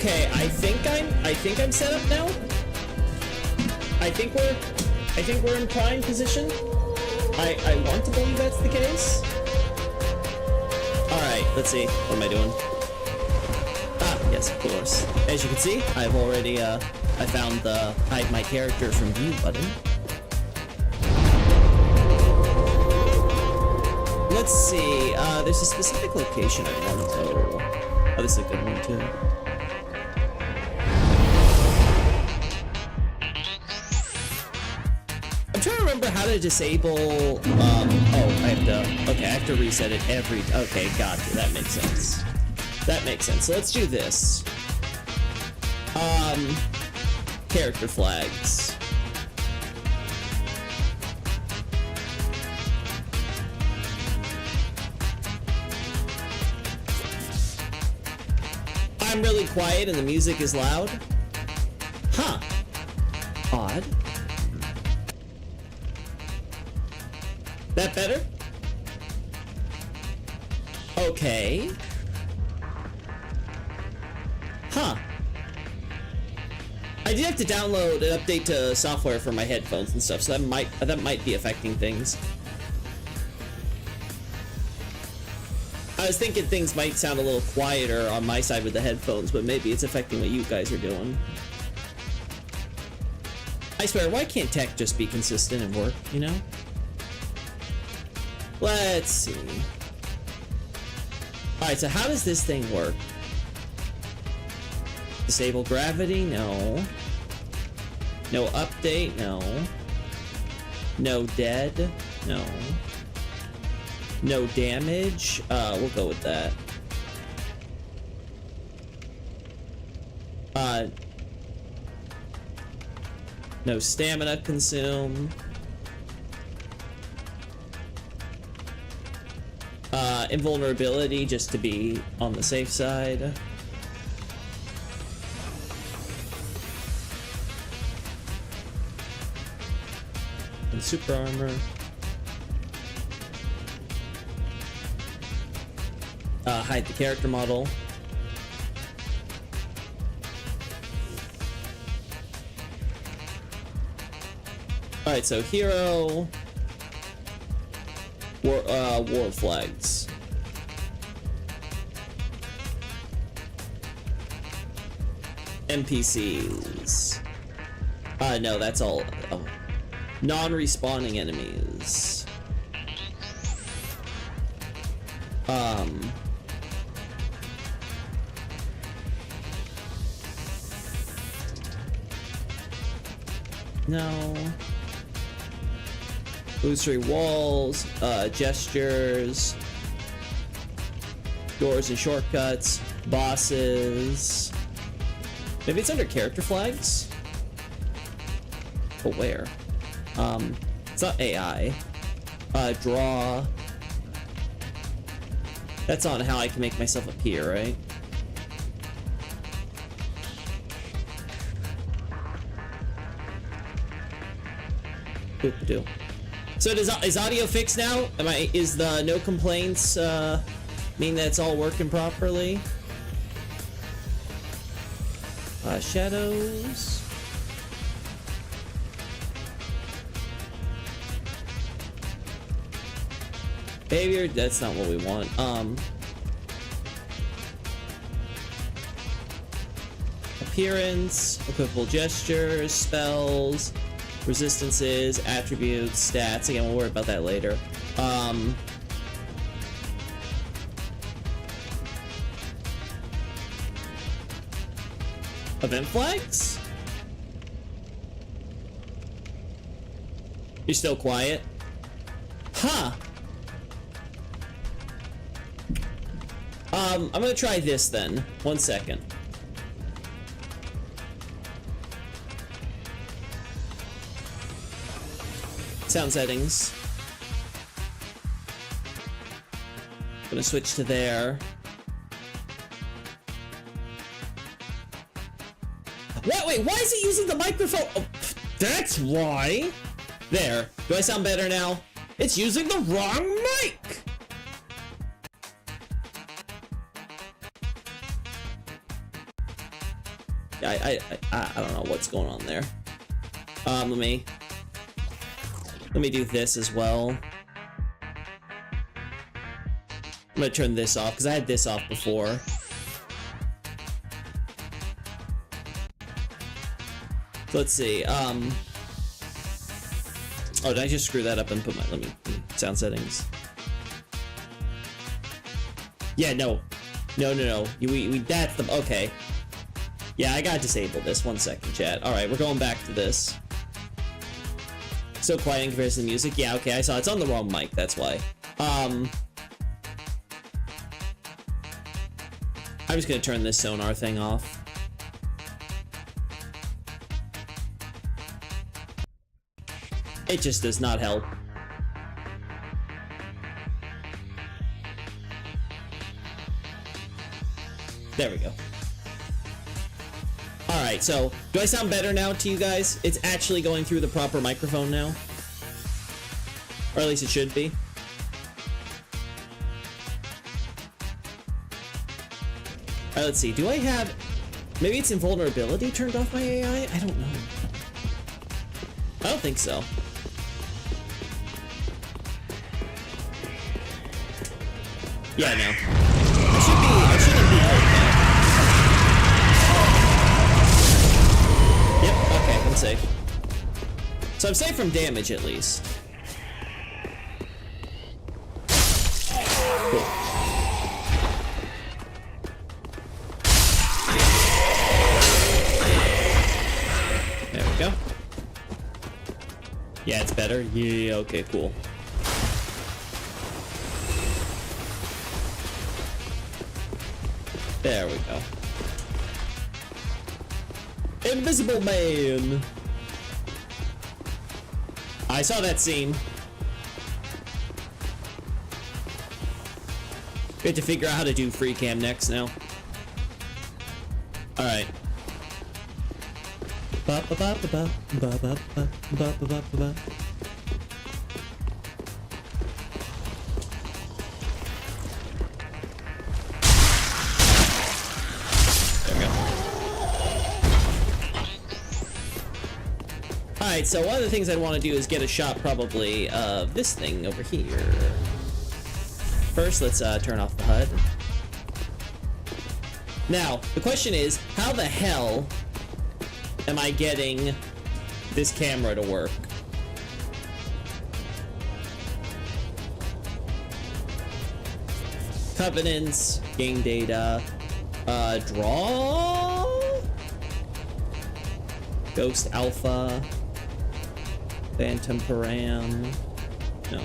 Okay, I think I'm set up now. I think we're in prime position. I want to believe that's the case. Alright, let's see. What am I doing? Ah, yes, of course. As you can see, I've already I found the hide my character from view button. Let's see, there's a specific location I want to... Oh, this is a good one too. I'm trying to remember how to disable, I have to reset it okay, gotcha, that makes sense. That makes sense. So let's do this. Character flags. I'm really quiet and the music is loud. Huh. Odd. That better? Okay. Huh. I did have to download and update to software for my headphones and stuff, so that might be affecting things. I was thinking things might sound a little quieter on my side with the headphones, but maybe it's affecting what you guys are doing. I swear, why can't tech just be consistent and work, you know? Let's see. Alright, so how does this thing work? Disable gravity? No. No update? No. No dead? No. No damage? We'll go with that. No stamina consume. Invulnerability, just to be on the safe side. And super armor. Hide the character model. Alright, so hero. War flags. NPCs. No, that's all. Oh. Non-respawning enemies. No. Illusory walls, gestures, doors and shortcuts, bosses. Maybe it's under character flags? But where? It's not AI. Draw. That's on how I can make myself appear, right? Oop-a-doo. So is audio fixed now? Is the no complaints mean that it's all working properly? Shadows. Behavior, that's not what we want. Appearance, equipable gestures, spells, resistances, attributes, stats. Again, we'll worry about that later. Event flags? You're still quiet? Huh. I'm gonna try this then. 1 second. Sound settings. Gonna switch to there. Wait, why is it using the microphone? Oh, that's why. There. Do I sound better now? It's using the wrong mic! I don't know what's going on there. Let me do this as well. I'm gonna turn this off because I had this off before. So let's see. Oh, did I just screw that up and put my sound settings? Yeah, no. We that's the okay. Yeah, I gotta disable this. 1 second, chat. All right, we're going back to this. So quiet in comparison to the music. Yeah, okay, I saw it's on the wrong mic. That's why. I'm just gonna turn this sonar thing off. It just does not help. There we go. Alright, so do I sound better now to you guys? It's actually going through the proper microphone now. Or at least it should be. Alright, let's see. Do I have... Maybe it's invulnerability turned off my AI? I don't know. I don't think so. Yeah, no. I shouldn't be okay. Yep, okay, I'm safe. So I'm safe from damage at least. Cool. There we go. Yeah, it's better. Yeah, okay, cool. There we go. Invisible Man! I saw that scene. We have to figure out how to do free cam next now. Alright. Alright, so one of the things I'd want to do is get a shot probably of this thing over here. First, let's turn off the HUD. Now, the question is, how the hell am I getting this camera to work? Covenants, game data, draw? Ghost Alpha. Phantom Param. No.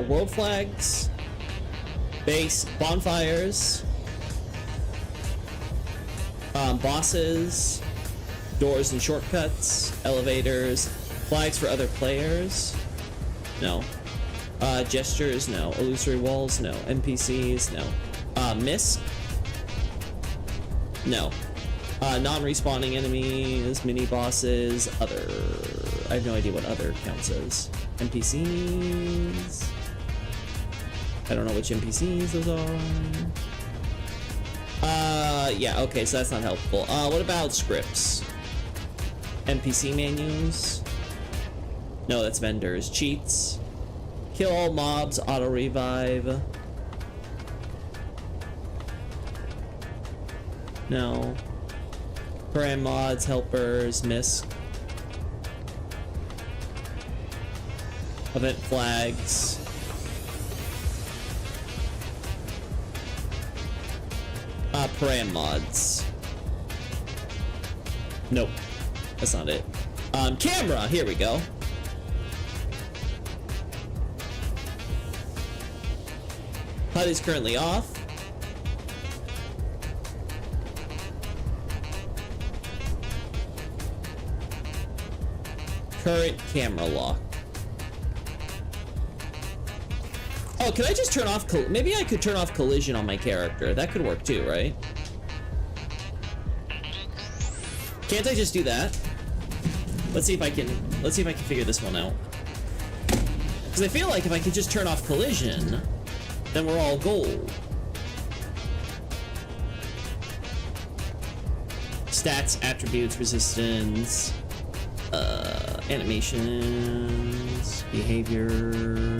World flags. Base. Bonfires. Bosses. Doors and shortcuts. Elevators. Flags for other players. No. Gestures. No. Illusory walls. No. NPCs. No. Mist. No. Non-respawning enemies, mini-bosses, other... I have no idea what other counts as. NPCs... I don't know which NPCs those are. Yeah, okay, so that's not helpful. What about scripts? NPC menus? No, that's vendors. Cheats. Kill all mobs, auto-revive. No. Param mods, helpers, misc. Event flags. Param mods. Nope. That's not it. Camera! Here we go. HUD is currently off. Current camera lock. Oh, can I just turn off maybe I could turn off collision on my character. That could work too, right? Can't I just do that? Let's see if I can figure this one out. Because I feel like if I could just turn off collision, then we're all gold. Stats, attributes, resistance, animations, behavior,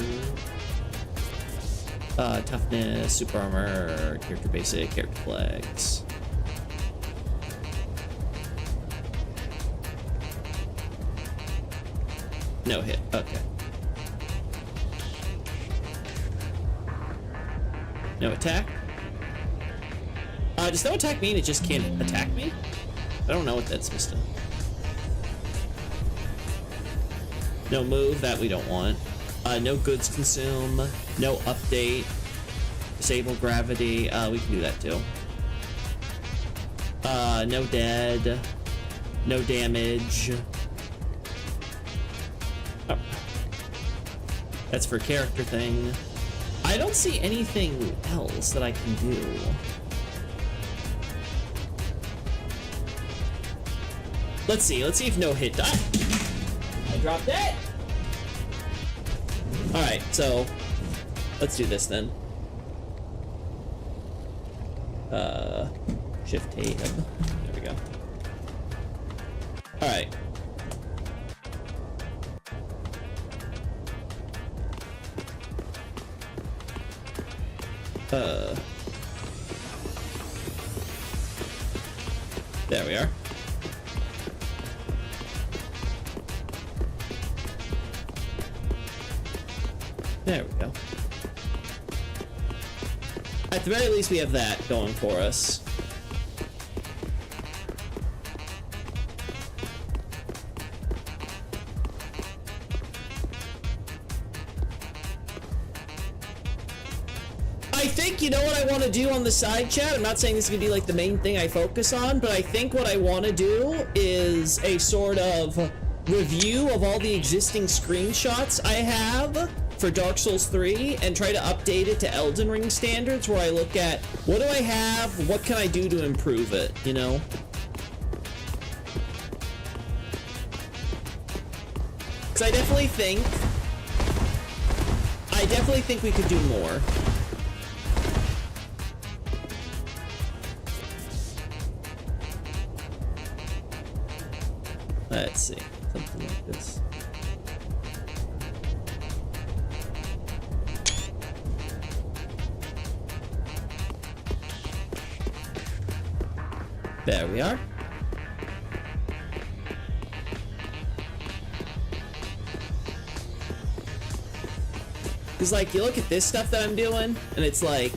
toughness, super armor, character basic, character flex. No hit, okay. No attack? Does no attack mean it just can't attack me? I don't know what that's supposed to. No move, that we don't want. No goods consume, no update, disable gravity, we can do that too. No dead, no damage. Oh. That's for character thing. I don't see anything else that I can do. Let's see if no hit die. I dropped it. All right, so let's do this then. Shift tab. There we go. All right. There we are. There we go. At the very least, we have that going for us. I think, you know what I want to do on the side chat? I'm not saying this is going to be like the main thing I focus on, but I think what I want to do is a sort of review of all the existing screenshots I have for Dark Souls 3 and try to update it to Elden Ring standards, where I look at what do I have, what can I do to improve it, you know? Because I definitely think we could do more. Let's see, something like this. There we are. Because, like, you look at this stuff that I'm doing, and it's like,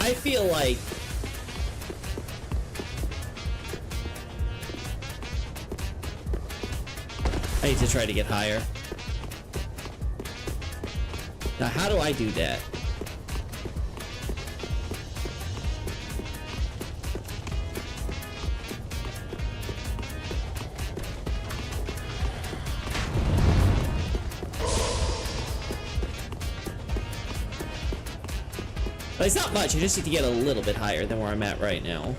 I feel like I need to try to get higher. Now, how do I do that? But it's not much, I just need to get a little bit higher than where I'm at right now.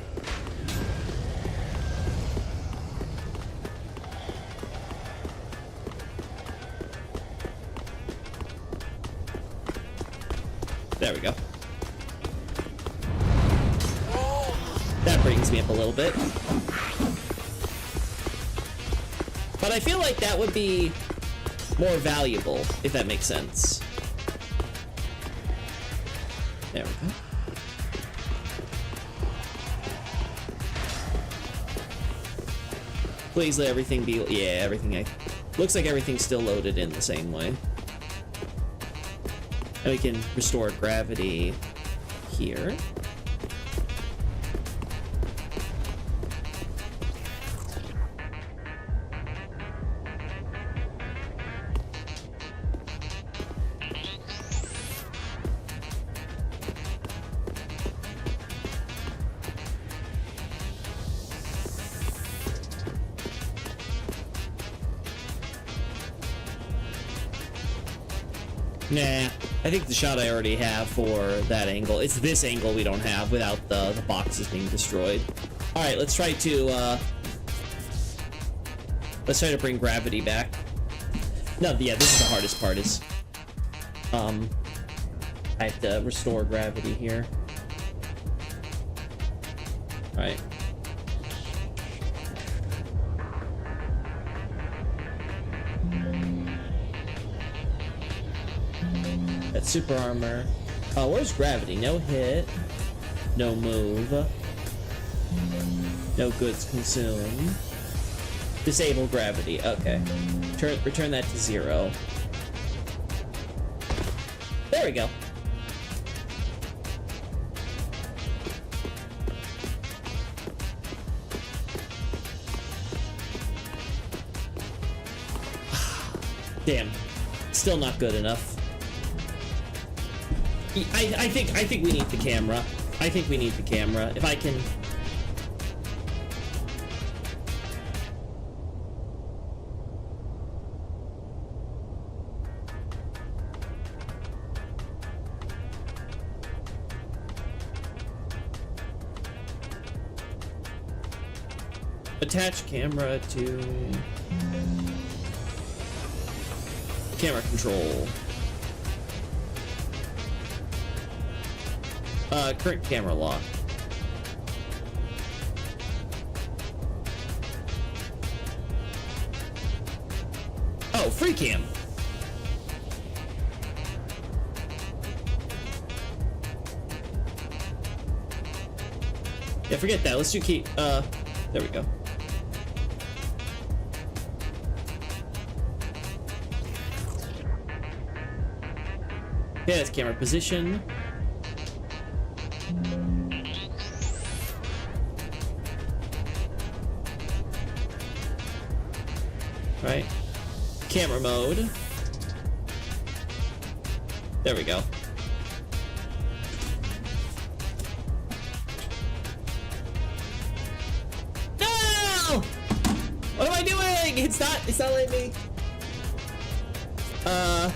There we go. That brings me up a little bit. But I feel like that would be more valuable, if that makes sense. There we go. Please let everything be... Yeah, everything... Looks like everything's still loaded in the same way. And we can restore gravity here. Nah, I think the shot I already have for that angle, it's this angle we don't have without the boxes being destroyed. Alright, let's try to bring gravity back. No, yeah, this is the hardest part, is I have to restore gravity here. All right. That's super armor. Oh, where's gravity? No hit. No move. No goods consumed. Disable gravity. Okay. Return that to 0. There we go. Damn. Still not good enough. I think we need the camera. I think we need the camera. If I can... Attach camera to... camera control. Current camera lock. Oh, free cam. Yeah, forget that. Let's do key. There we go. Okay, that's camera position. Right. Camera mode. There we go. No! What am I doing? It's not letting me. Oh,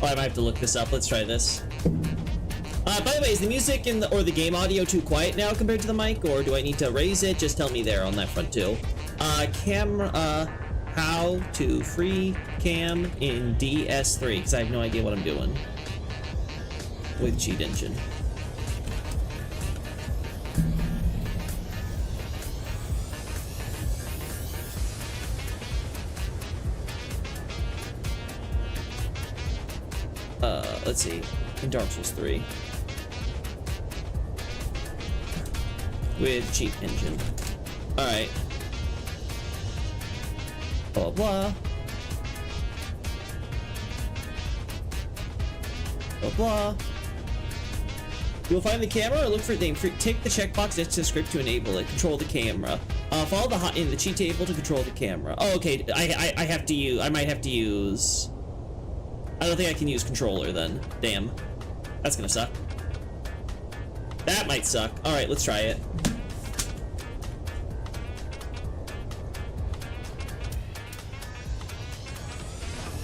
I might have to look this up. Let's try this. By the way, is the music or the game audio too quiet now compared to the mic, or do I need to raise it? Just tell me there on that front too. Camera, how to free cam in DS3, because I have no idea what I'm doing with Cheat Engine. Let's see, in Dark Souls 3. With Cheat Engine. Alright. Blah blah. Blah blah. You will find the camera or look for the name. Tick the checkbox next to the script to enable it. Control the camera. Follow in the cheat table to control the camera. Oh, okay. I have to use. I might have to use. I don't think I can use controller then. Damn. That's gonna suck. That might suck. Alright, let's try it.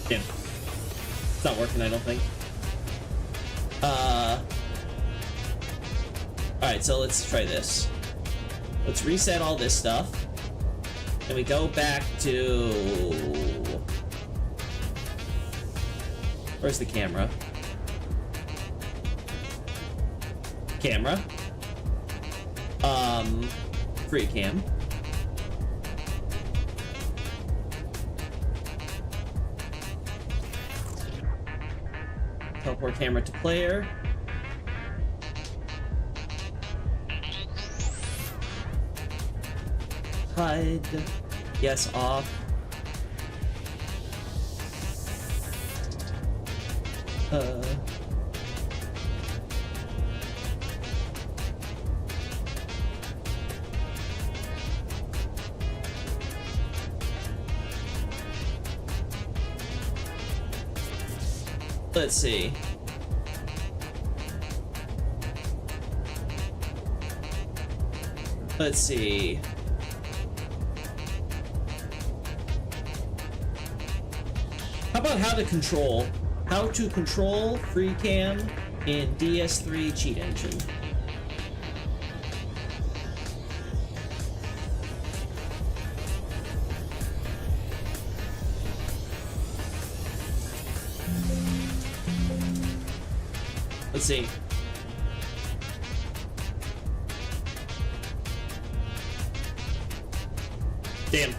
Damn. It's not working, I don't think. Alright, so let's try this. Let's reset all this stuff. And we go back to... Where's the camera? Camera. Free cam. Teleport camera to player. HUD. Yes, off. Let's see. Let's see. How about how to control free cam in DS3 Cheat Engine? Let's see. Damn.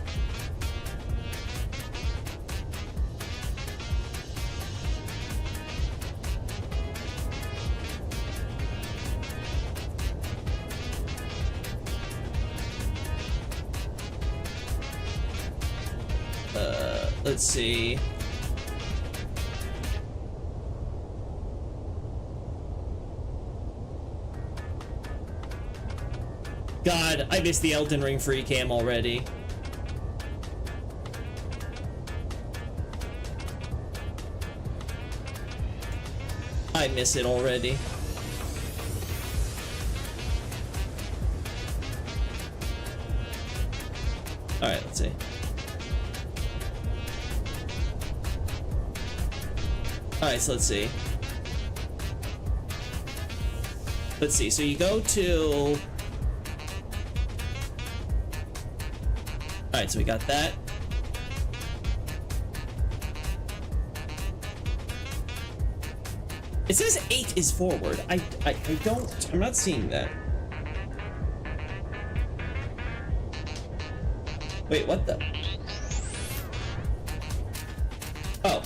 Let's see. God, I missed the Elden Ring free cam already. I miss it already. Alright, let's see. Alright, so let's see. Let's see, so you go to... Alright, so we got that. It says 8 is forward. I'm not seeing that. Wait, what the? Oh.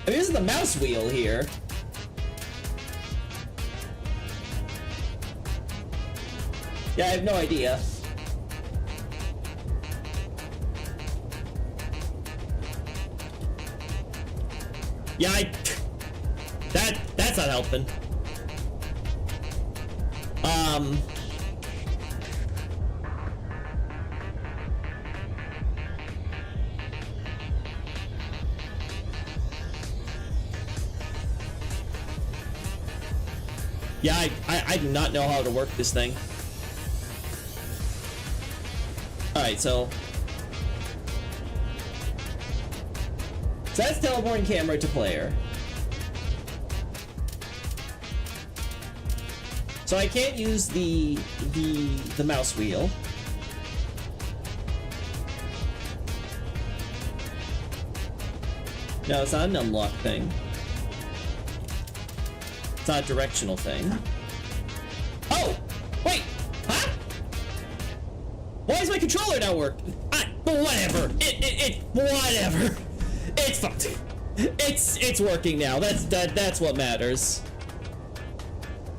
I'm using the mouse wheel here. Yeah, I have no idea. Yeah, that's not helping. Yeah, I do not know how to work this thing. Alright, so that's teleporting camera to player. So I can't use the mouse wheel. No, it's not an unlock thing. It's not a directional thing. Oh! Wait! Huh? Why is my controller not working? Whatever. Whatever. It's fucked. It's working now. That's what matters.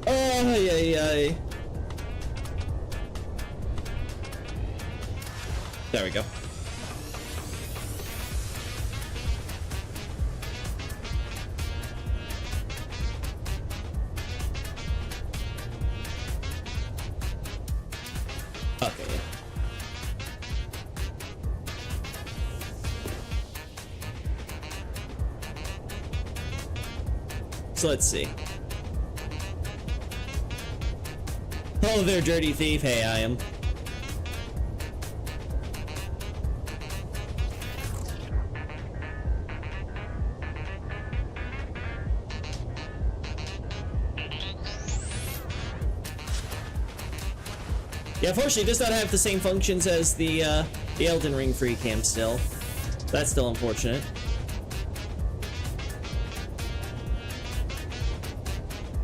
Oh, yeah. There we go. Okay. So let's see. Hello there, dirty thief. Hey, I am. Yeah, unfortunately, it does not have the same functions as the Elden Ring free cam still. That's still unfortunate.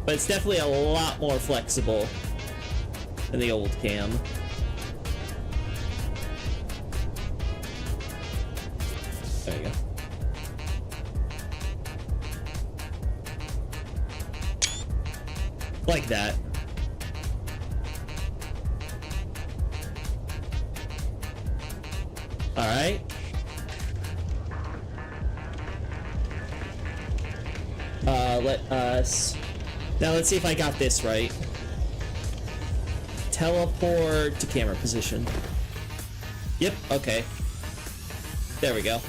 But it's definitely a lot more flexible than the old cam. There you go. Like that. Alright. Let us... Now let's see if I got this right. Teleport to camera position. Yep, okay. There we go.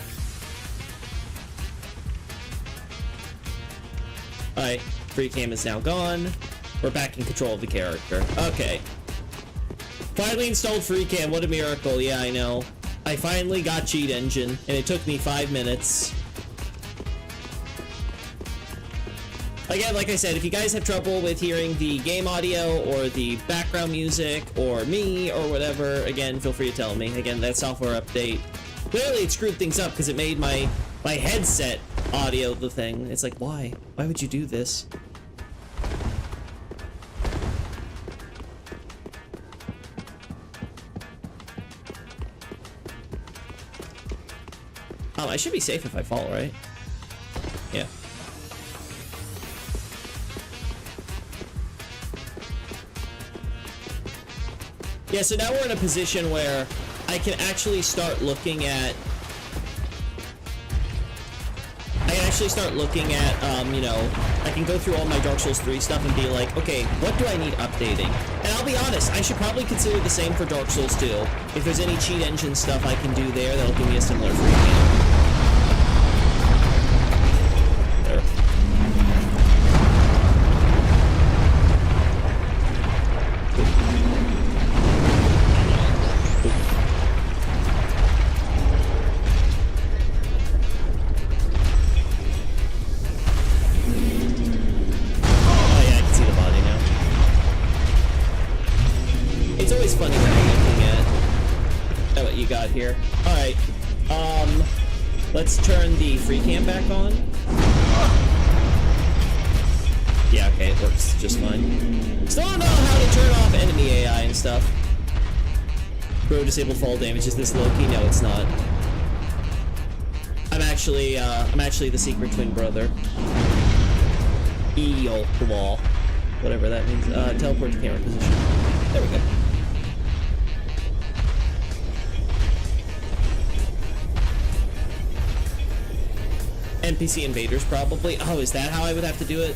Alright, free cam is now gone. We're back in control of the character. Okay. Finally installed free cam, what a miracle. Yeah, I know. I finally got Cheat Engine, and it took me 5 minutes. Again, like I said, if you guys have trouble with hearing the game audio or the background music or me or whatever, again, feel free to tell me. Again, that software update, clearly it screwed things up because it made my headset audio the thing. It's like, why? Why would you do this? I should be safe if I fall, right? Yeah. Yeah, so now we're in a position where I can actually start looking at... you know, I can go through all my Dark Souls 3 stuff and be like, okay, what do I need updating? And I'll be honest, I should probably consider the same for Dark Souls 2. If there's any cheat engine stuff I can do there, that'll give me a similar free game. There. Here. Alright. Let's turn the free cam back on. Yeah, okay, it works just fine. Still don't know how to turn off enemy AI and stuff. Bro, disabled fall damage. Is this Loki? No, it's not. I'm actually the secret twin brother. Eel wall. Whatever that means. Teleport to camera position. There we go. NPC invaders, probably. Oh, is that how I would have to do it?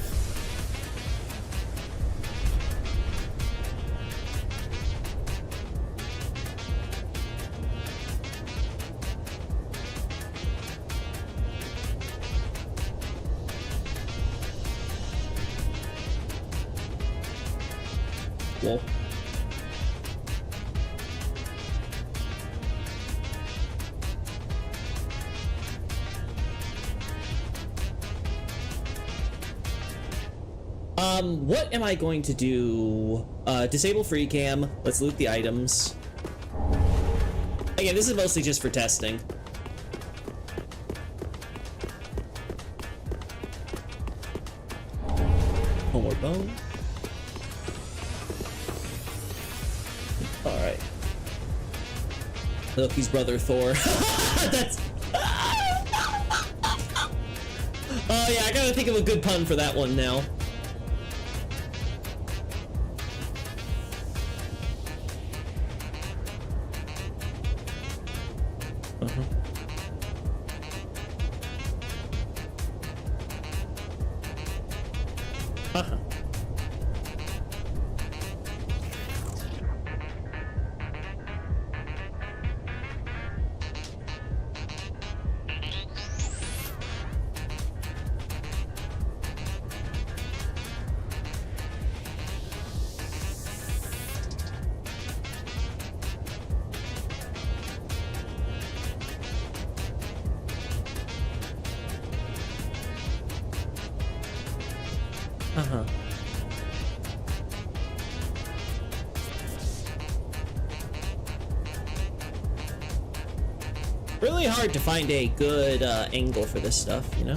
Whoa. What am I going to do? Disable free cam. Let's loot the items. Again, this is mostly just for testing. Homeward bone. Alright. Loki's brother Thor. That's... Oh yeah, I gotta think of a good pun for that one now. Really hard to find a good angle for this stuff, you know?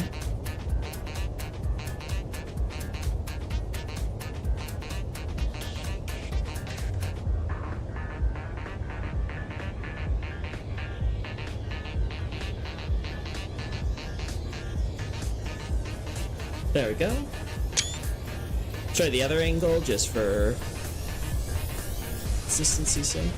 There we go. Try the other angle just for consistency's sake.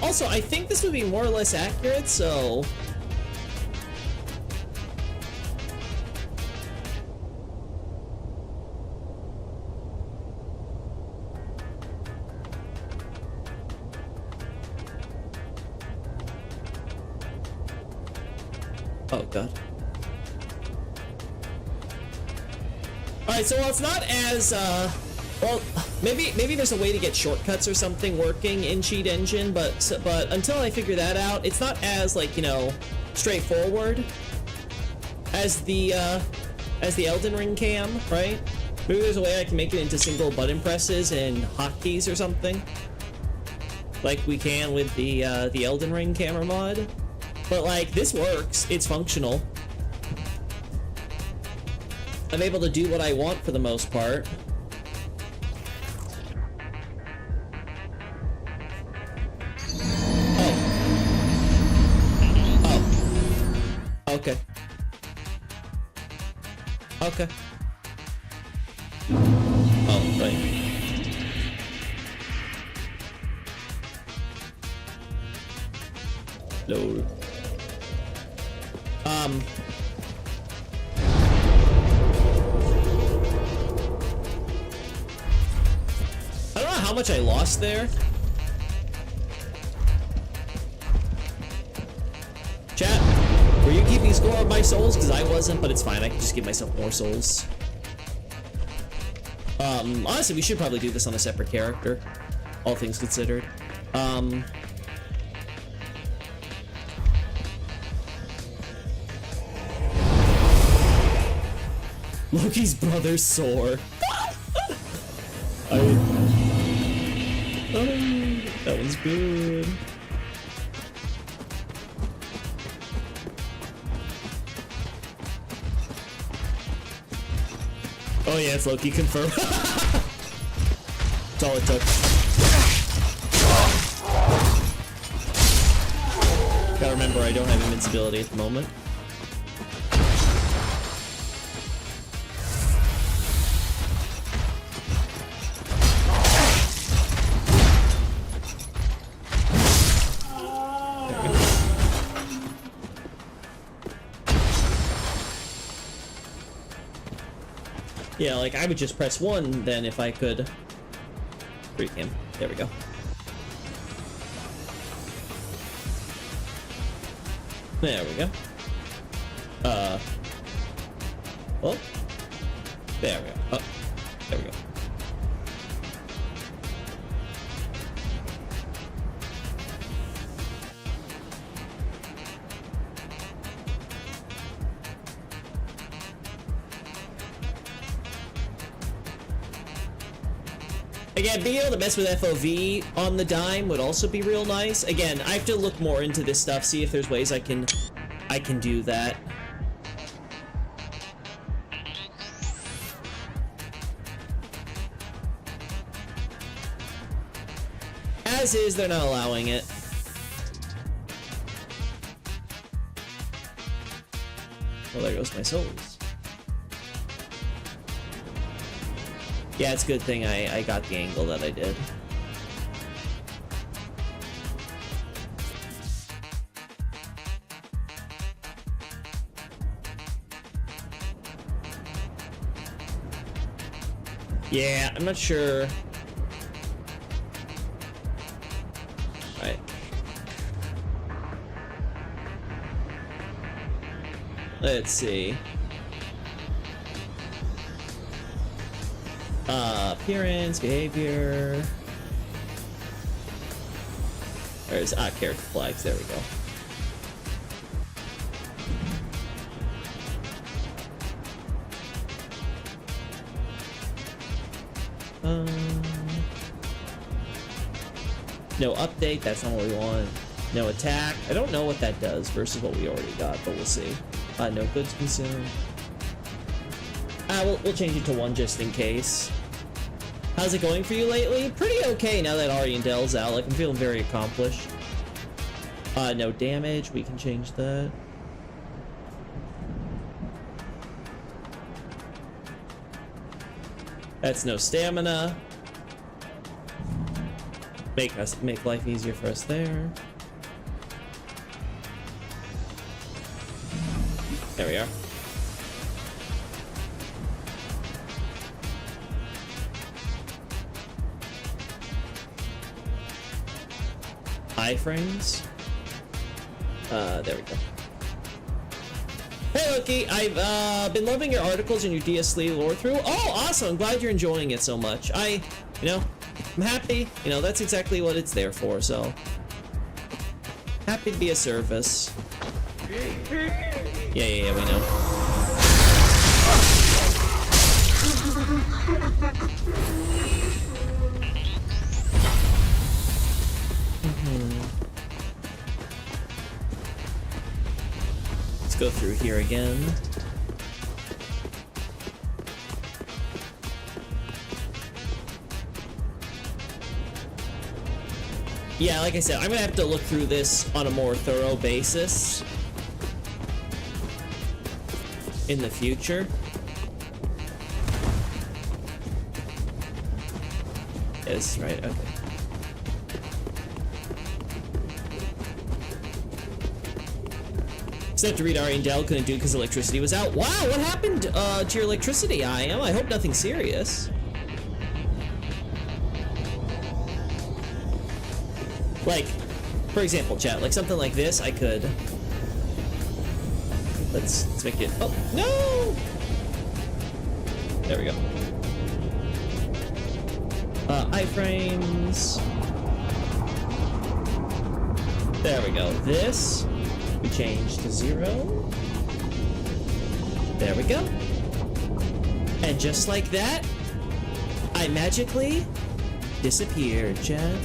Also, I think this would be more or less accurate, so... Oh god. Alright, so while it's not as, well, maybe there's a way to get shortcuts or something working in Cheat Engine, but until I figure that out, it's not as, like, you know, straightforward as the Elden Ring cam, right? Maybe there's a way I can make it into single button presses and hotkeys or something, like we can with the Elden Ring camera mod. But like, this works. It's functional. I'm able to do what I want for the most part. Oh. Okay. Okay. Oh, right. Lol. I don't know how much I lost there. Chat, were you keeping score of my souls? Because I wasn't, but it's fine. I can just give myself more souls. Honestly, we should probably do this on a separate character, all things considered. Loki's brother Sore. Oh, that one's good. Oh yeah, it's Loki confirmed. That's all it took. Gotta remember, I don't have invincibility at the moment. Yeah, like, I would just press 1 then if I could freak him. There we go. There we go. Oh. There we go. Oh. There we go. Again, being able to mess with FOV on the dime would also be real nice. Again, I have to look more into this stuff, see if there's ways I can do that. As is, they're not allowing it. Well, there goes my souls. Yeah, it's a good thing I got the angle that I did. Yeah, I'm not sure. Alright. Let's see. Appearance, behavior. There's character flags. There we go. No update. That's not what we want. No attack. I don't know what that does versus what we already got, but we'll see. No goods consumed. We'll change it to 1 just in case. How's it going for you lately? Pretty okay now that Ari and Dell's out. Like, I'm feeling very accomplished. No damage. We can change that. That's no stamina. Make life easier for us there. There we are. Iframes. There we go. Hey Loki, I've been loving your articles and your DS3 lore through. Oh, awesome! I'm glad you're enjoying it so much. I'm happy. That's exactly what it's there for. So happy to be a service. Yeah, we know. Let's go through here again. Yeah, like I said, I'm gonna have to look through this on a more thorough basis in the future. Yeah, this is right, okay. Except to read Ari and Dell couldn't do because electricity was out. Wow, what happened to your electricity, I hope nothing serious. Like, for example, chat, like something like this, I could... Let's make it... Oh, no! There we go. Iframes. There we go. This, we change to 0. There we go. And just like that, I magically disappeared, chat.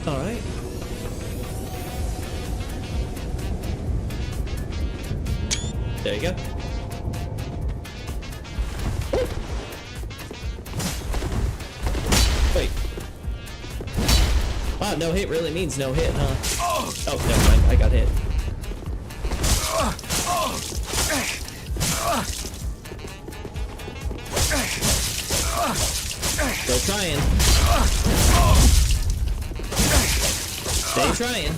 Alright. There you go. Ooh. Wait. Wow, no hit really means no hit, huh? Oh, never mind. I got hit. Still trying. Stay trying.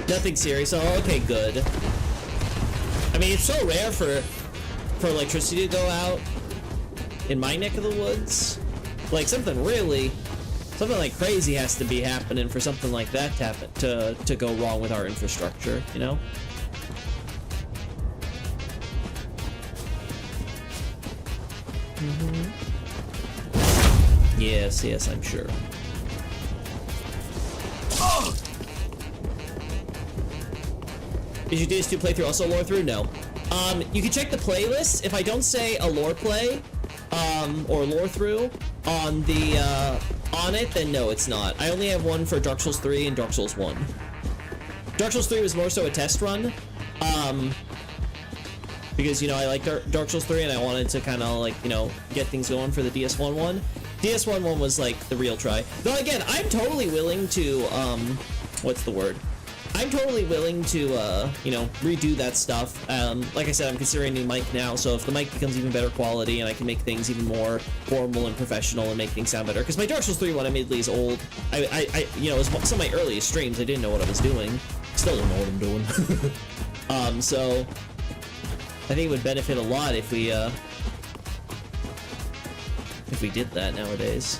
Nothing serious. Oh, okay, good. I mean, it's so rare for electricity to go out in my neck of the woods. Like something like crazy has to be happening for something like that to happen, to go wrong with our infrastructure, you know? Yes, I'm sure. Did you do this to playthrough also lore through? No. You can check the playlist. If I don't say a lore play, or lore through on the on it, then no, it's not. I only have one for Dark Souls 3 and Dark Souls 1. Dark Souls 3 was more so a test run, because I like Dark Souls 3 and I wanted to kind of like get things going for the DS1 one. DS1 one was like the real try. Though again, I'm totally willing to what's the word? I'm totally willing to, redo that stuff. Like I said, I'm considering a new mic now, so if the mic becomes even better quality and I can make things even more formal and professional and make things sound better, because my Dark Souls 3 one admittedly is old. It was some of my earliest streams. I didn't know what I was doing. Still don't know what I'm doing. So I think it would benefit a lot if we did that nowadays.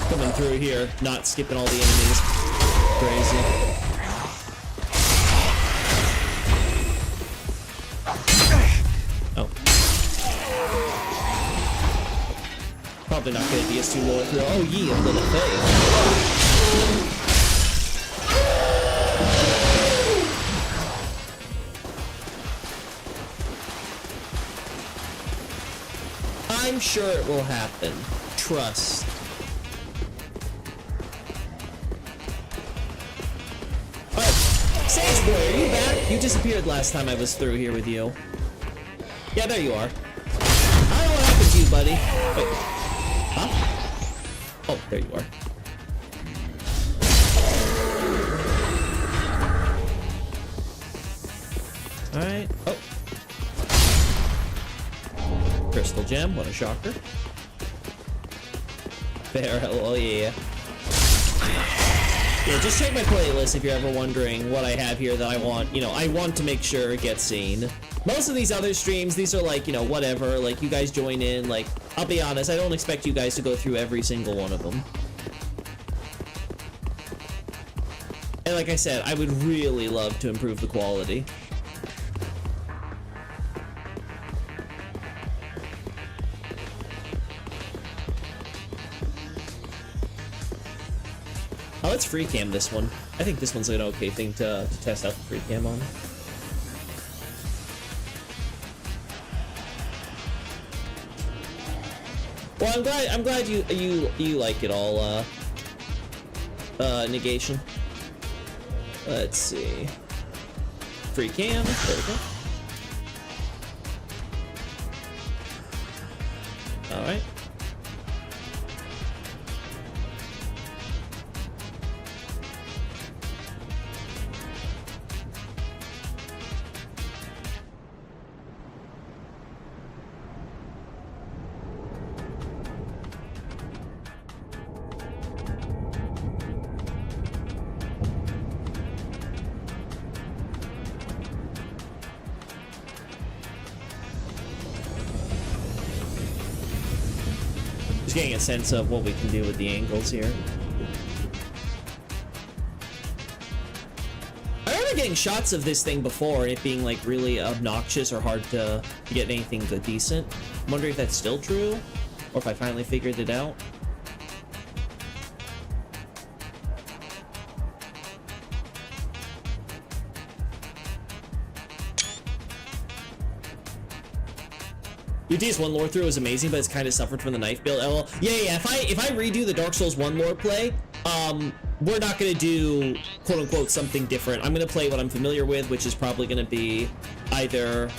Coming through here, not skipping all the enemies. Crazy. Oh. Probably not gonna DS2 lore through. Oh, yeah, I'm gonna fail. I'm sure it will happen. Trust. Alright, Sage Boy, are you back? You disappeared last time I was through here with you. Yeah, there you are. I don't know what happened behind you, buddy. Wait. Huh? Oh, there you are. Alright. Oh. Crystal gem, what a shocker. Fair, oh yeah. Yeah, just check my playlist if you're ever wondering what I have here that I want, you know, I want to make sure it gets seen. Most of these other streams, these are like, you know, whatever, like you guys join in, like, I'll be honest, I don't expect you guys to go through every single one of them. And like I said, I would really love to improve the quality. Oh, let's free cam this one. I think this one's an okay thing to test out the free cam on. Well, I'm glad you like it all, Negation. Let's see. Free cam, there we go. Alright. Just getting a sense of what we can do with the angles here. I remember getting shots of this thing before, and it being like really obnoxious or hard to get anything good decent. I'm wondering if that's still true, or if I finally figured it out. UT's one lore through was amazing, but it's kind of suffered from the knife build. Oh, yeah. If I redo the Dark Souls 1 lore play, we're not gonna do quote unquote something different. I'm gonna play what I'm familiar with, which is probably gonna be either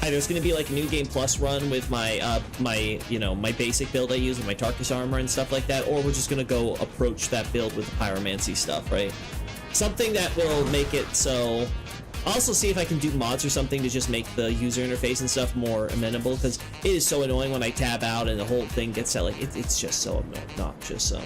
it's gonna be like a new game plus run with my my basic build I use with my Tarkus armor and stuff like that, or we're just gonna go approach that build with the pyromancy stuff, right? Something that will make it so. I'll also see if I can do mods or something to just make the user interface and stuff more amenable, because it is so annoying when I tab out and the whole thing gets out, like, it's just so obnoxious, so.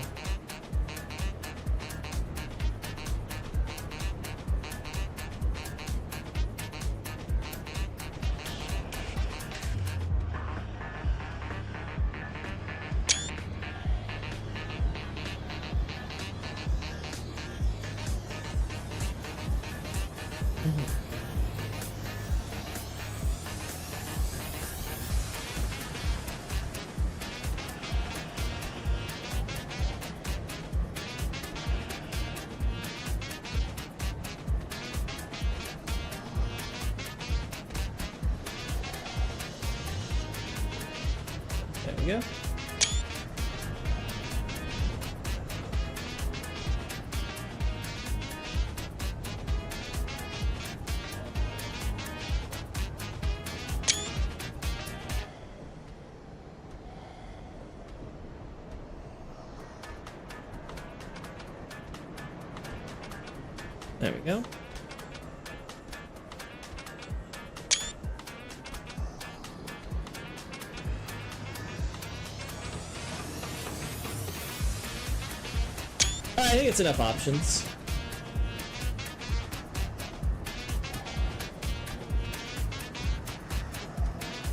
There we go. There we go. I think it's enough options.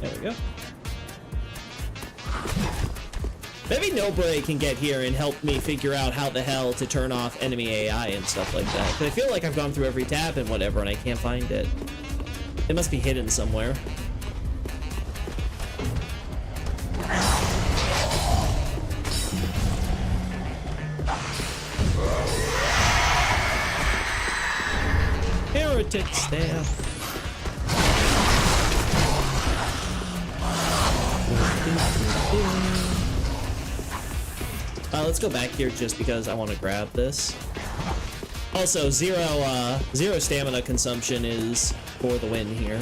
There we go. Maybe Nobre can get here and help me figure out how the hell to turn off enemy AI and stuff like that. Because I feel like I've gone through every tab and whatever and I can't find it. It must be hidden somewhere. Heretics there. Let's go back here just because I want to grab this. Also, zero stamina consumption is for the win here.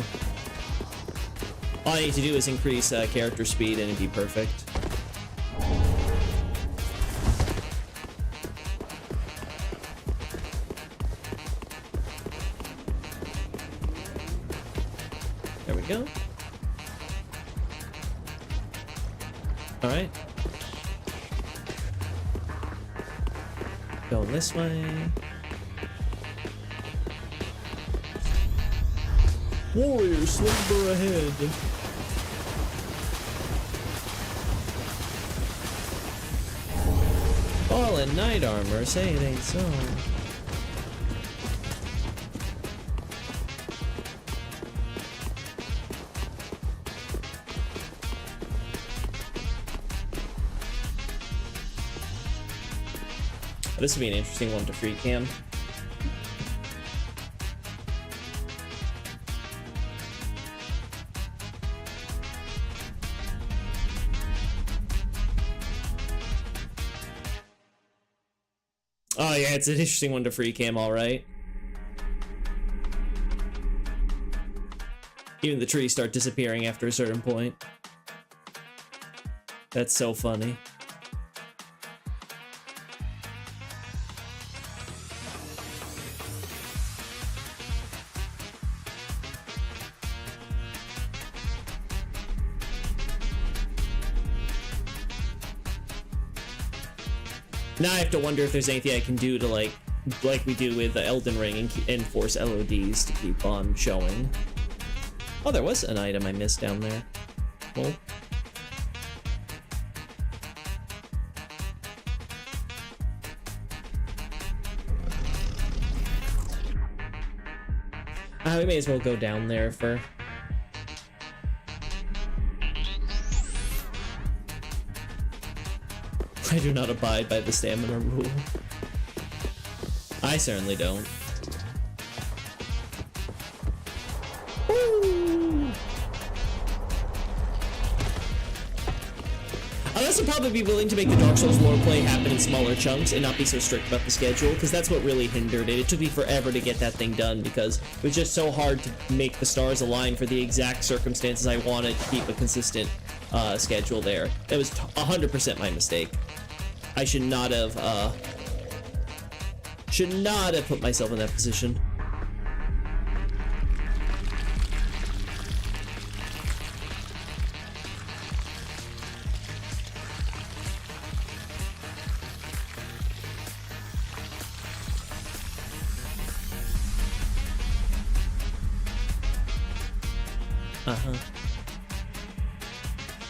All I need to do is increase character speed and it'd be perfect. There we go. All right. Going this way. Warrior slumber ahead. All in knight armor, say it ain't so. This would be an interesting one to free cam. Oh yeah, it's an interesting one to free cam, all right. Even the trees start disappearing after a certain point. That's so funny. Now I have to wonder if there's anything I can do to like we do with the Elden Ring and force LODs to keep on showing. Oh, there was an item I missed down there. Cool. We may as well go down there for... I do not abide by the stamina rule. I certainly don't. Woo! I'd also probably be willing to make the Dark Souls lore play happen in smaller chunks and not be so strict about the schedule, because that's what really hindered it. It took me forever to get that thing done because it was just so hard to make the stars align for the exact circumstances I wanted to keep a consistent schedule there. It was 100% my mistake. I should not have put myself in that position.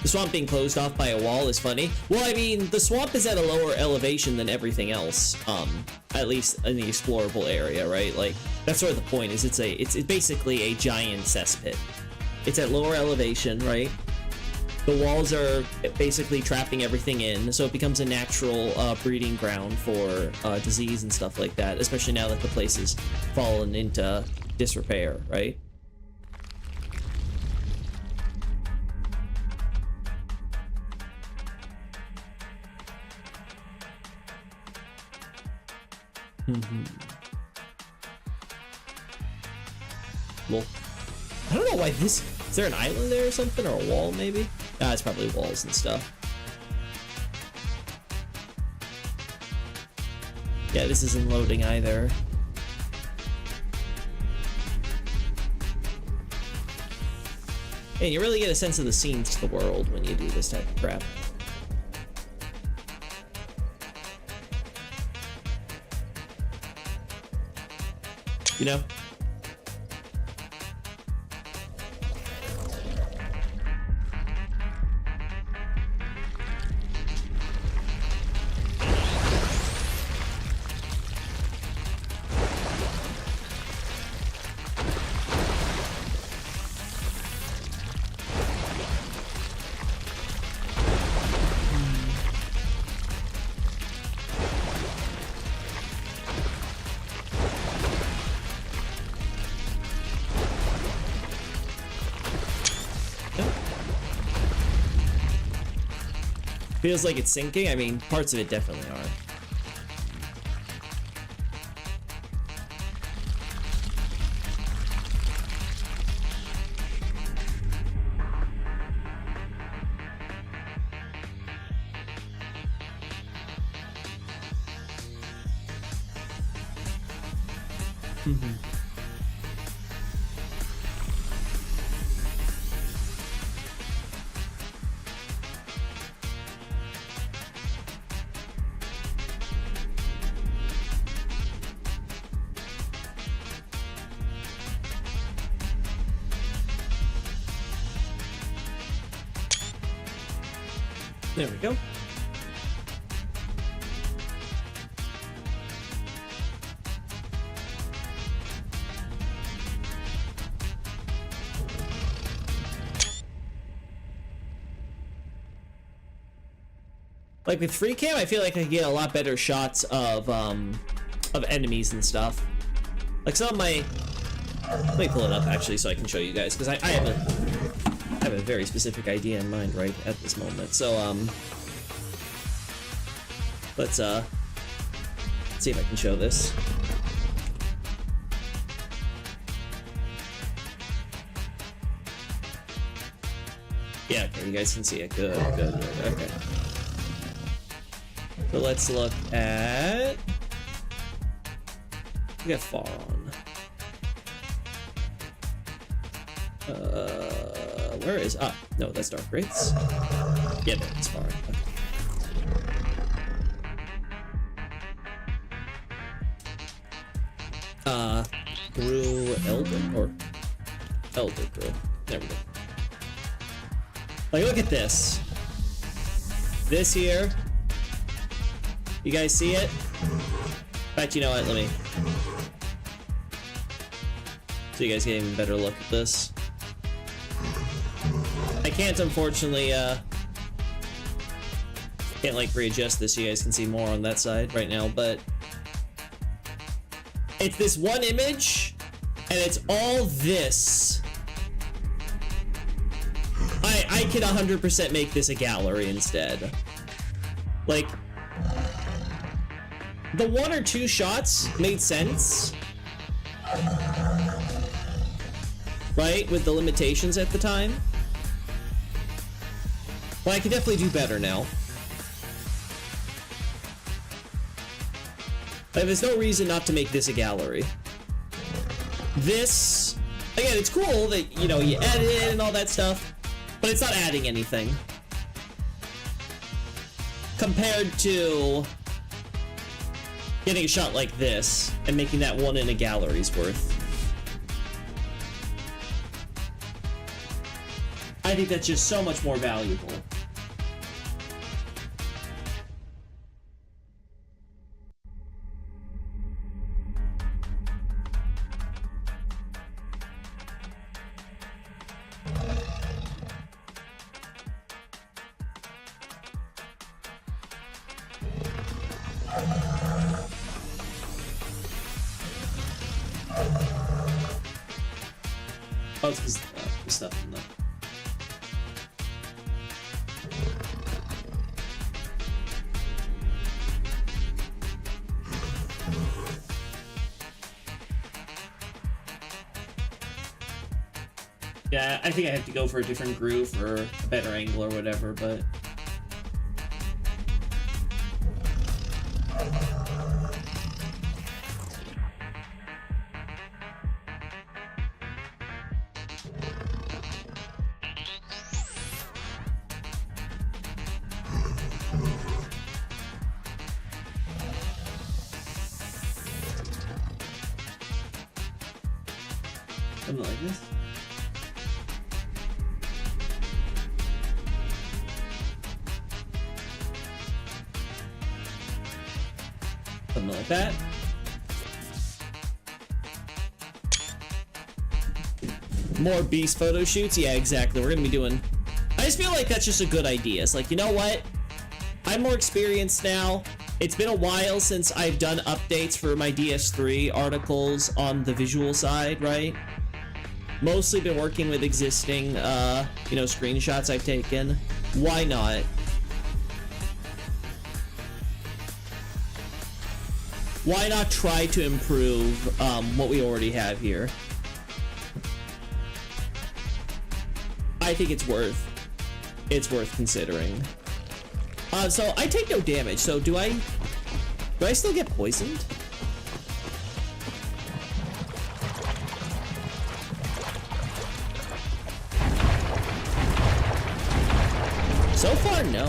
The swamp being closed off by a wall is funny. Well, I mean, the swamp is at a lower elevation than everything else, at least in the explorable area, right? Like, that's sort of the point, is it's basically a giant cesspit. It's at lower elevation, right? The walls are basically trapping everything in, so it becomes a natural breeding ground for disease and stuff like that, especially now that the place has fallen into disrepair, right? Well, I don't know why this... Is there an island there or something? Or a wall, maybe? Ah, it's probably walls and stuff. Yeah, this isn't loading either. And you really get a sense of the scenes to the world when you do this type of crap. You know? Feels like it's sinking. I mean, parts of it definitely are. There we go. Like with free cam, I feel like I get a lot better shots of enemies and stuff. Like some of my, let me pull it up actually so I can show you guys, because I have a very specific idea in mind right at this moment. So let's see if I can show this. Yeah, okay, you guys can see it. Good, good, good. Okay. So let's look at. We got far on. Where is? Ah, no, that's Dark Wraiths. Yeah, no, it's far on. Okay. Grew Elder or Elder Grew. There we go. Like, look at this. This here. You guys see it? In fact, you know what? Let me. So you guys get an even better look at this. I can't, unfortunately, can't like readjust this so you guys can see more on that side right now, but it's this one image, and it's all this. I could 100% make this a gallery instead. Like, the one or two shots made sense, right? With the limitations at the time. Well, I could definitely do better now. Like, there's no reason not to make this a gallery. This, again, it's cool that, you know, you edit it and all that stuff, but it's not adding anything compared to getting a shot like this and making that one in a gallery's worth. I think that's just so much more valuable. Oh, it's because the stuff in the... Yeah, I think I have to go for a different groove or a better angle or whatever, but... Something like this. Something like that. More beast photo shoots? Yeah, exactly. We're gonna be doing... I just feel like that's just a good idea. It's like, you know what? I'm more experienced now. It's been a while since I've done updates for my DS3 articles on the visual side, right? Mostly been working with existing, you know, screenshots I've taken. Why not? Why not try to improve what we already have here? I think it's worth considering. So I take no damage. So do I still get poisoned? Or no.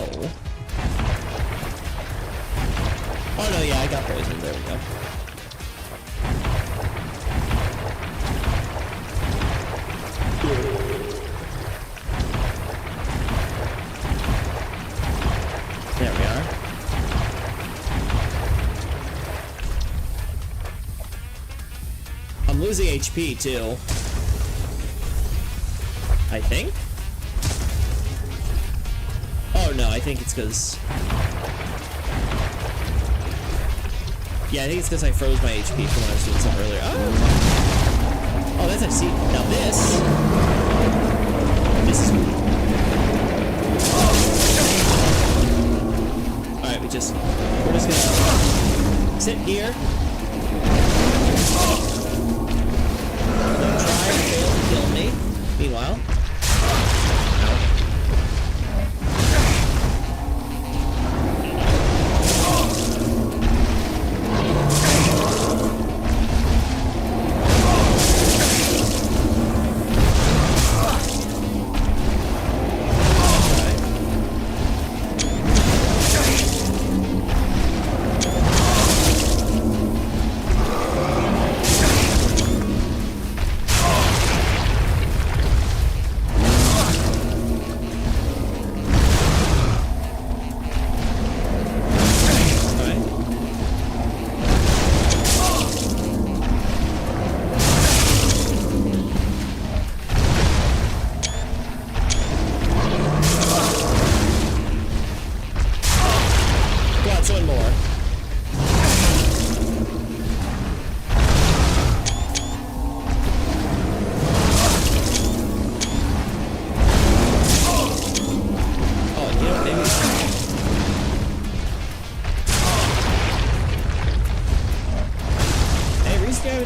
Oh no, yeah, I got poison. There we go. There we are. I'm losing HP too. I think? Oh no, I think it's because... Yeah, I think it's because I froze my HP from when I was doing something earlier. Oh! Oh, that's actually... Now this... This is... Alright, we're just gonna... sit here. Don't try and fail to kill me. Meanwhile...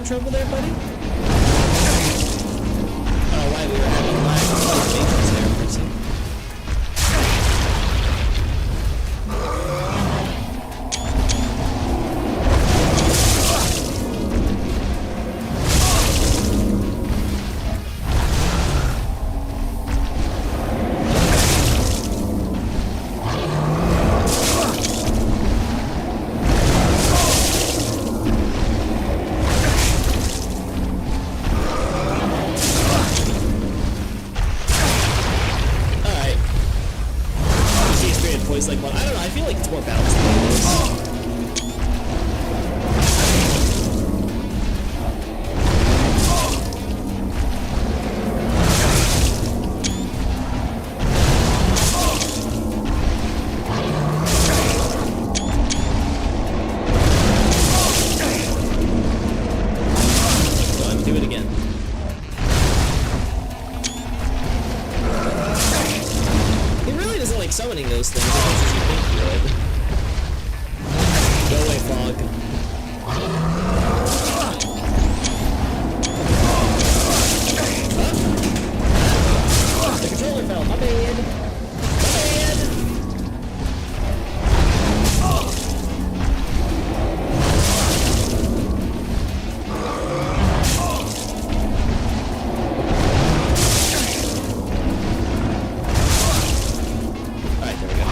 trouble there, buddy? I don't know why we were having lag matrix there for a second. Like one. I don't know, I feel like it's more balanced than it is. Go on, do it again. It really doesn't like summoning those things as much as you think you would. Go away, Fog. Huh? The controller fell. My bad. My bad. Alright, there we go.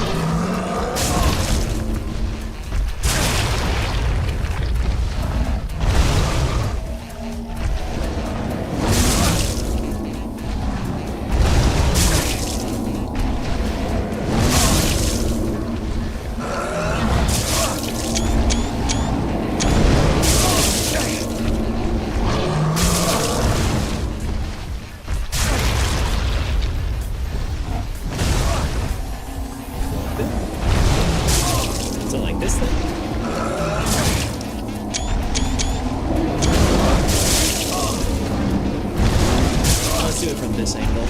So like this thing? Let's do it from this angle.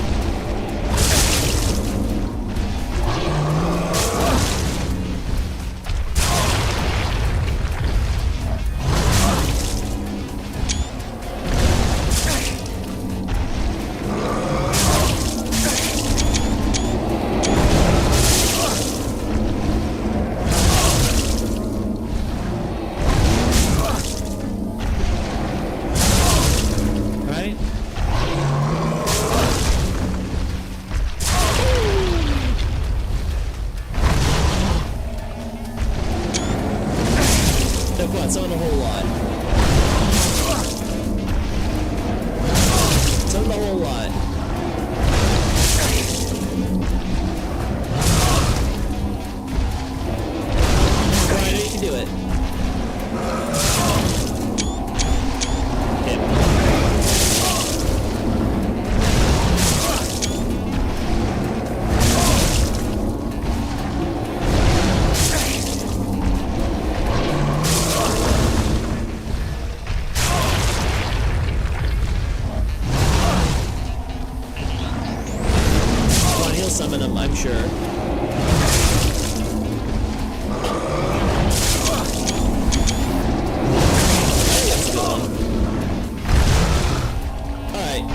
Right? sure. That's a good one. Alright.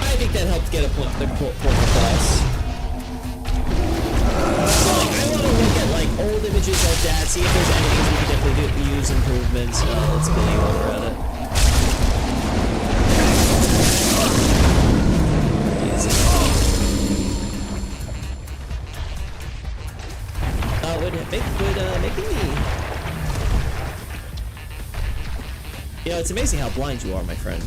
I think that helped get a point across. So, like, I want to look at, like, old images like that, see if there's enemies we could definitely use improvements. Let's go over at it. Would make me. You know, it's amazing how blind you are, my friend.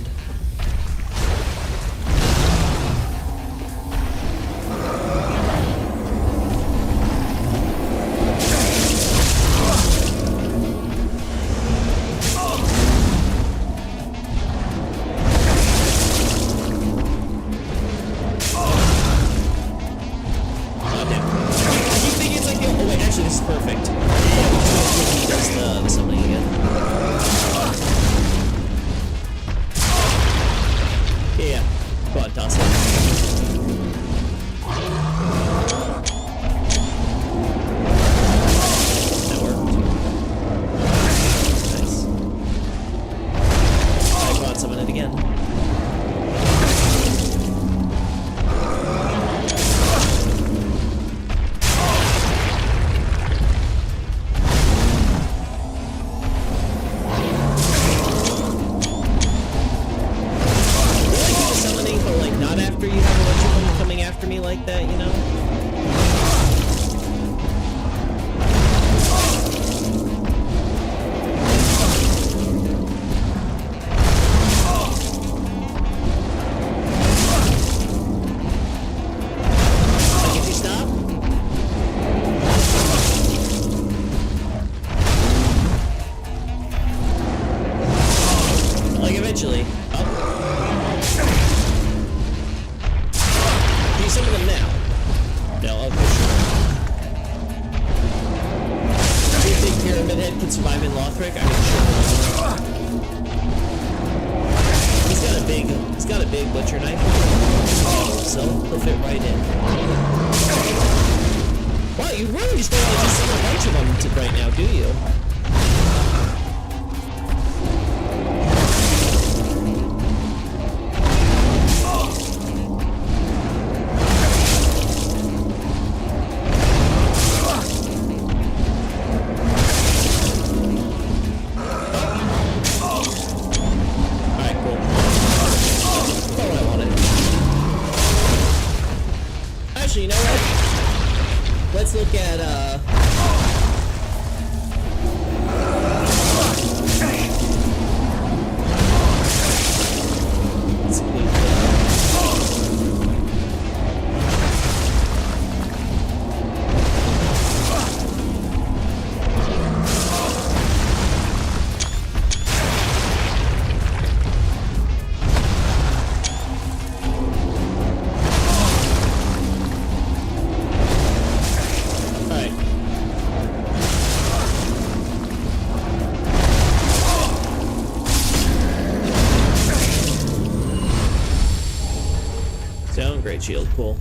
Shield, cool.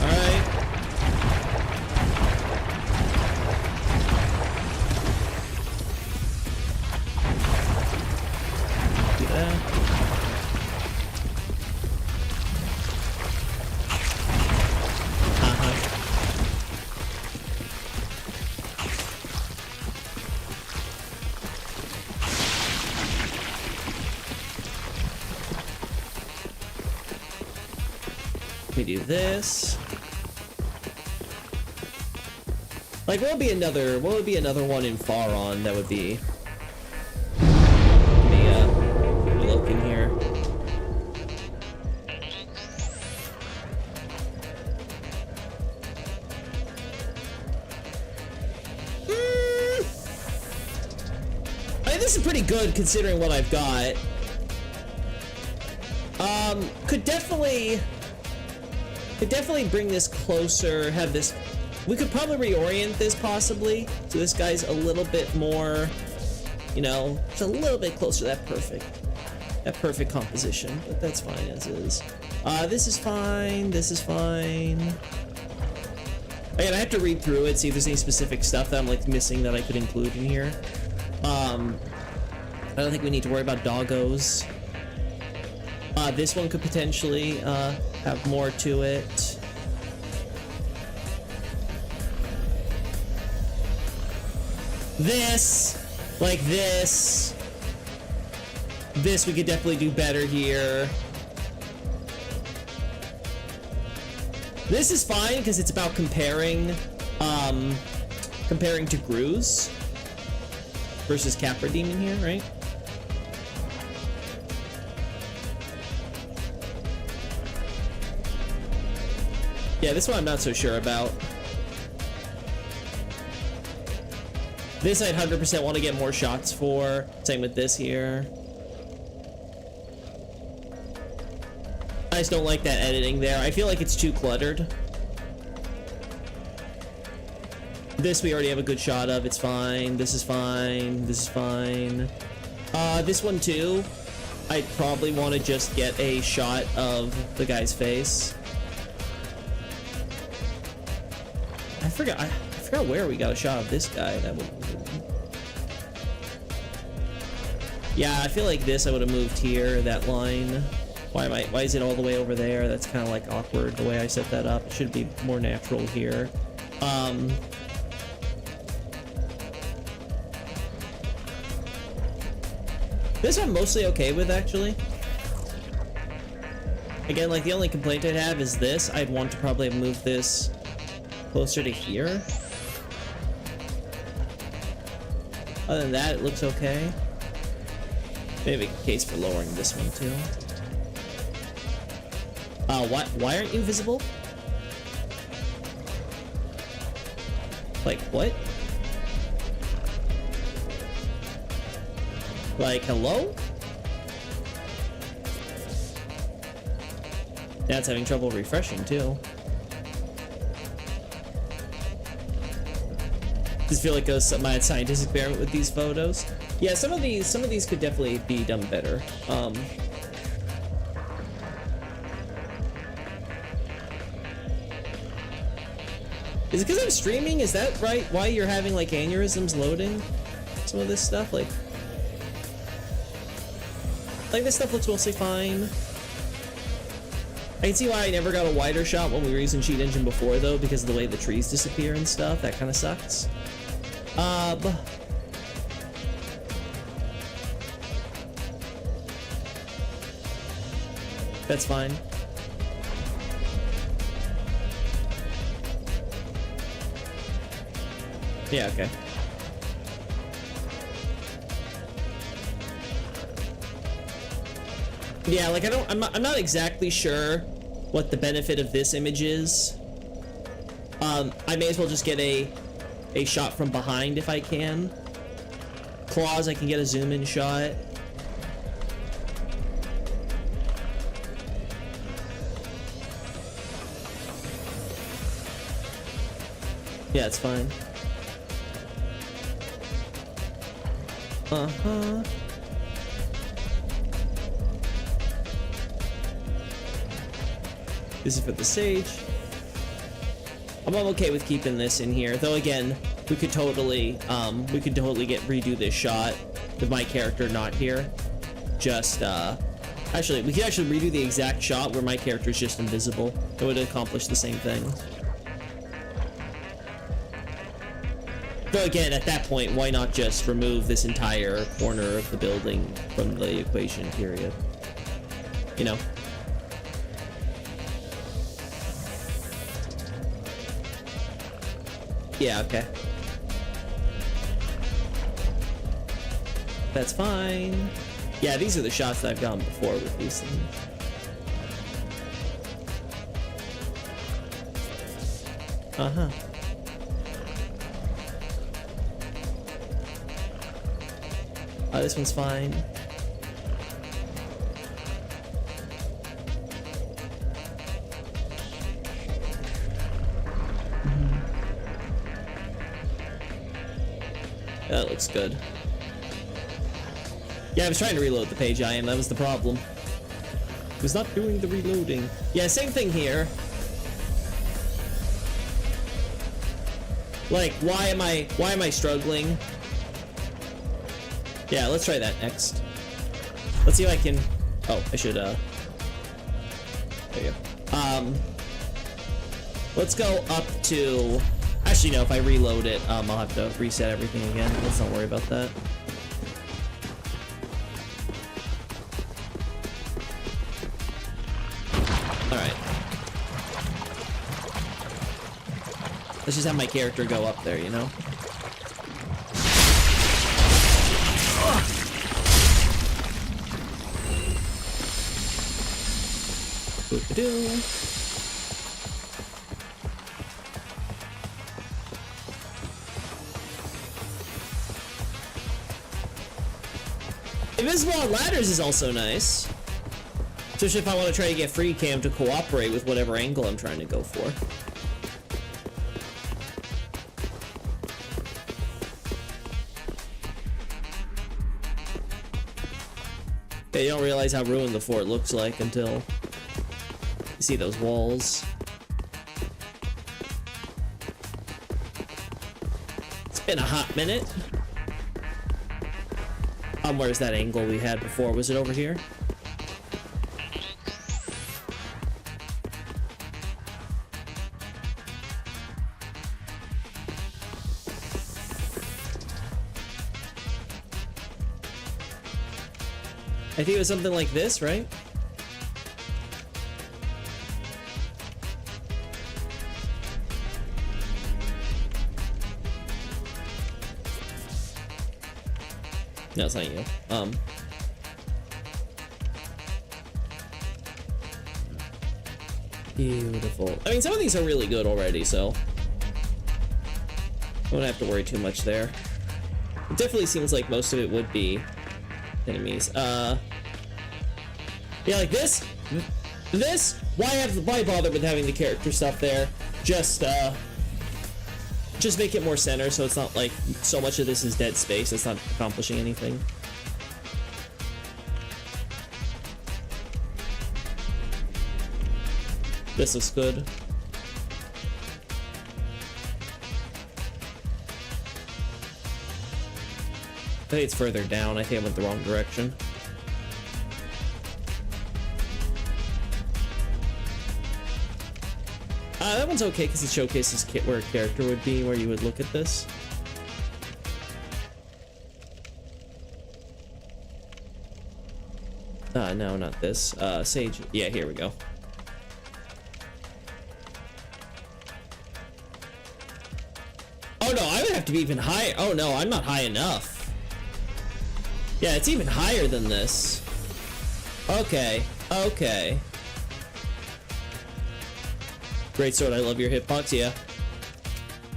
Alright. Do that. We do this. Like, what would be another one in Faron that would be? Let me look in here. I mean, this is pretty good considering what I've got. Could definitely bring this closer, have this We could probably reorient this possibly, so this guy's a little bit more, you know, just a little bit closer to that perfect composition, but that's fine as is. This is fine, this is fine. Again, I have to read through it, see if there's any specific stuff that I'm like missing that I could include in here. I don't think we need to worry about doggos. This one could potentially have more to it. This, like this we could definitely do better here. This is fine because it's about comparing to Gruz versus Capra Demon here, right? Yeah, this one I'm not so sure about. This I'd 100% want to get more shots for. Same with this here. I just don't like that editing there. I feel like it's too cluttered. This we already have a good shot of. It's fine. This is fine. This is fine. This one too. I'd probably want to just get a shot of the guy's face. I forgot where we got a shot of this guy. That would. Yeah, I feel like this I would have moved here, that line. Why is it all the way over there? That's kind of like awkward the way I set that up. It should be more natural here. This I'm mostly okay with, actually. Again, like the only complaint I'd have is this. I'd want to probably have moved this closer to here. Other than that, it looks okay. Maybe a case for lowering this one too. Why aren't you visible? Like, what? Like, hello? That's having trouble refreshing too. Just feel like a mad scientist experiment with these photos. Yeah, some of these could definitely be done better. Is it because I'm streaming? Is that right? Why you're having like aneurysms loading some of this stuff? Like this stuff looks mostly fine. I can see why I never got a wider shot when we were using Cheat Engine before, though, because of the way the trees disappear and stuff. That kind of sucks. That's fine. Yeah, okay. Yeah, like I'm not exactly sure what the benefit of this image is. I may as well just get a shot from behind if I can. Claws, I can get a zoom in shot. Yeah, it's fine. Uh-huh. This is for the sage. I'm okay with keeping this in here, though. Again, we could totally redo this shot with my character not here. Just actually, we could actually redo the exact shot where my character is just invisible. It would accomplish the same thing. Though again, at that point, why not just remove this entire corner of the building from the equation? Period. You know. Yeah, okay. That's fine. Yeah, these are the shots that I've gotten before with these things. Uh-huh. This one's fine. That looks good. Yeah, I was trying to reload the page I am. That was the problem. It was not doing the reloading. Yeah, same thing here. Like, why am I struggling? Yeah, let's try that next. Let's see if I can. Oh, I should. There you go. Let's go up to. Actually, no. If I reload it, I'll have to reset everything again. Let's not worry about that. All right. Let's just have my character go up there, you know? Boop-a-doo. Invisible on ladders is also nice. Especially if I want to try to get free cam to cooperate with whatever angle I'm trying to go for. Yeah, you don't realize how ruined the fort looks like until you see those walls. It's been a hot minute. Where's that angle we had before? Was it over here? I think it was something like this, right? No, it's not you. Beautiful. I mean, some of these are really good already, so I don't have to worry too much there. It definitely seems like most of it would be enemies. Yeah, like this. Why bother with having the character stuff there? Just make it more center, so it's not like so much of this is dead space. It's not accomplishing anything. This looks good. I think it's further down. I think I went the wrong direction. That one's okay because it showcases where a character would be, where you would look at this. No, not this. Sage. Yeah, here we go. Oh no, I would have to be even higher. Oh no, I'm not high enough. Yeah, it's even higher than this. Okay, okay. Great sword, I love your hitbox, yeah.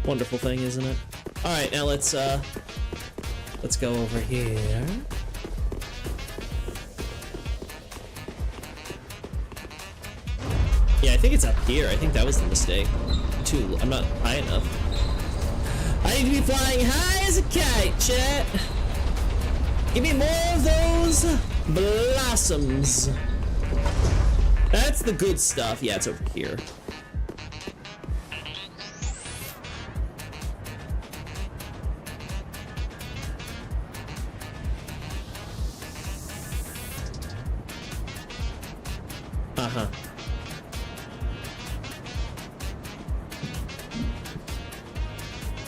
Wonderful thing, isn't it? Alright, now let's go over here. Yeah, I think it's up here. I think that was the mistake. I'm not high enough. I need to be flying high as a kite, chat. Give me more of those blossoms. That's the good stuff. Yeah, it's over here. Uh-huh.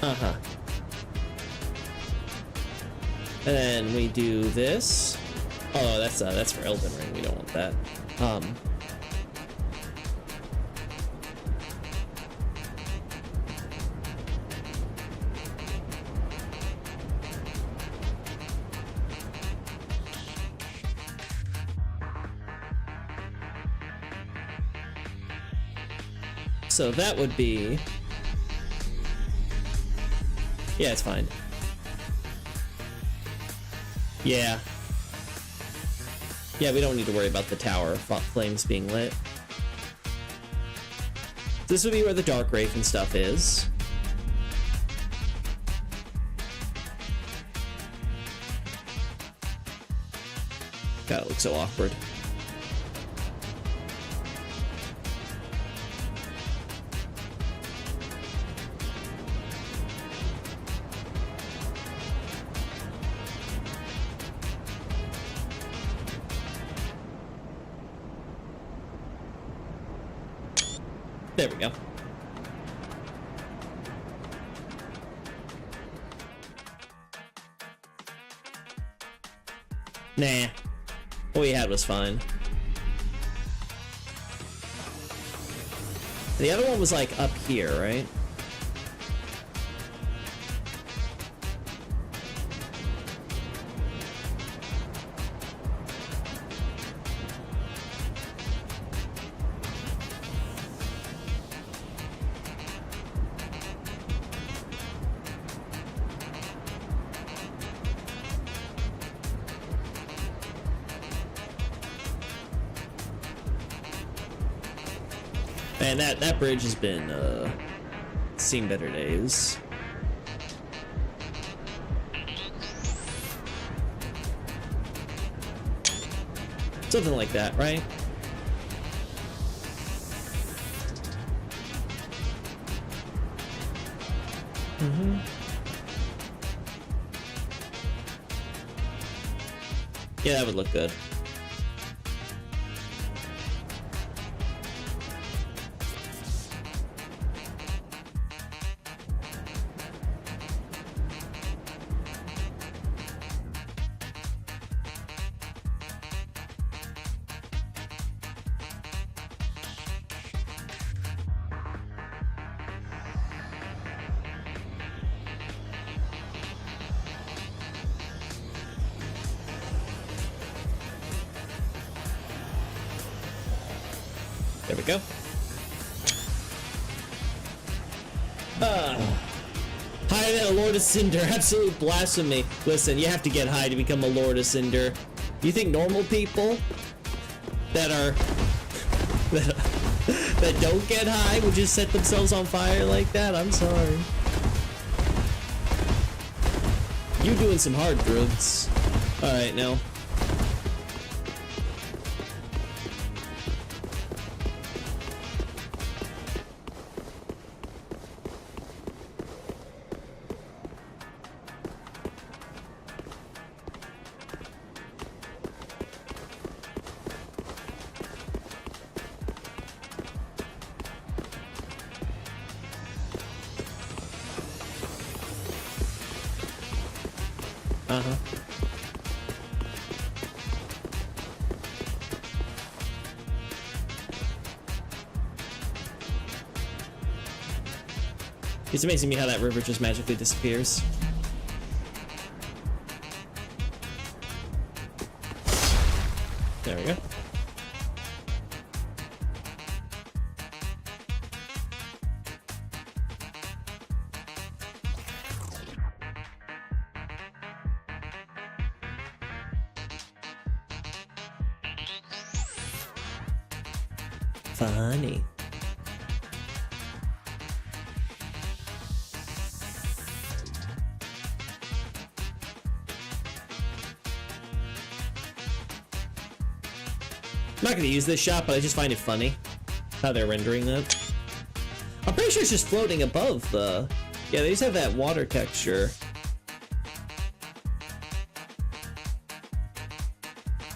Uh-huh. And then we do this. Oh, that's for Elden Ring. We don't want that. So that would be... Yeah, it's fine. Yeah. Yeah, we don't need to worry about the tower flames being lit. This would be where the Dark Wraith and stuff is. God, it looks so awkward. There we go. Nah. What we had was fine. The other one was like up here, right? Man, that bridge has been seen better days. Something like that, right? Mm-hmm. Yeah, that would look good. There we go. Higher than a Lord of Cinder. Absolute blasphemy. Listen, you have to get high to become a Lord of Cinder. You think normal people that are that don't get high would just set themselves on fire like that? I'm sorry. You doing some hard drugs. Alright, now. Uh-huh. It's amazing me how that river just magically disappears. There we go. Funny. I'm not gonna use this shot, but I just find it funny how they're rendering that. I'm pretty sure it's just floating above the... Yeah, they just have that water texture.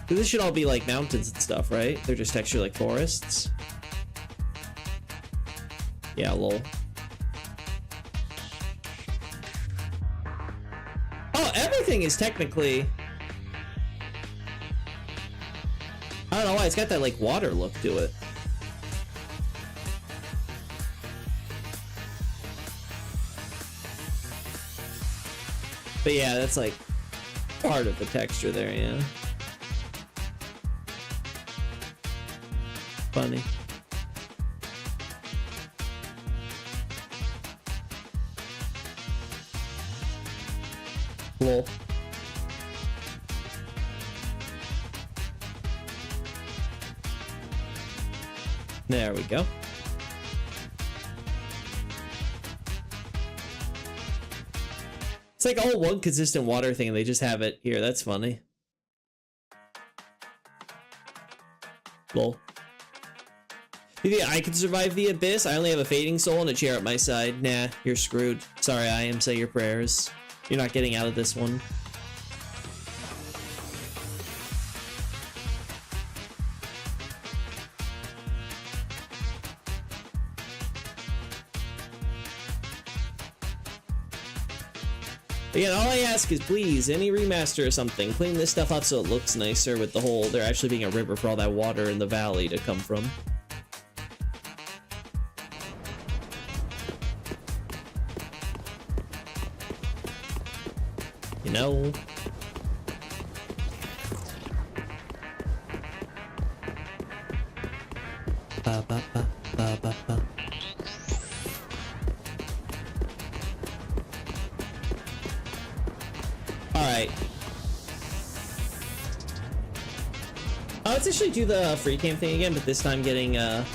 This should all be like mountains and stuff, right? They're just textured like forests. Yeah, lol. Oh, everything is technically... I don't know why, it's got that like water look to it. But yeah, that's like part of the texture there, yeah. Funny. Lol. There we go. It's like all one consistent water thing and they just have it here. That's funny. Lol. You think I could survive the abyss? I only have a fading soul and a chair at my side. Nah, you're screwed. Sorry, I am. Say your prayers. You're not getting out of this one. Again, all I ask is please, any remaster or something, clean this stuff up so it looks nicer with the whole there actually being a river for all that water in the valley to come from. You know? Ba ba ba ba ba ba. Alright. Let's actually do the free cam thing again, but this time getting, there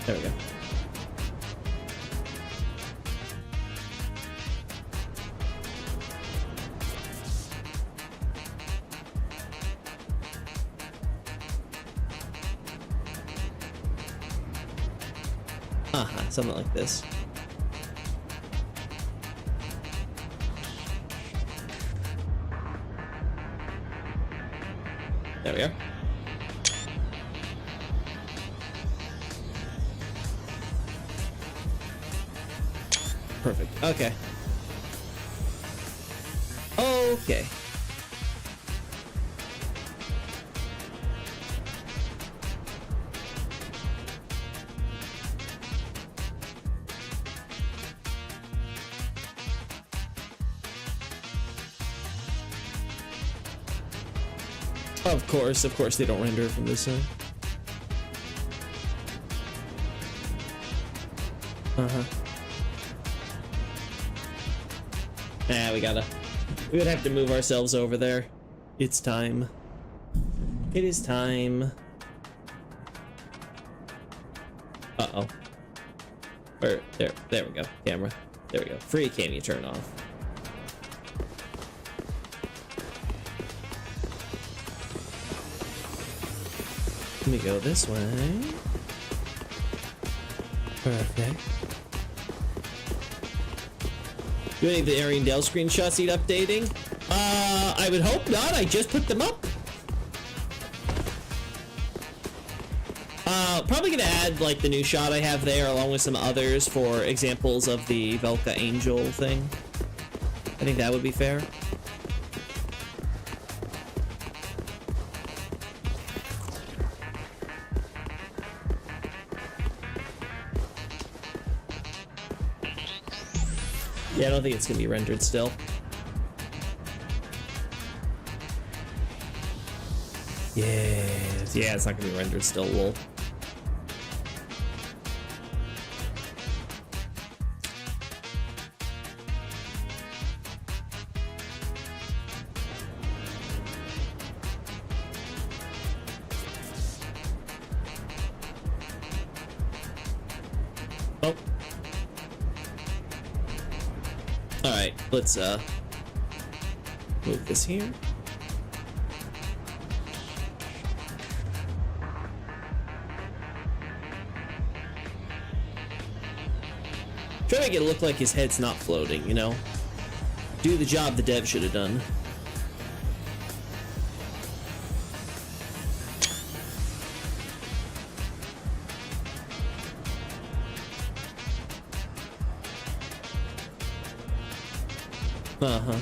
we go. Something like this. There we are. Perfect. Okay. Okay. Of course they don't render from this side. Nah, we would have to move ourselves over there. It's time. It is time. Uh-oh. There we go. Camera. There we go. Free cam you turn off. Let me go this way. Perfect. Do any of the Ariandel screenshots need updating? I would hope not. I just put them up. Probably gonna add like the new shot I have there along with some others for examples of the Velka Angel thing. I think that would be fair. Yeah, I don't think it's gonna be rendered still. Yes. Yeah, it's not gonna be rendered still, lol. Oh. Alright, let's move this here. Try to make it look like his head's not floating, you know? Do the job the dev should have done. Uh-huh.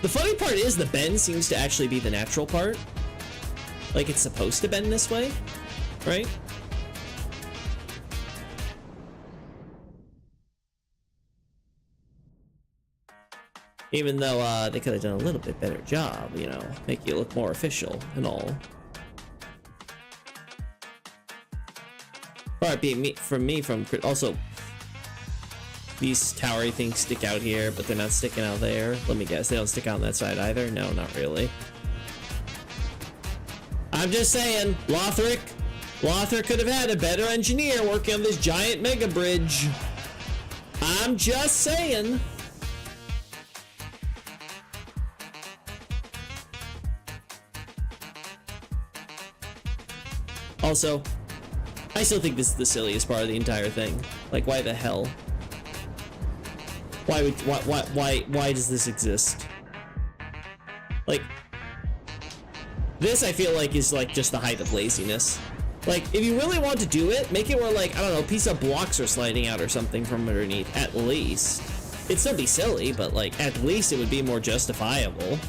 The funny part is the bend seems to actually be the natural part. Like it's supposed to bend this way, right? Even though they could have done a little bit better job, you know, make you look more official and all. Alright, being from also these towery things stick out here, but they're not sticking out there. Let me guess, they don't stick out on that side either? No, not really. I'm just saying, Lothric, Lothar could have had a better engineer working on this giant mega bridge. I'm just saying. Also, I still think this is the silliest part of the entire thing. Like, why the hell? Why does this exist? Like, this I feel like is like just the height of laziness. Like, if you really want to do it, make it where, like, I don't know, a piece of blocks are sliding out or something from underneath, at least. It'd still be silly, but, like, at least it would be more justifiable.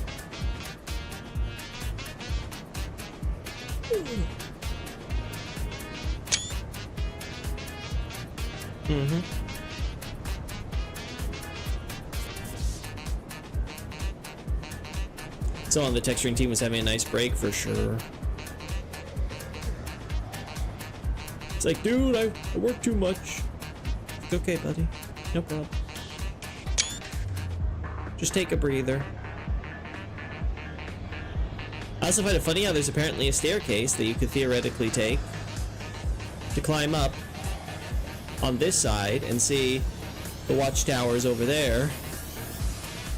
Mm-hmm. Someone on the texturing team was having a nice break for sure. It's like, dude, I work too much. It's okay, buddy. No problem. Just take a breather. I also find it funny how there's apparently a staircase that you could theoretically take to climb up on this side and see the watchtowers over there,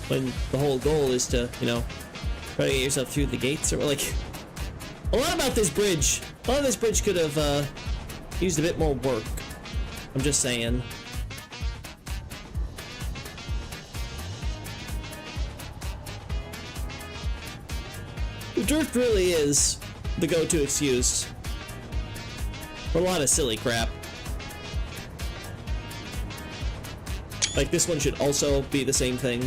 when the whole goal is to, you know, try to get yourself through the gates. Or like, a lot about this bridge. A lot of this bridge could have used a bit more work. I'm just saying. The drift really is the go-to excuse for a lot of silly crap. Like, this one should also be the same thing.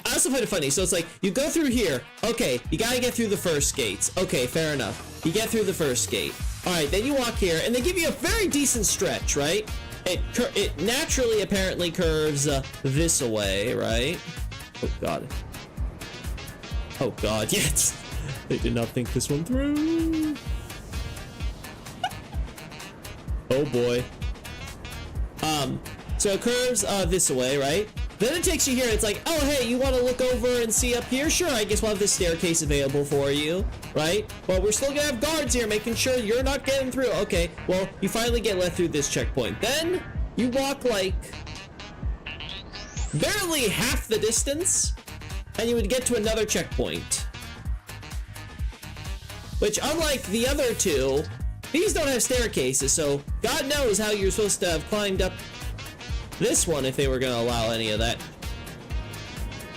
I also find it funny. So it's like, you go through here. Okay, you gotta get through the first gates. Okay, fair enough. You get through the first gate. Alright, then you walk here, and they give you a very decent stretch, right? It naturally, apparently, curves this away, right? Oh god. Oh god, yes! They did not think this one through. Oh boy. So it curves this way, right? Then it takes you here, it's like, oh hey, you want to look over and see up here? Sure, I guess we'll have this staircase available for you, right? But we're still gonna have guards here making sure you're not getting through. Okay, well, you finally get let through this checkpoint. Then you walk like barely half the distance, and you would get to another checkpoint. Which, unlike the other two, these don't have staircases, so God knows how you're supposed to have climbed up this one if they were gonna allow any of that.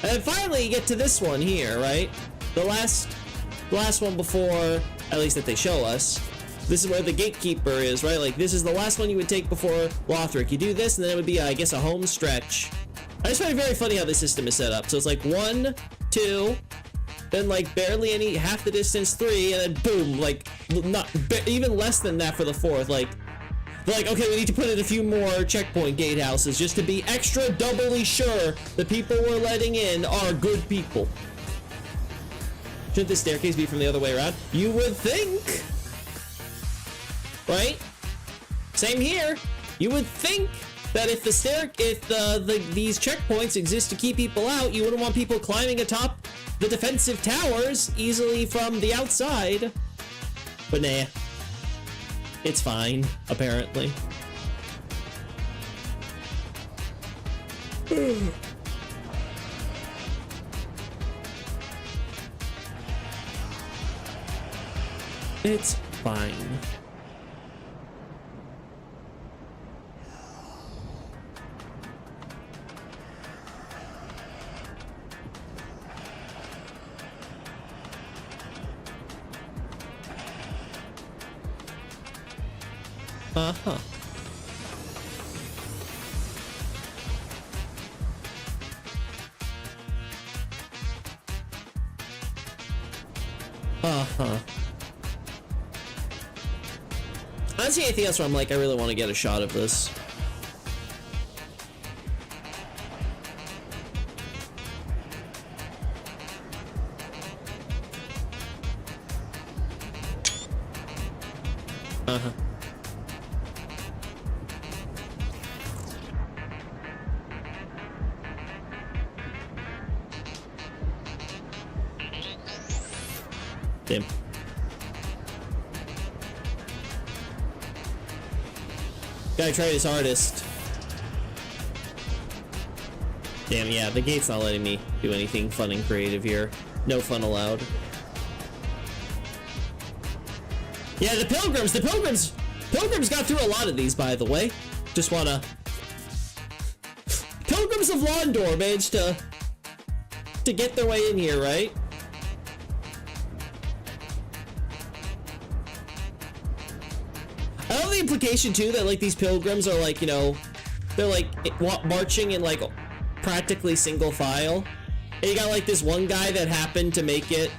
And then finally you get to this one here, right? The last one before, at least that they show us. This is where the gatekeeper is, right? Like, this is the last one you would take before Lothric. You do this, and then it would be, I guess, a home stretch. I just find it very funny how this system is set up. So it's like 1, 2, then like barely any, half the distance, 3, and then boom, like not even less than that for the 4th. Like, they're like, okay, we need to put in a few more checkpoint gatehouses just to be extra doubly sure the people we're letting in are good people. Shouldn't this staircase be from the other way around? You would think, right? Same here. You would think that if these checkpoints exist to keep people out, you wouldn't want people climbing atop the defensive towers easily from the outside. But nah. It's fine, apparently. It's fine. Uh-huh. Uh-huh. I don't see anything else where I'm like, I really want to get a shot of this. Uh-huh. Damn. Gotta try his hardest. Damn, yeah, the gate's not letting me do anything fun and creative here. No fun allowed. Yeah, the pilgrims got through a lot of these, by the way. Just wanna... Pilgrims of Londor managed to get their way in here, right? I love the implication, too, that, like, these pilgrims are, like, you know, they're, like, marching in, like, practically single file. And you got, like, this one guy that happened to make it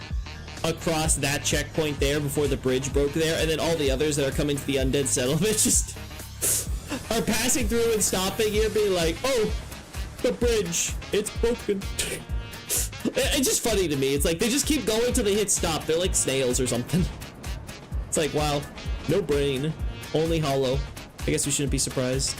across that checkpoint there before the bridge broke there, and then all the others that are coming to the undead settlement just are passing through and stopping here, being like, oh, the bridge, it's broken. It's just funny to me. It's like they just keep going till they hit stop. They're like snails or something. It's like, wow, no brain, only hollow. I guess we shouldn't be surprised.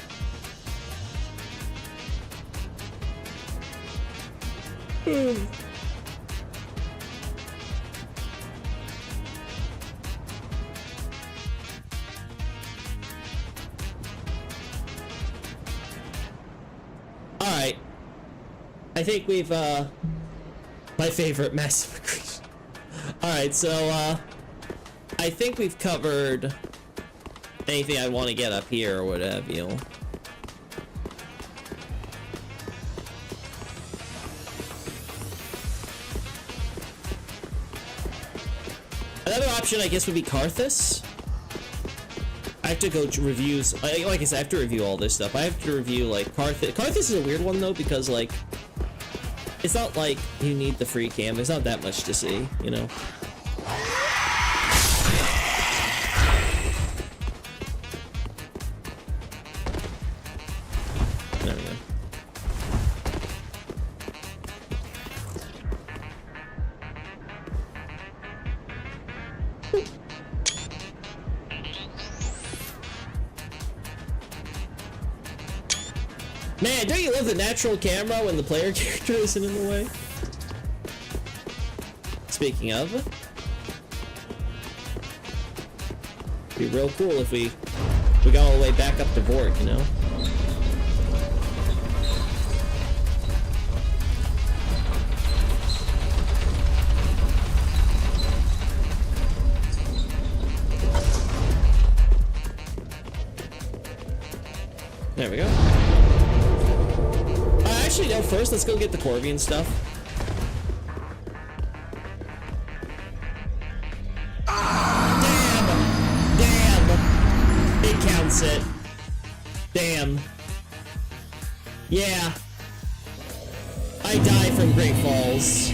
Alright. I think we've, my favorite massive accretion. Alright, so, I think we've covered anything I want to get up here or what have you. Another option, I guess, would be Karthus. I have to go to reviews. Like I said, I have to review all this stuff. I have to review, like, Karthus. Karthus is a weird one, though, because, like, it's not like you need the free cam. There's not that much to see, you know? There we go. Man, don't you love the natural camera when the player character isn't in the way? Speaking of, it'd be real cool if we got all the way back up to Vork, you know? There we go. Actually, no, first, let's go get the Corvian stuff. Damn! It counts it. Damn. Yeah. I die from Great Falls.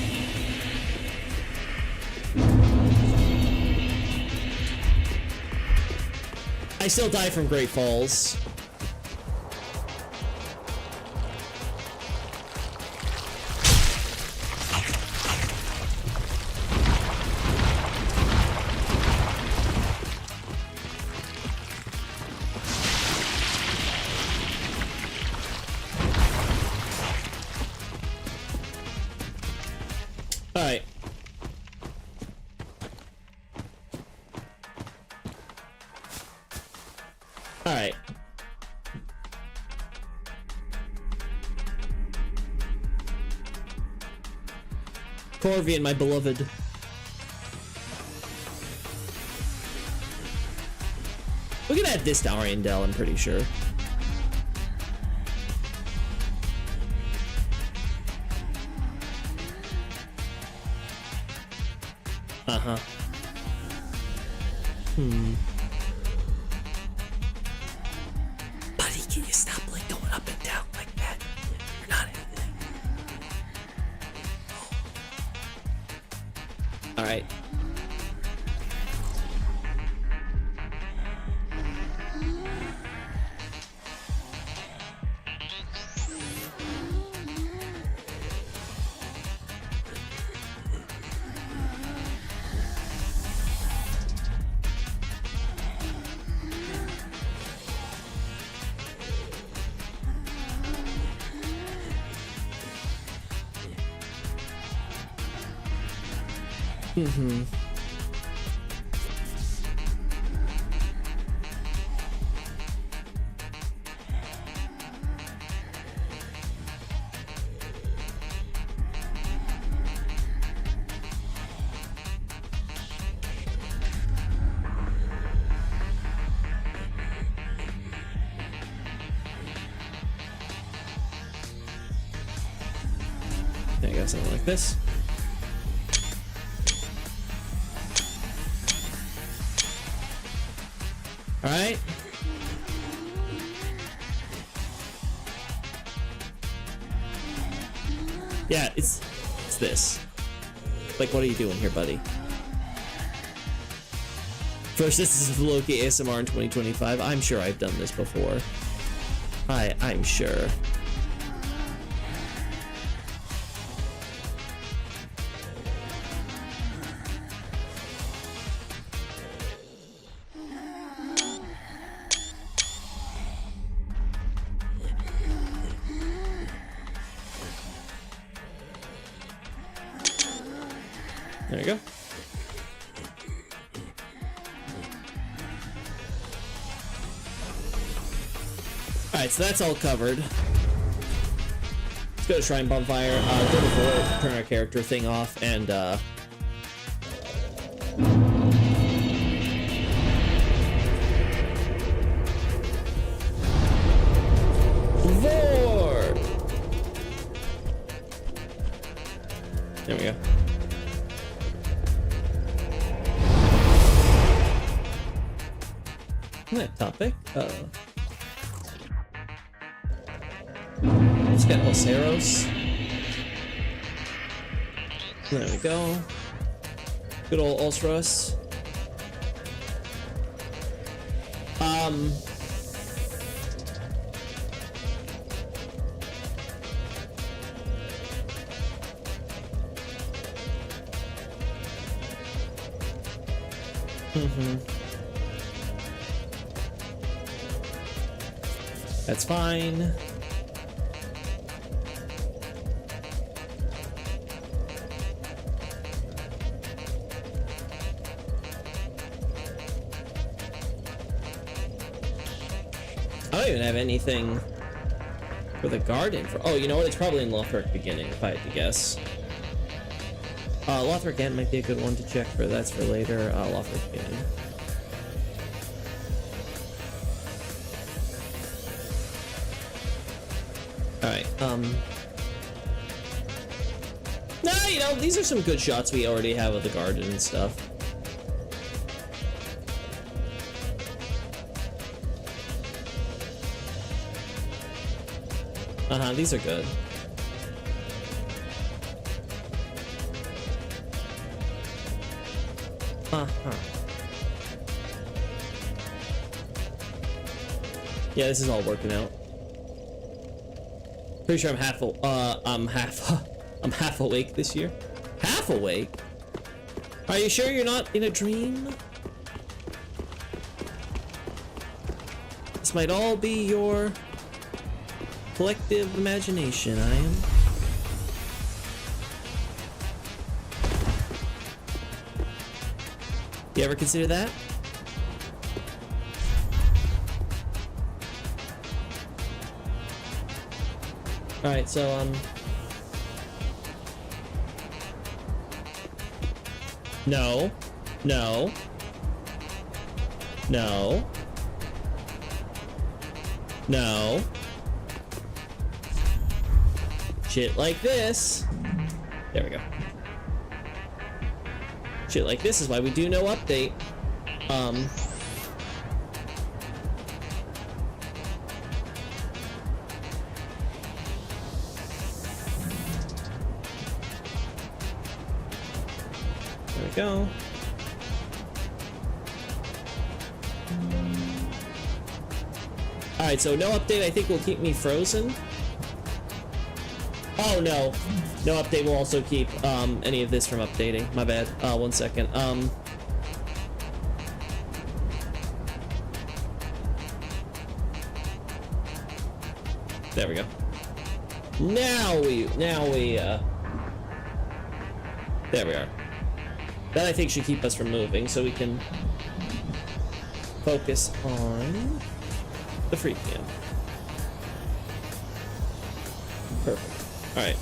I still die from Great Falls. Alright. Alright. Corvian, my beloved. We can add this to Ariandel, I'm pretty sure. Uh-huh. Buddy, can you stop like going up and down like that? You're not anything. Alright. There you go, something like this. All right. Yeah, it's this. Like, what are you doing here, buddy? First, this is Loki ASMR in 2025. I'm sure I've done this before. I'm sure. There you go. Alright, so that's all covered. Let's go to Shrine Bonfire. Go to Vor, turn our character thing off, and Vor! There we go. That topic. Let's get Oceros. There we go. Good old Oceros. That's fine. I don't even have anything for the garden. Oh, you know what? It's probably in Lothric Beginning, if I had to guess. Lothric End might be a good one to check for. That's for later. Lothric Beginning. Alright, no, you know, these are some good shots we already have of the garden and stuff. These are good. Yeah, this is all working out. Pretty sure I'm half awake this year. Half awake? Are you sure you're not in a dream? This might all be your collective imagination, I am. You ever consider that? Alright, so, No. No. No. No. Shit like this. There we go. Shit like this is why we do no update. There we go. Alright, so no update I think will keep me frozen. Oh no. No update will also keep any of this from updating. My bad. 1 second. There we go. Now we there we are. That I think should keep us from moving so we can focus on the free cam. Perfect. Alright.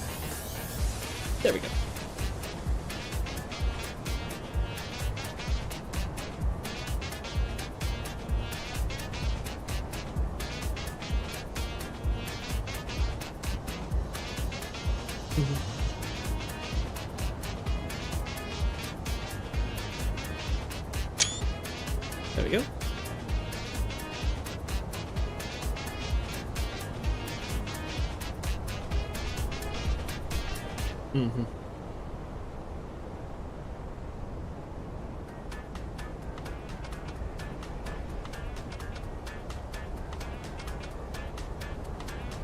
There we go. There we go. Mm-hmm.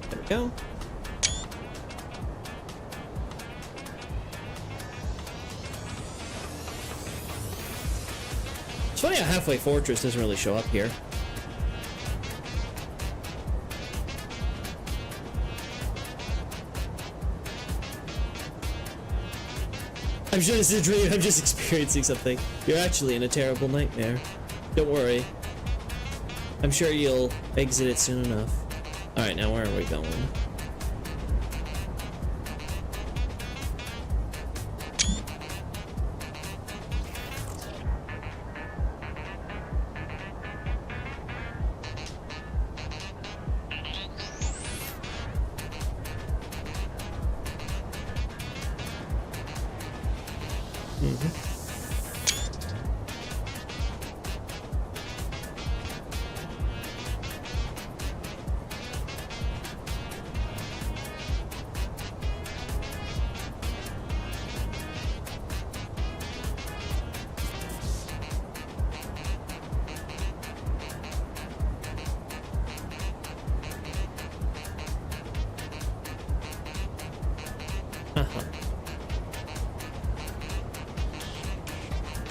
There we go. It's funny how Halfway Fortress doesn't really show up here. I'm sure this is a dream. I'm just experiencing something. You're actually in a terrible nightmare. Don't worry. I'm sure you'll exit it soon enough. Alright, now where are we going? Uh-huh.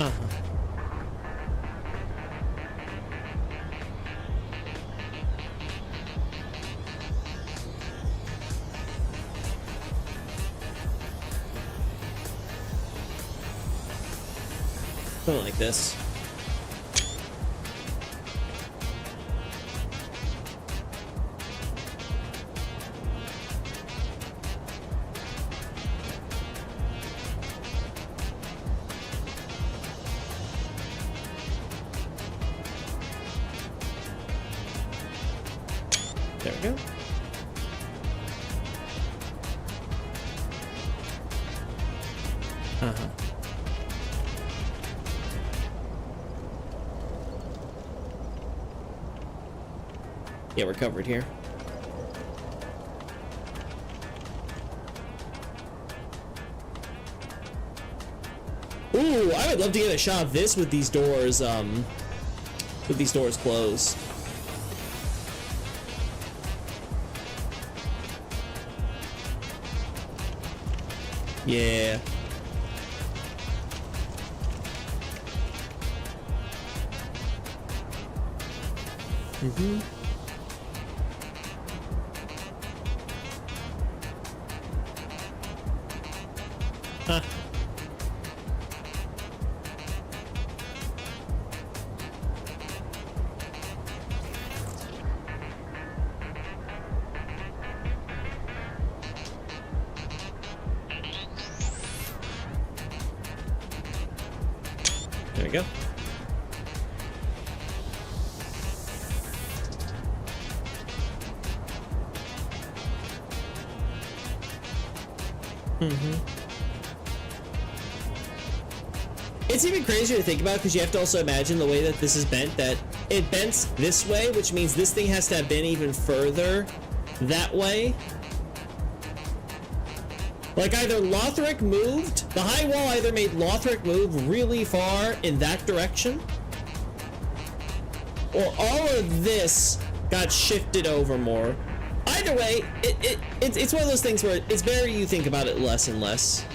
Uh-huh. Something like this. There we go. Uh-huh. Yeah, we're covered here. Ooh, I would love to get a shot of this with these doors closed. Yeah. Mm-hmm. Huh. There we go. Mm-hmm. It's even crazier to think about because you have to also imagine the way that this is bent, that it bends this way, which means this thing has to have been even further that way. Like either Lothric moved, the high wall either made Lothric move really far in that direction, or all of this got shifted over more. Either way, it's one of those things where it's better you think about it less and less.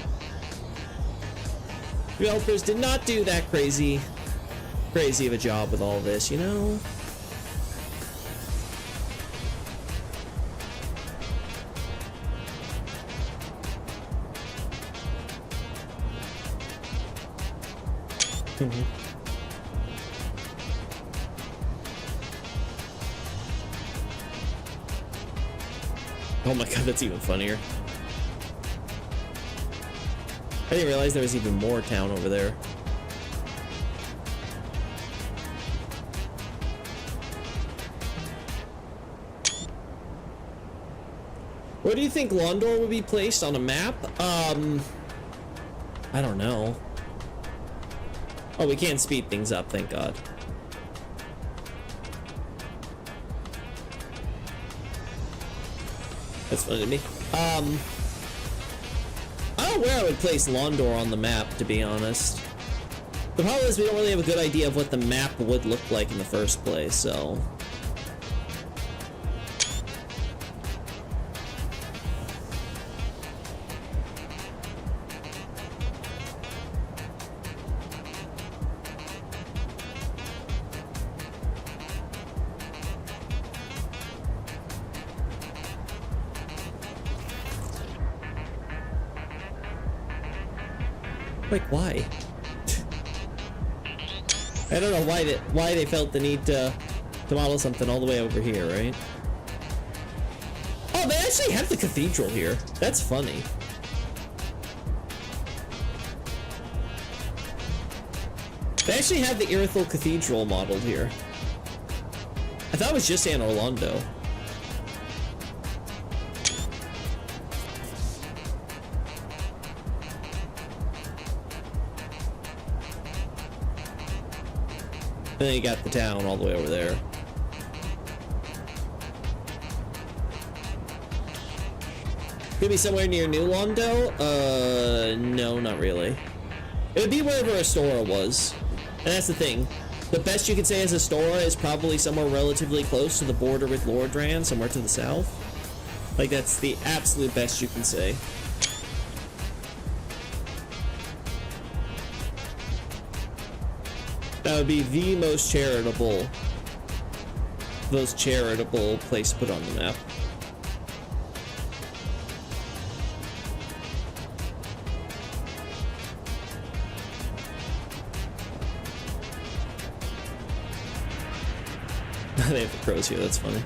Developers did not do that crazy of a job with all this, you know? Mm-hmm. Oh my god, that's even funnier. I didn't realize there was even more town over there. Where do you think Londor would be placed on a map? I don't know. Oh, we can't speed things up, thank God. That's funny to me. I don't know where I would place Londor on the map, to be honest. The problem is we don't really have a good idea of what the map would look like in the first place, so... Like, why? I don't know why they felt the need to model something all the way over here, right? Oh, they actually have the cathedral here. That's funny. They actually have the Irithyll Cathedral modeled here. I thought it was just Anor Londo. And then you got the town all the way over there. Could be somewhere near New Londo? No, not really. It would be wherever Astora was. And that's the thing. The best you could say as Astora is probably somewhere relatively close to the border with Lordran, somewhere to the south. Like, that's the absolute best you can say. That would be the most charitable place to put on the map. They have the crows here, that's funny.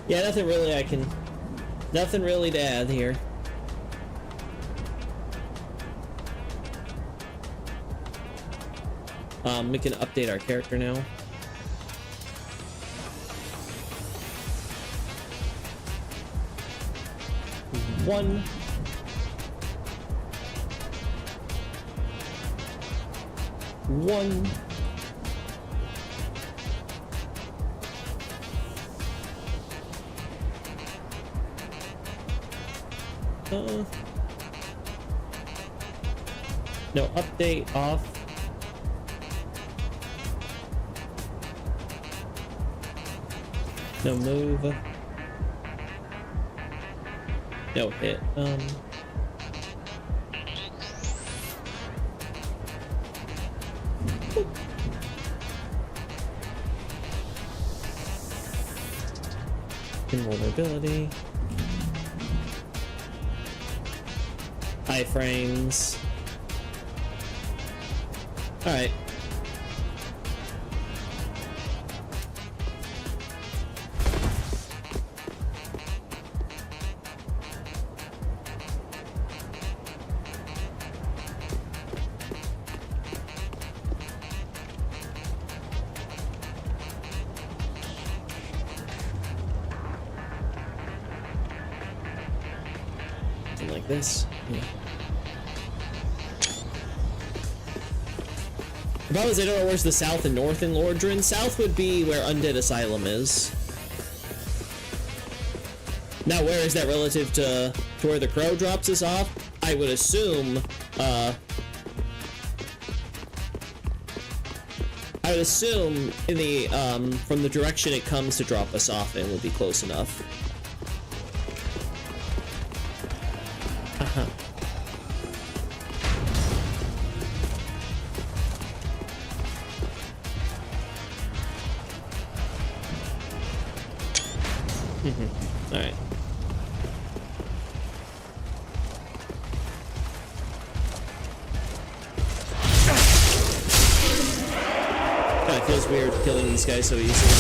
Yeah, nothing really to add here. We can update our character now. One. No, update off. No move. No hit. Invulnerability. High frames. Alright. Something like this. Yeah. The problem is I don't know where's the south and north in Lordran. South would be where Undead Asylum is. Now, where is that relative to where the crow drops us off? I would assume, in the, from the direction it comes to drop us off in would be close enough. Alright. Kinda feels weird killing these guys so easily.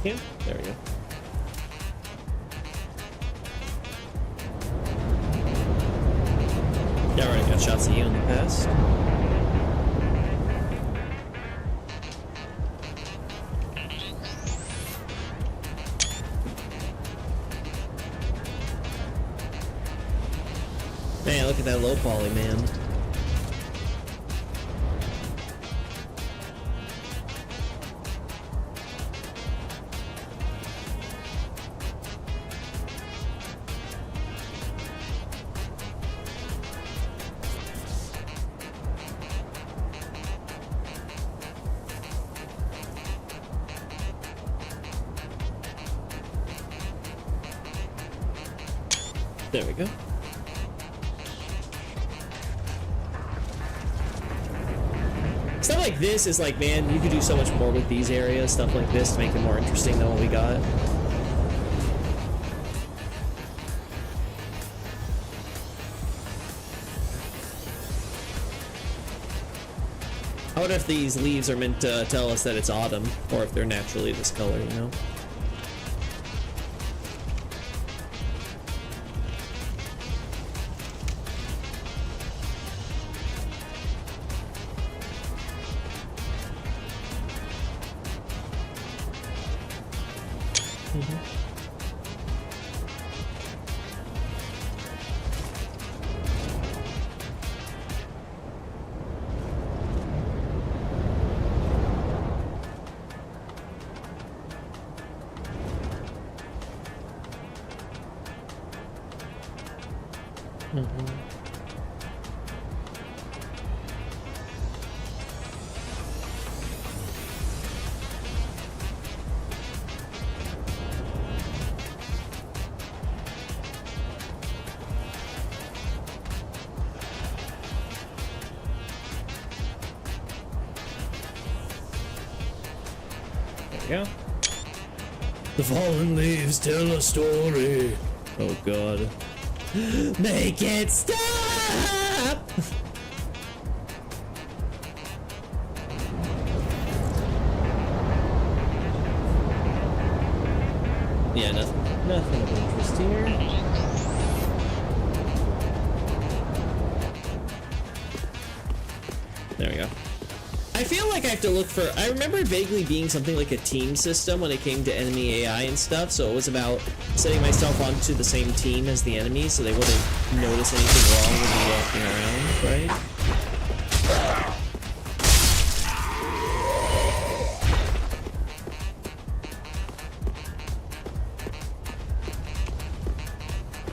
cam? There we go. Yeah, I already got shots of you in the past. Man, look at that low poly, man. There we go. Stuff like this is like, man, you could do so much more with these areas, stuff like this to make it more interesting than what we got. I wonder if these leaves are meant to tell us that it's autumn, or if they're naturally this color, you know? Yeah. The fallen leaves tell a story. Oh god. Make it stop! Yeah, nothing of interest here. There we go. I feel like I have to look for, I remember it vaguely being something like a team system when it came to enemy AI and stuff, so it was about setting myself onto the same team as the enemy so they wouldn't notice anything wrong with me walking around, right?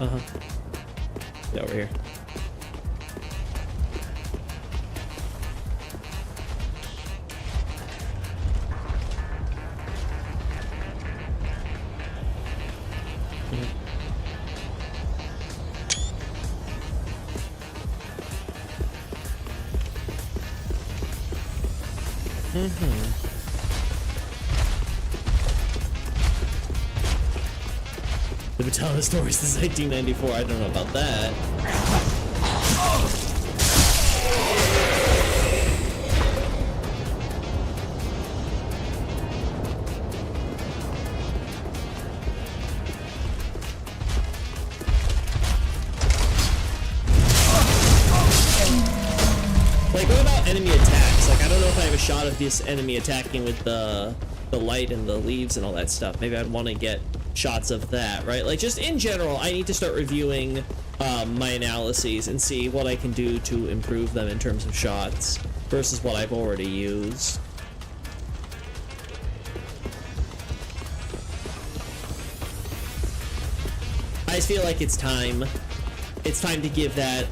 Uh-huh. Yeah, over here. They've been telling the story since 1994. I don't know about that. Like, what about enemy attacks? Like, I don't know if I have a shot of this enemy attacking with the light and the leaves and all that stuff. Maybe I'd want to get shots of that, right? Like, just in general, I need to start reviewing my analyses and see what I can do to improve them in terms of shots versus what I've already used. I just feel like it's time to give that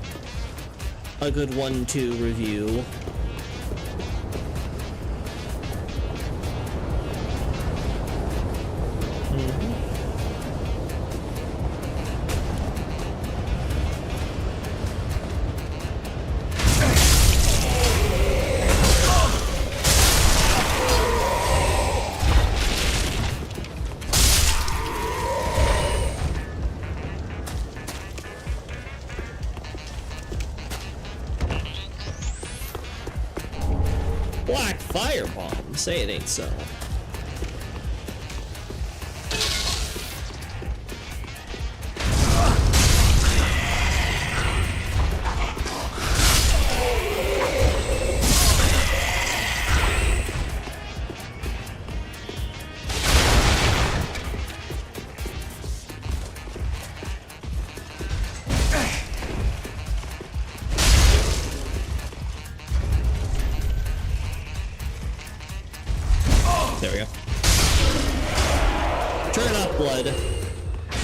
a good 1-2 review. Black firebomb. Say it ain't so.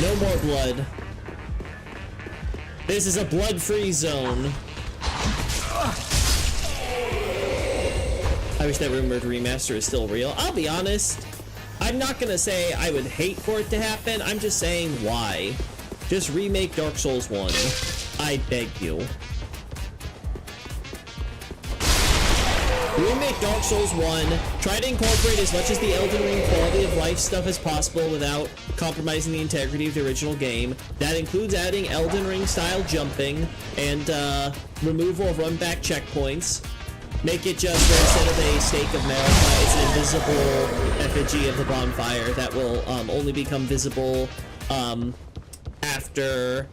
No more blood. This is a blood-free zone. I wish that rumored remaster is still real. I'll be honest. I'm not gonna say I would hate for it to happen. I'm just saying why. Just remake Dark Souls 1. I beg you. Remake Dark Souls 1. Try to incorporate as much as the Elden Ring quality of life stuff as possible without compromising the integrity of the original game. That includes adding Elden Ring style jumping and removal of run-back checkpoints. Make it just where instead of a stake of Marika, it's an invisible effigy of the bonfire that will only become visible after...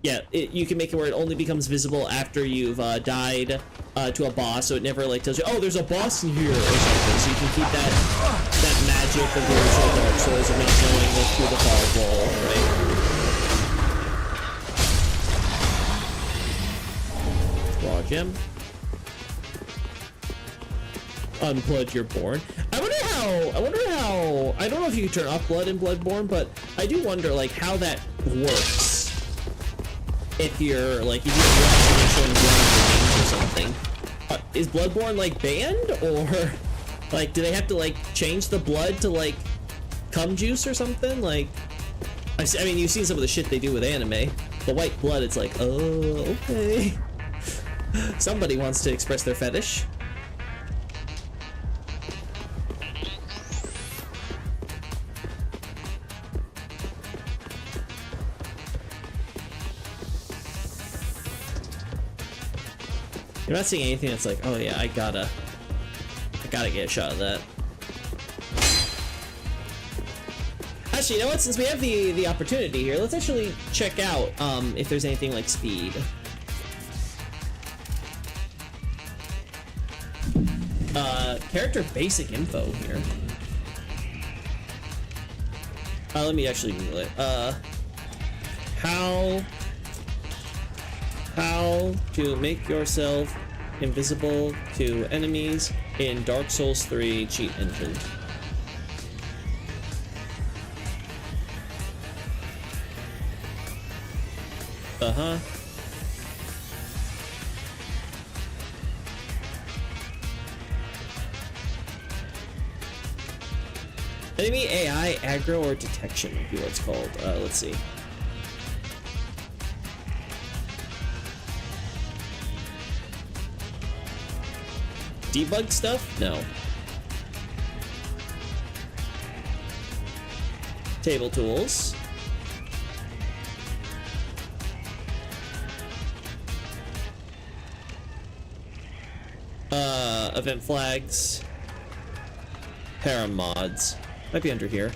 Yeah, you can make it where it only becomes visible after you've died to a boss, so it never like tells you, oh, there's a boss in here or something. So you can keep that magic of the original Dark Souls of not knowing what's through the fog wall, right? Raw gem. Unblood, you're born. I wonder how, I don't know if you can turn off blood in Bloodborne, but I do wonder like how that works. If you're like, if you're showing blood or something. Is Bloodborne like banned, or like do they have to like change the blood to like cum juice or something? Like, I mean, you've seen some of the shit they do with anime. The white blood, it's like, oh, okay. Somebody wants to express their fetish. You're not seeing anything that's like, oh yeah, I gotta get a shot of that. Actually, you know what? Since we have the opportunity here, let's actually check out if there's anything like speed. Character basic info here. Let me actually Google it. How to make yourself invisible to enemies in Dark Souls 3 cheat engine. Uh-huh. Enemy AI aggro or detection would be what it's called. Let's see. Debug stuff? No. Table tools. Event flags. Paramods. Might be under here.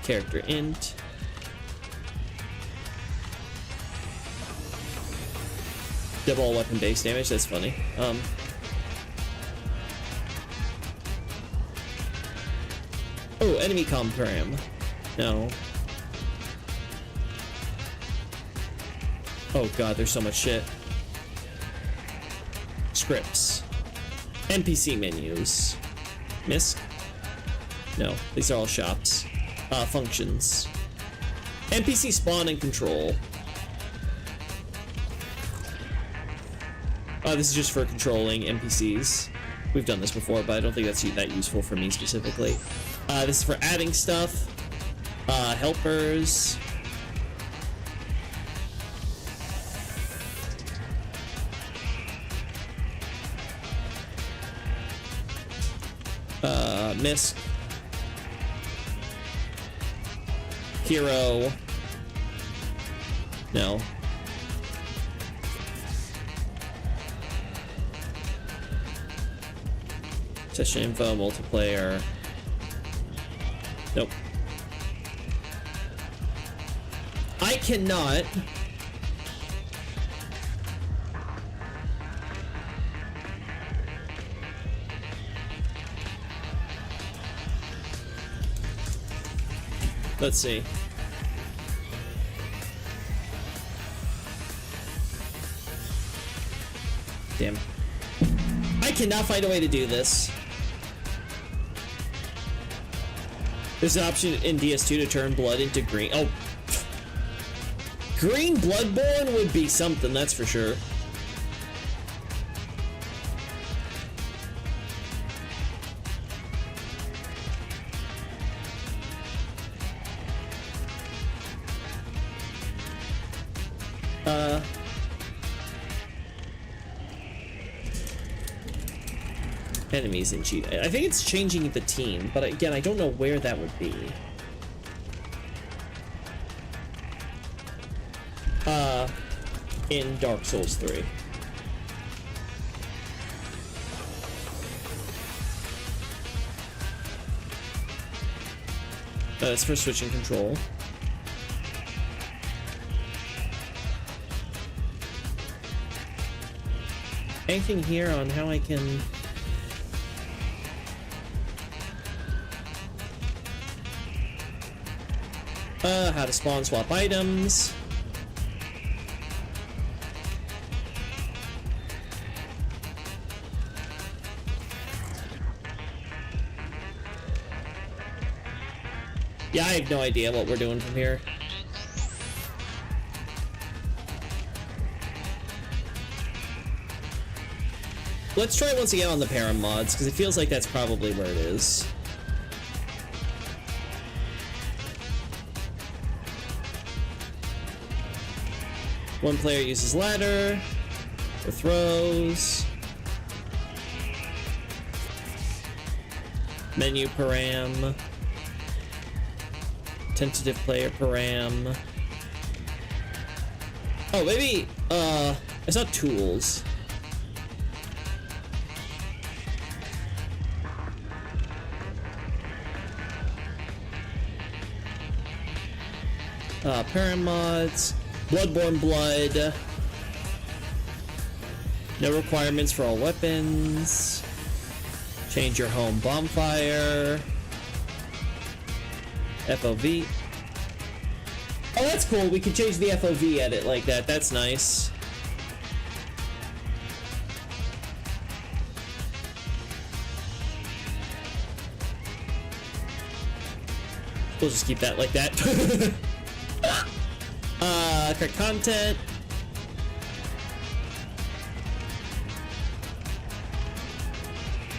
Character int. Double weapon base damage, that's funny. Oh, enemy comp-param. No. Oh god, there's so much shit. Scripts. NPC menus. MISC? No, these are all shops. Functions. NPC spawn and control. This is just for controlling NPCs. We've done this before, but I don't think that's that useful for me specifically. This is for adding stuff. Helpers. MISC. Hero. No. Session info, multiplayer. Nope. I cannot. Let's see. Damn. I cannot find a way to do this. There's an option in DS2 to turn blood into green. Oh, green Bloodborne would be something, that's for sure. Enemies in cheat. I think it's changing the team, but again, I don't know where that would be. In Dark Souls 3. That's for switching control. Anything here on how I can... how to spawn swap items. Yeah, I have no idea what we're doing from here. Let's try once again on the param mods, because it feels like that's probably where it is. One player uses ladder, or throws. Menu param. Tentative player param. Oh, maybe, it's not tools. Param mods. Bloodborne blood. No requirements for all weapons. Change your home bonfire. FOV. Oh, that's cool. We can change the FOV edit like that. That's nice. We'll just keep that like that. Correct content.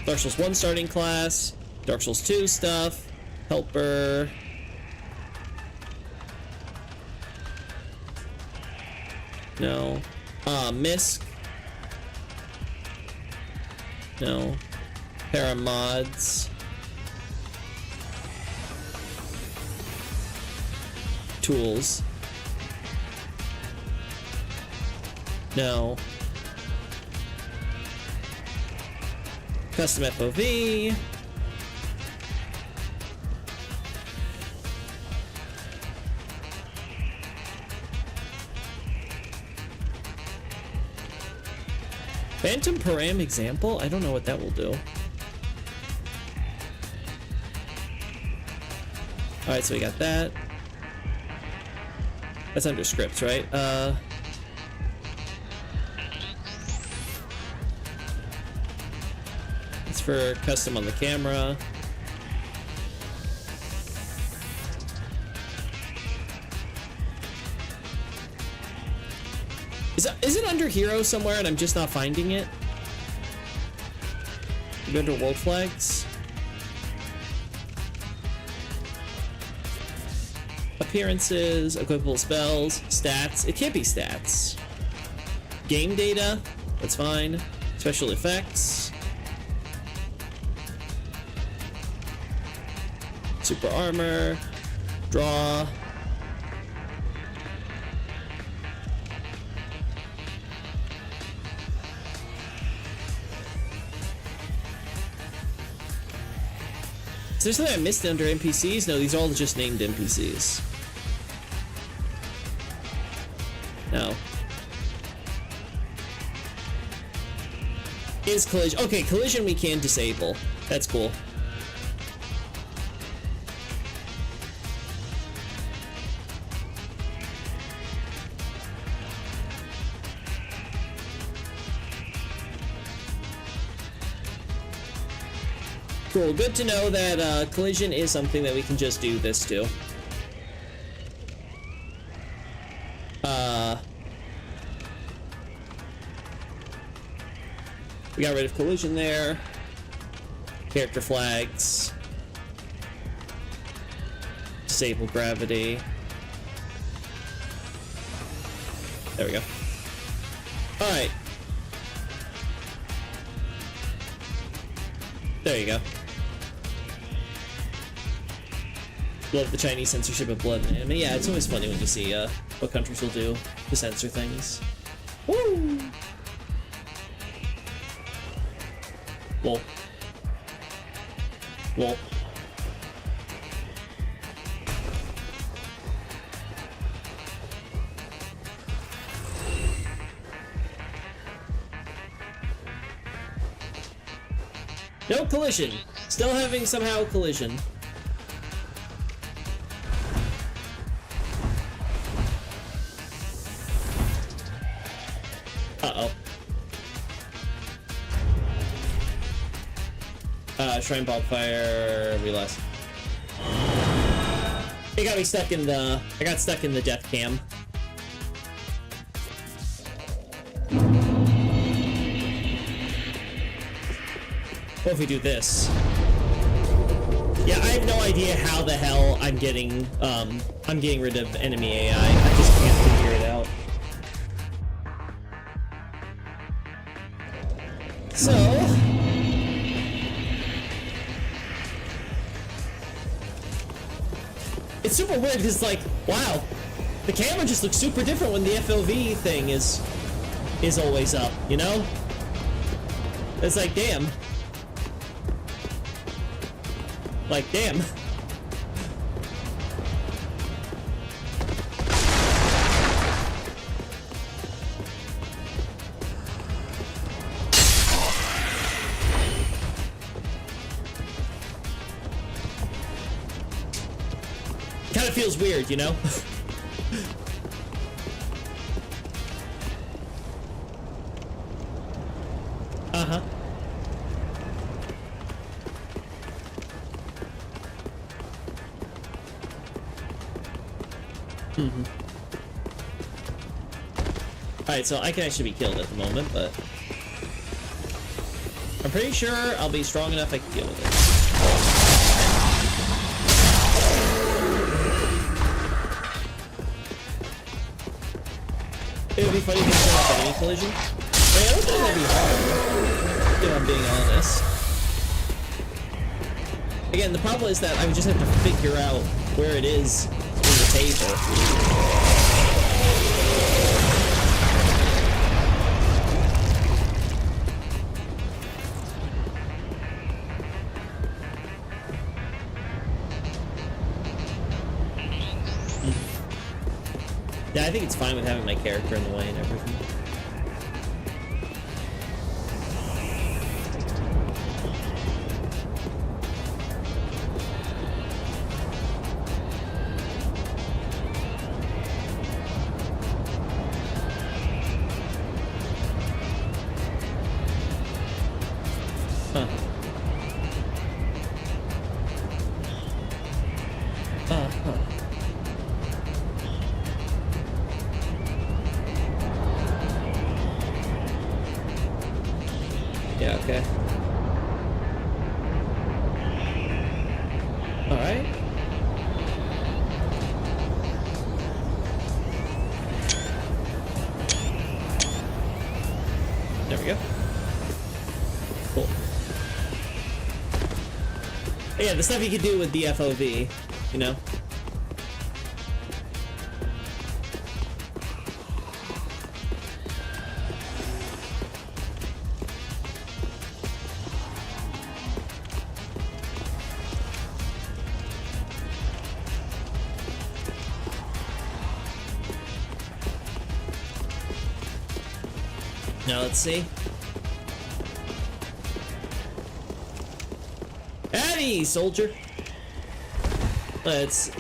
Dark Souls 1 starting class. Dark Souls 2 stuff. Helper. No. Misk. No. Param mods. Tools. No. Custom FOV. Phantom param example? I don't know what that will do. Alright, so we got that. That's under scripts, right? It's for custom on the camera. Is it under hero somewhere and I'm just not finding it? Maybe under world flags? Appearances, equipable spells, stats. It can't be stats. Game data, that's fine. Special effects. Super armor. Draw. Is there something I missed under NPCs? No, these are all just named NPCs. No. Is collision. Okay, collision we can disable. That's cool. Cool, good to know that collision is something that we can just do this to. We got rid of collision there. Character flags. Disable gravity. There we go. Alright. There you go. Love the Chinese censorship of blood in anime. Yeah, it's always funny when you see what countries will do to censor things. Woo! Whoa. Whoa. No collision. Still having somehow collision. Uh-oh. Shrine bonfire, realize. It got me stuck in the... I got stuck in the death cam. What if we do this? Yeah, I have no idea how the hell I'm getting rid of enemy AI. I just can't figure it out. So... it's super weird because, like, wow, the camera just looks super different when the FOV thing is always up, you know? It's like, damn. Like, damn. Kind of feels weird, you know? Uh-huh. Mm-hmm. Alright, so I can actually be killed at the moment, but... I'm pretty sure I'll be strong enough I can deal with it. It would be funny if it's not enemy collision. I don't think that'd be hard, if I'm being honest. Again, the problem is that I would just have to figure out where it is in the table. Yeah, I think it's fine with having my character in the way and everything. Huh. Huh. Yeah, okay. Alright. There we go. Cool. Yeah, the stuff you can do with the FOV, you know? Now let's see. Addy, soldier. Let's.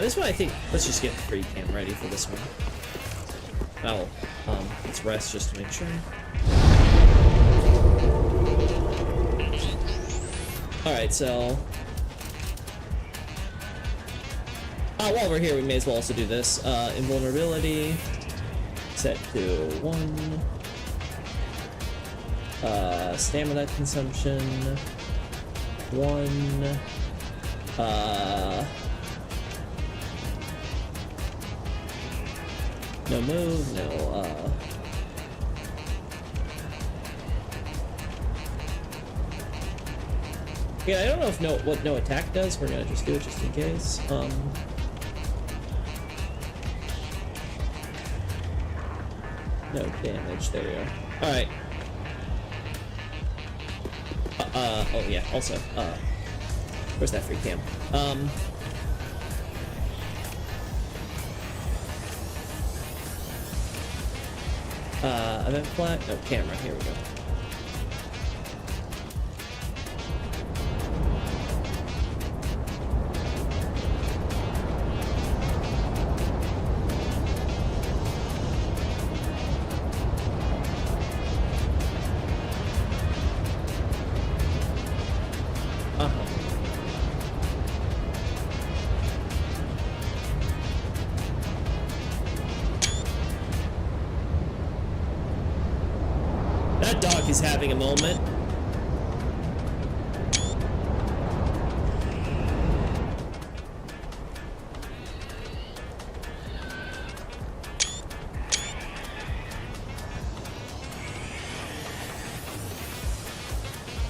this one I think, let's just get the free cam ready for this one. Oh, let's rest just to make sure. Alright, so... while we're here, we may as well also do this. Invulnerability. Set to 1. Stamina consumption. 1. No move, no, yeah, I don't know if what no attack does. We're gonna just do it just in case. No damage, there you go. Alright. Oh yeah, also, where's that free cam? Event flag? No, camera, here we go. That dog is having a moment.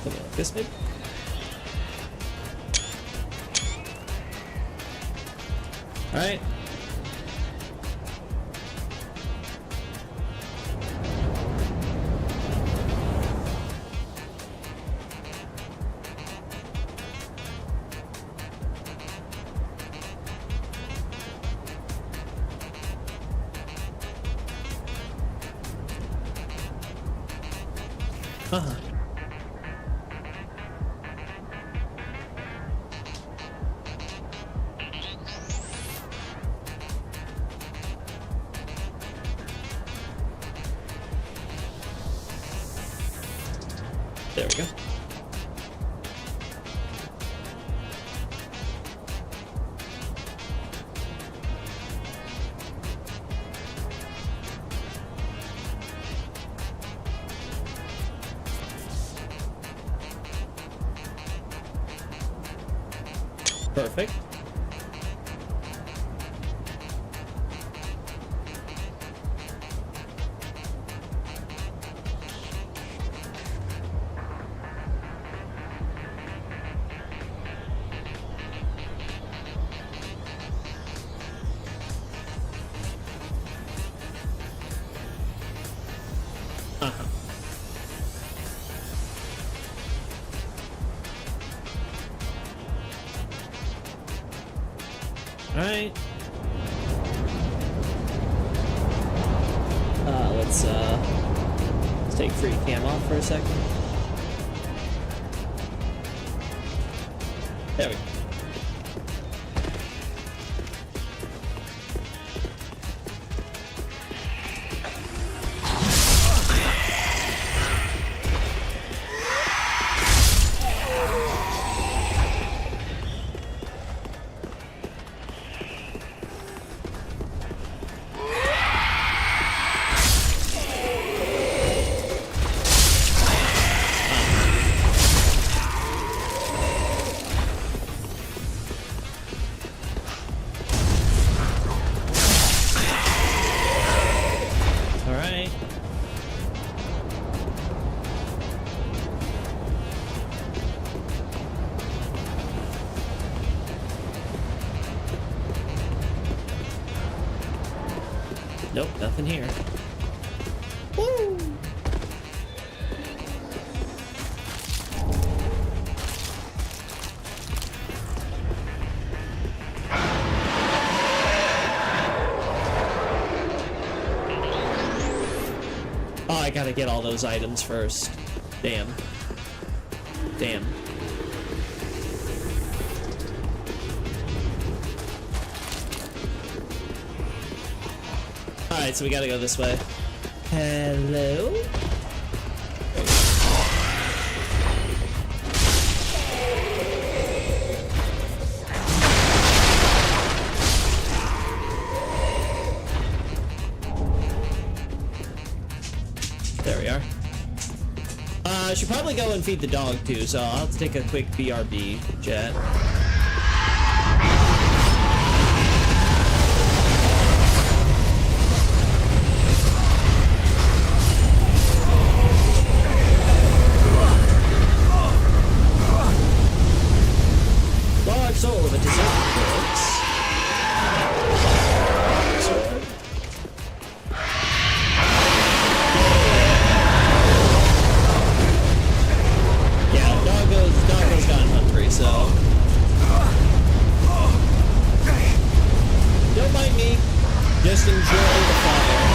Something like this, maybe? Alright. Uh-huh. There we go. Perfect. Uh-huh. Alright. Let's take free cam off for a second. There we go. Nope, nothing here. Woo! Oh, I gotta get all those items first. Damn. Alright, so we gotta go this way. Hello? There we are. I should probably go and feed the dog too, so I'll have to take a quick BRB, Jet. Large soul of a deserted corpse. Doggo's gotten hungry, so don't mind me. Just enjoy the fire.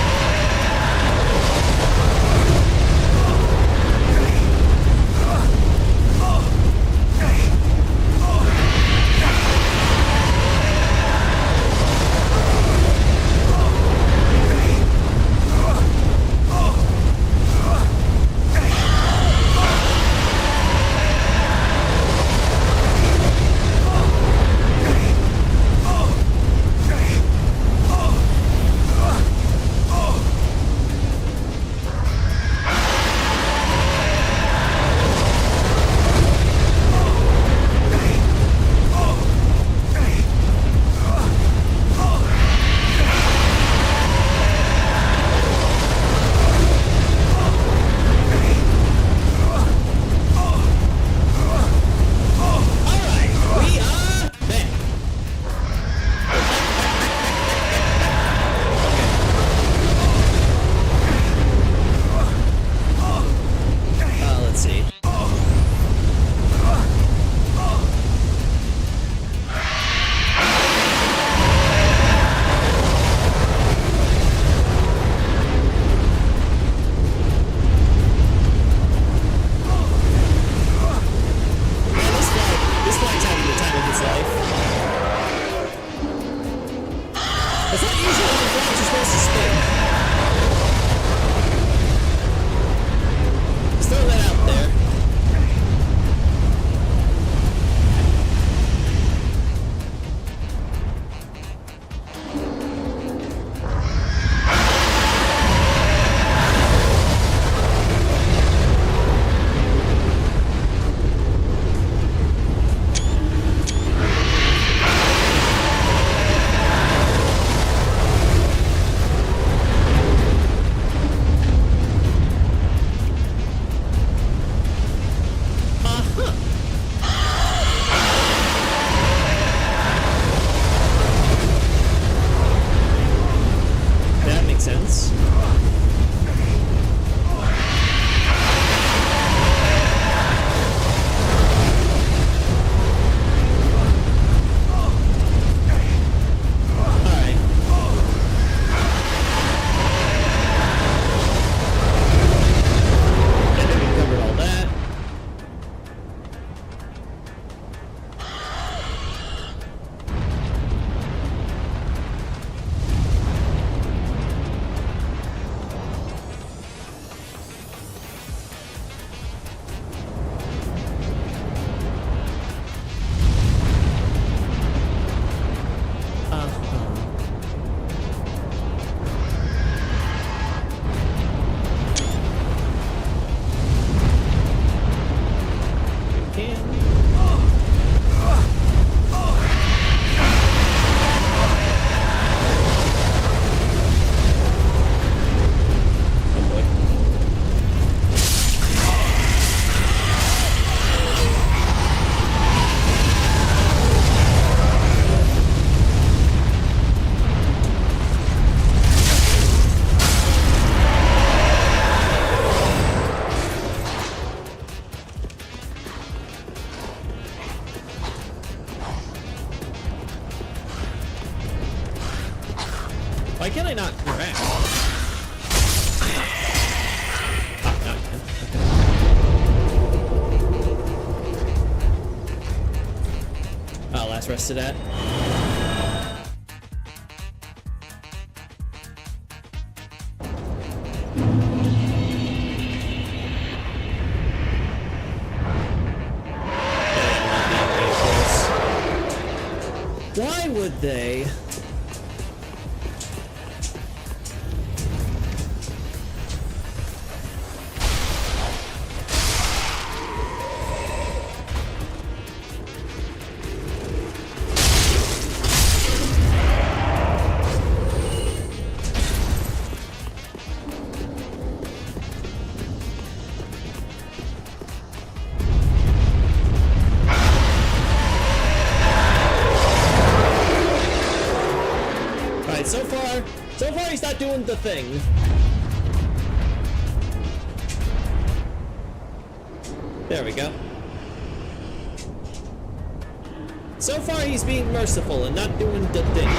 Why can't I not crash? Ah, now I can. Okay. Last rested at. Why would they? So far he's not doing the thing. There we go. So far he's being merciful and not doing the thing.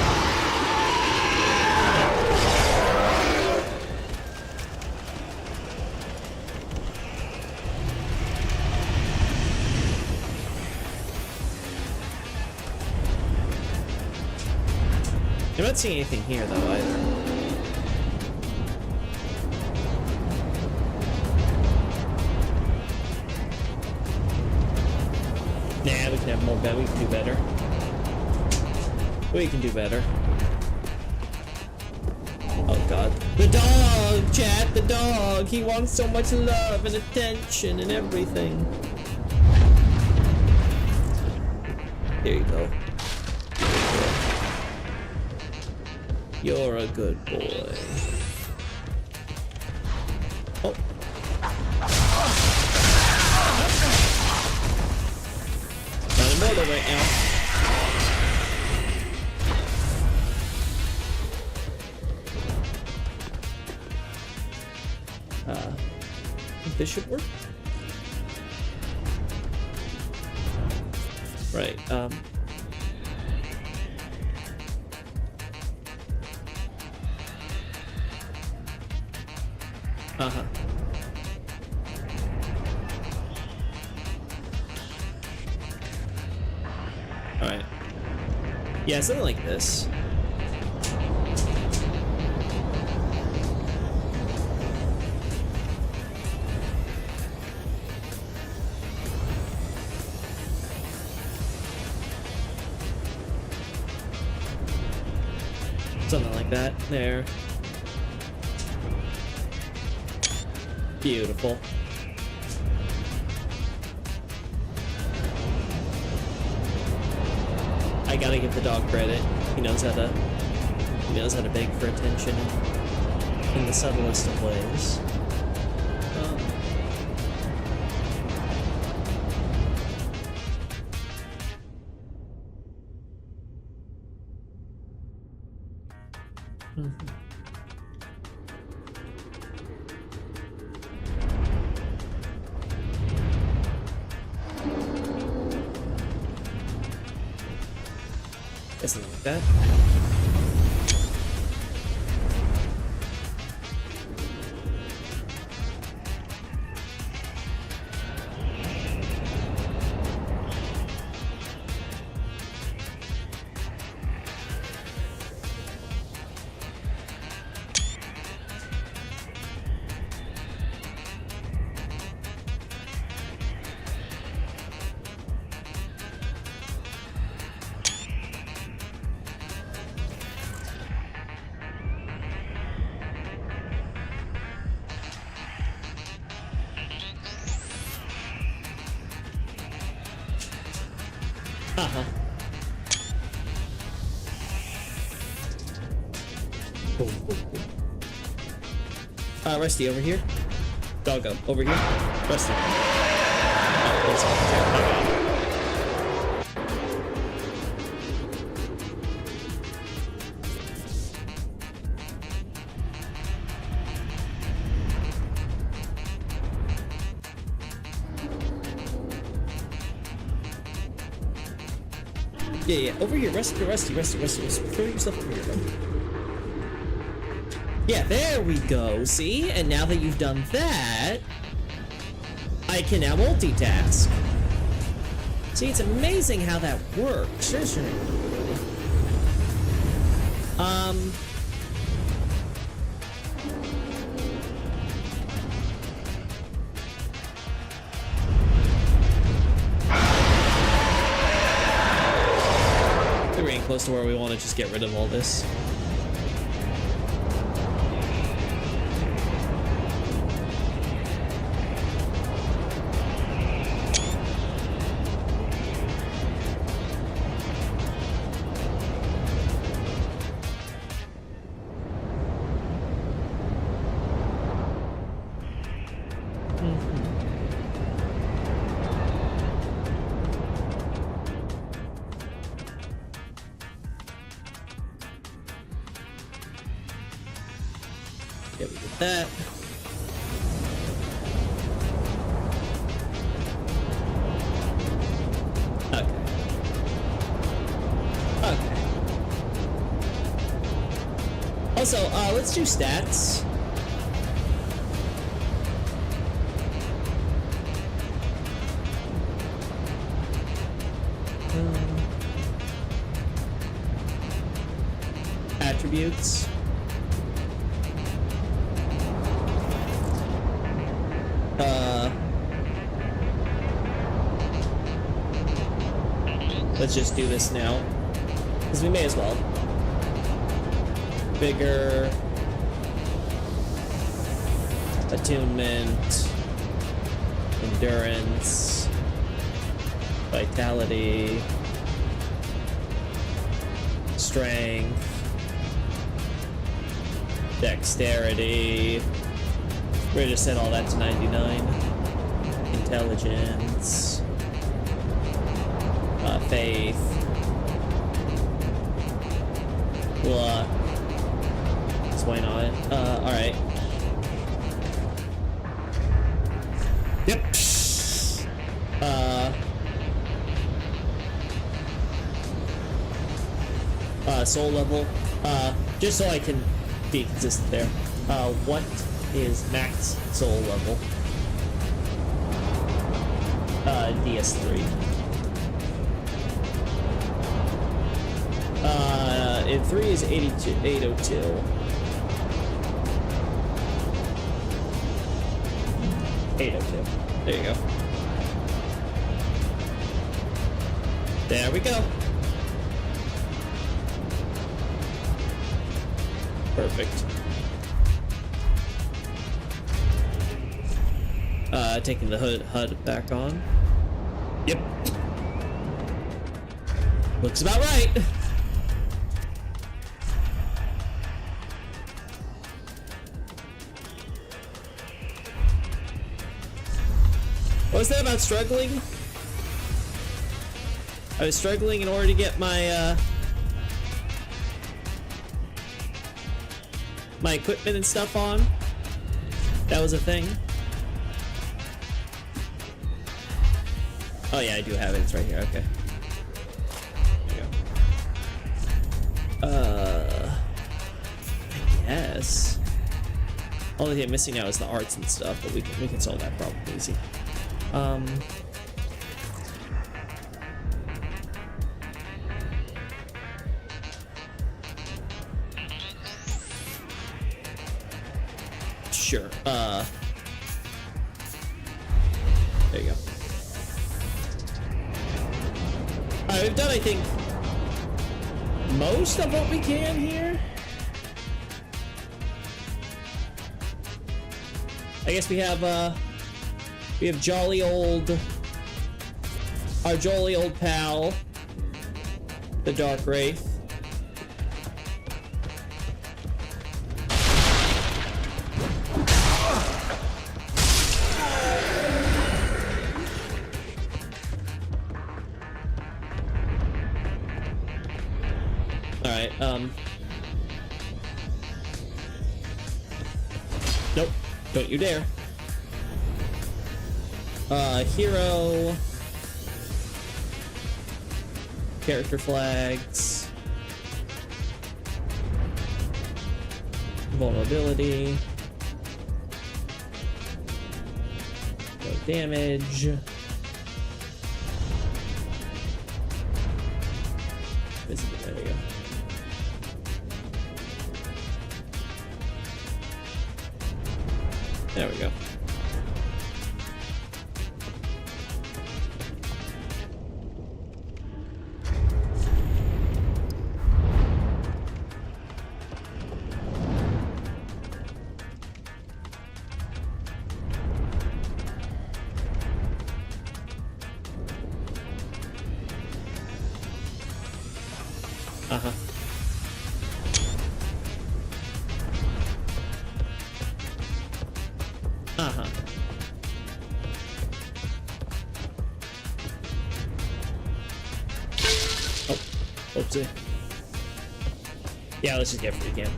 I'm not seeing anything here though either. Nah, we can have more better. We can do better. We can do better. Oh god. The dog, chat, the dog. He wants so much love and attention and everything. There you go. You're a good boy. Oh. Not immortal right now. I think this should work. Right, uh-huh. Alright. Yeah, something like this. Something like that. There. Beautiful. I gotta give the dog credit. He knows how to beg for attention in the subtlest of ways. Something like that. Uh-huh. Rusty, over here. Doggo, over here. Rusty. Oh, there's a Yeah, over here, Rusty. Throw yourself over here, bro. Yeah, there we go, see? And now that you've done that, I can now multitask. See, it's amazing how that works, isn't it? close to where we want to just get rid of all this. Yeah, we did that. Okay. Okay. Also, let's do stats. Attributes. Let's just do this now, because we may as well. Bigger, attunement, endurance, vitality, strength, dexterity. We're gonna set all that to 99. Intelligence. Faith. Well, just why not? Alright. Yep. Soul level. Just so I can be consistent there. What is max soul level? DS3. In 3 is 802. There you go. There we go. Perfect. Taking the HUD back on. Yep. Looks about right. What was that about struggling? I was struggling in order to get my my equipment and stuff on. That was a thing. Oh yeah, I do have it. It's right here. Okay. There you go. I guess. Only thing I'm missing now is the arts and stuff, but we can solve that problem easy. Sure. There you go. Alright, we've done, I think, most of what we can here. I guess we have our jolly old pal, the Dark Wraith. Alright, nope, don't you dare. Hero, character flags, vulnerability, no damage, there we go. There we go. Uh-huh. Uh-huh. Oh, oopsie. Yeah, let's just get free again.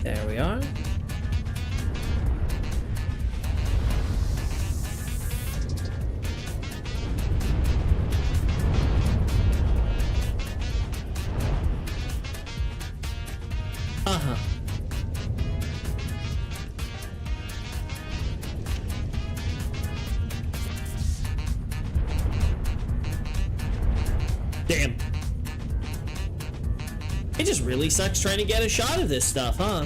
There we are. Uh-huh. Damn. It just really sucks trying to get a shot of this stuff, huh?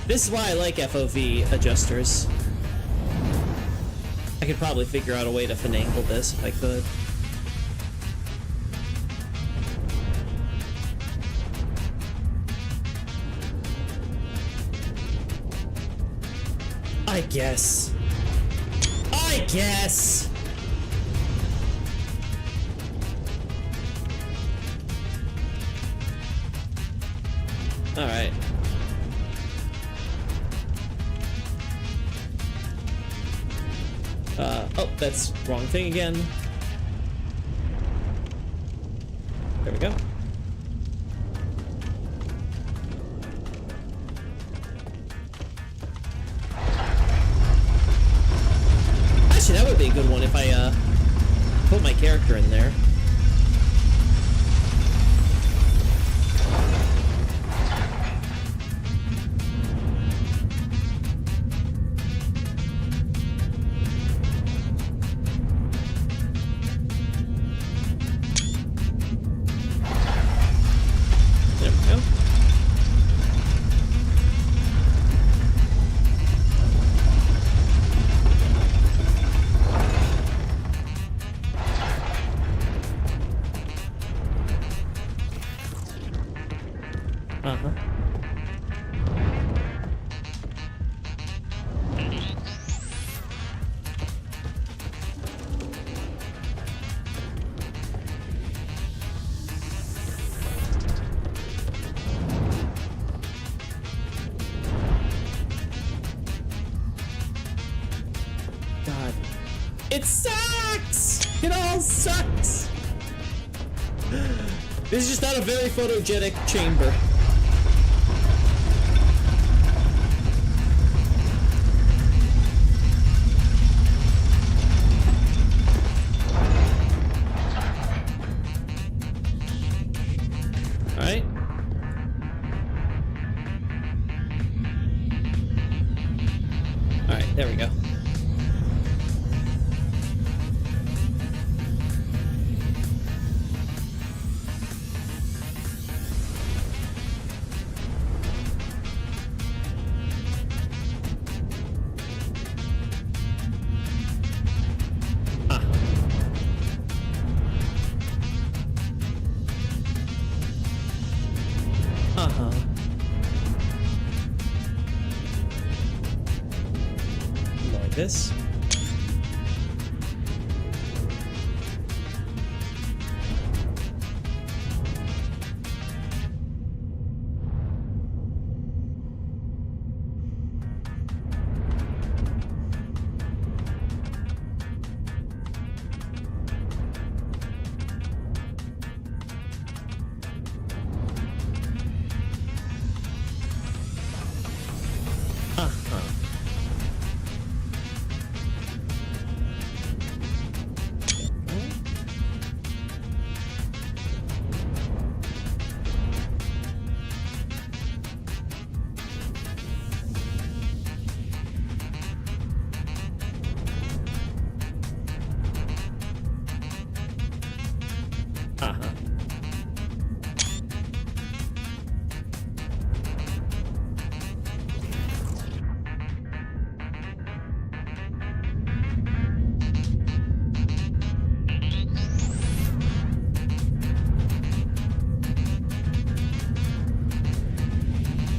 This is why I like FOV adjusters. I could probably figure out a way to finagle this if I could. I guess. I guess. All right. Oh, that's wrong thing again. There we go. Actually, that would be a good one if I put my character in there. Uh-huh. God. It sucks! It all sucks! This is just not a very photogenic chamber. Alright. Alright, there we go. Uh-huh. Like this.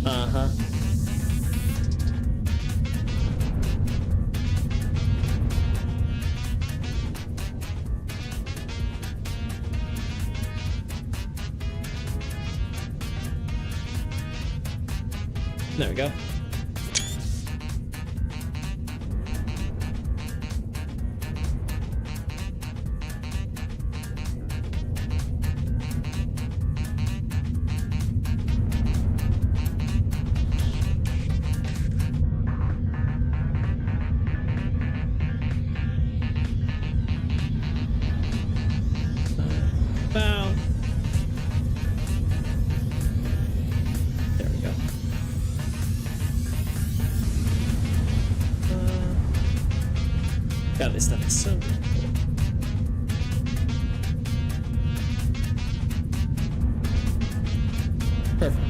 Uh-huh. There we go. Bow. There we go. God, this stuff is so good. Perfect.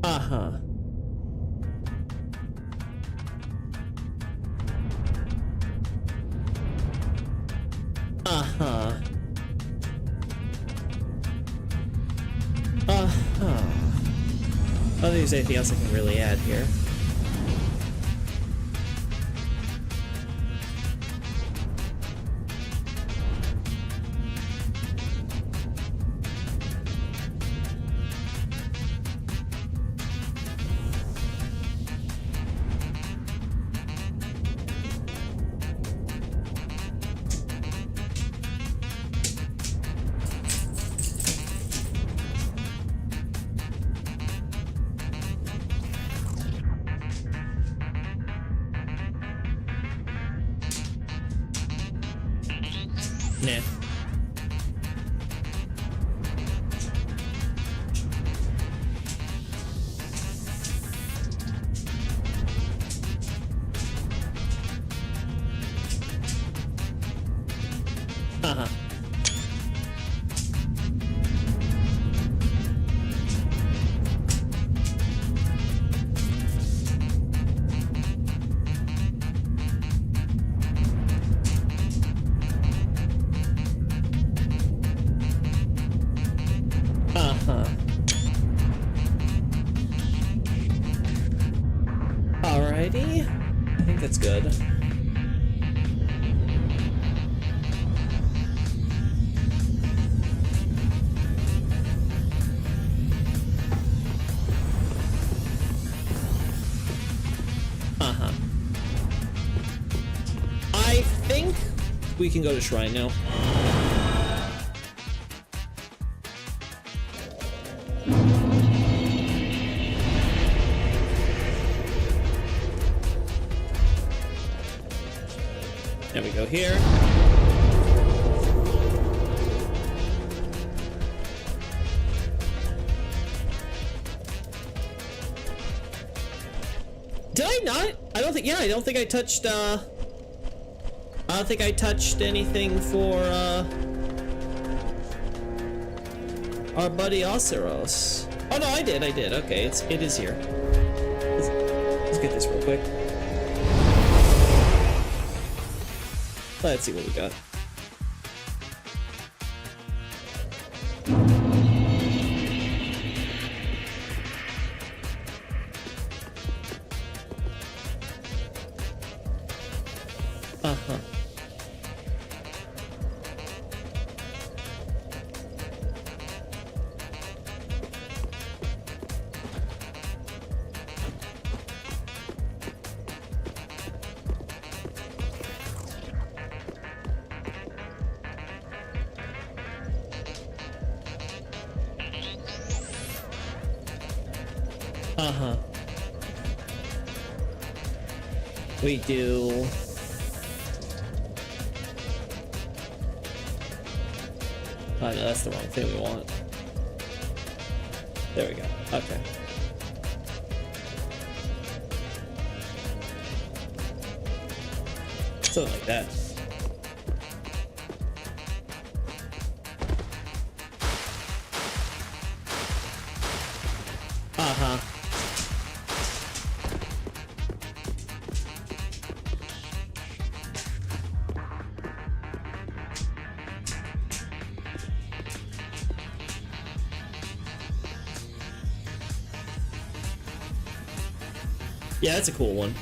Uh-huh. Uh-huh. Uh-huh. I don't think there's anything else I can really add here. Nah. Uh-huh. Uh-huh. Alrighty. I think that's good. Uh-huh. I think we can go to Shrine now. There we go here. Did I not? I don't think, yeah, I don't think I touched, I don't think I touched anything for, our buddy Oceros. Oh no, I did. Okay, it is here. Let's get this real quick. Let's see what we got. Uh-huh. Uh-huh. We do... Oh, no, that's the wrong thing we want. There we go. Okay. Something like that. Yeah, that's a cool one.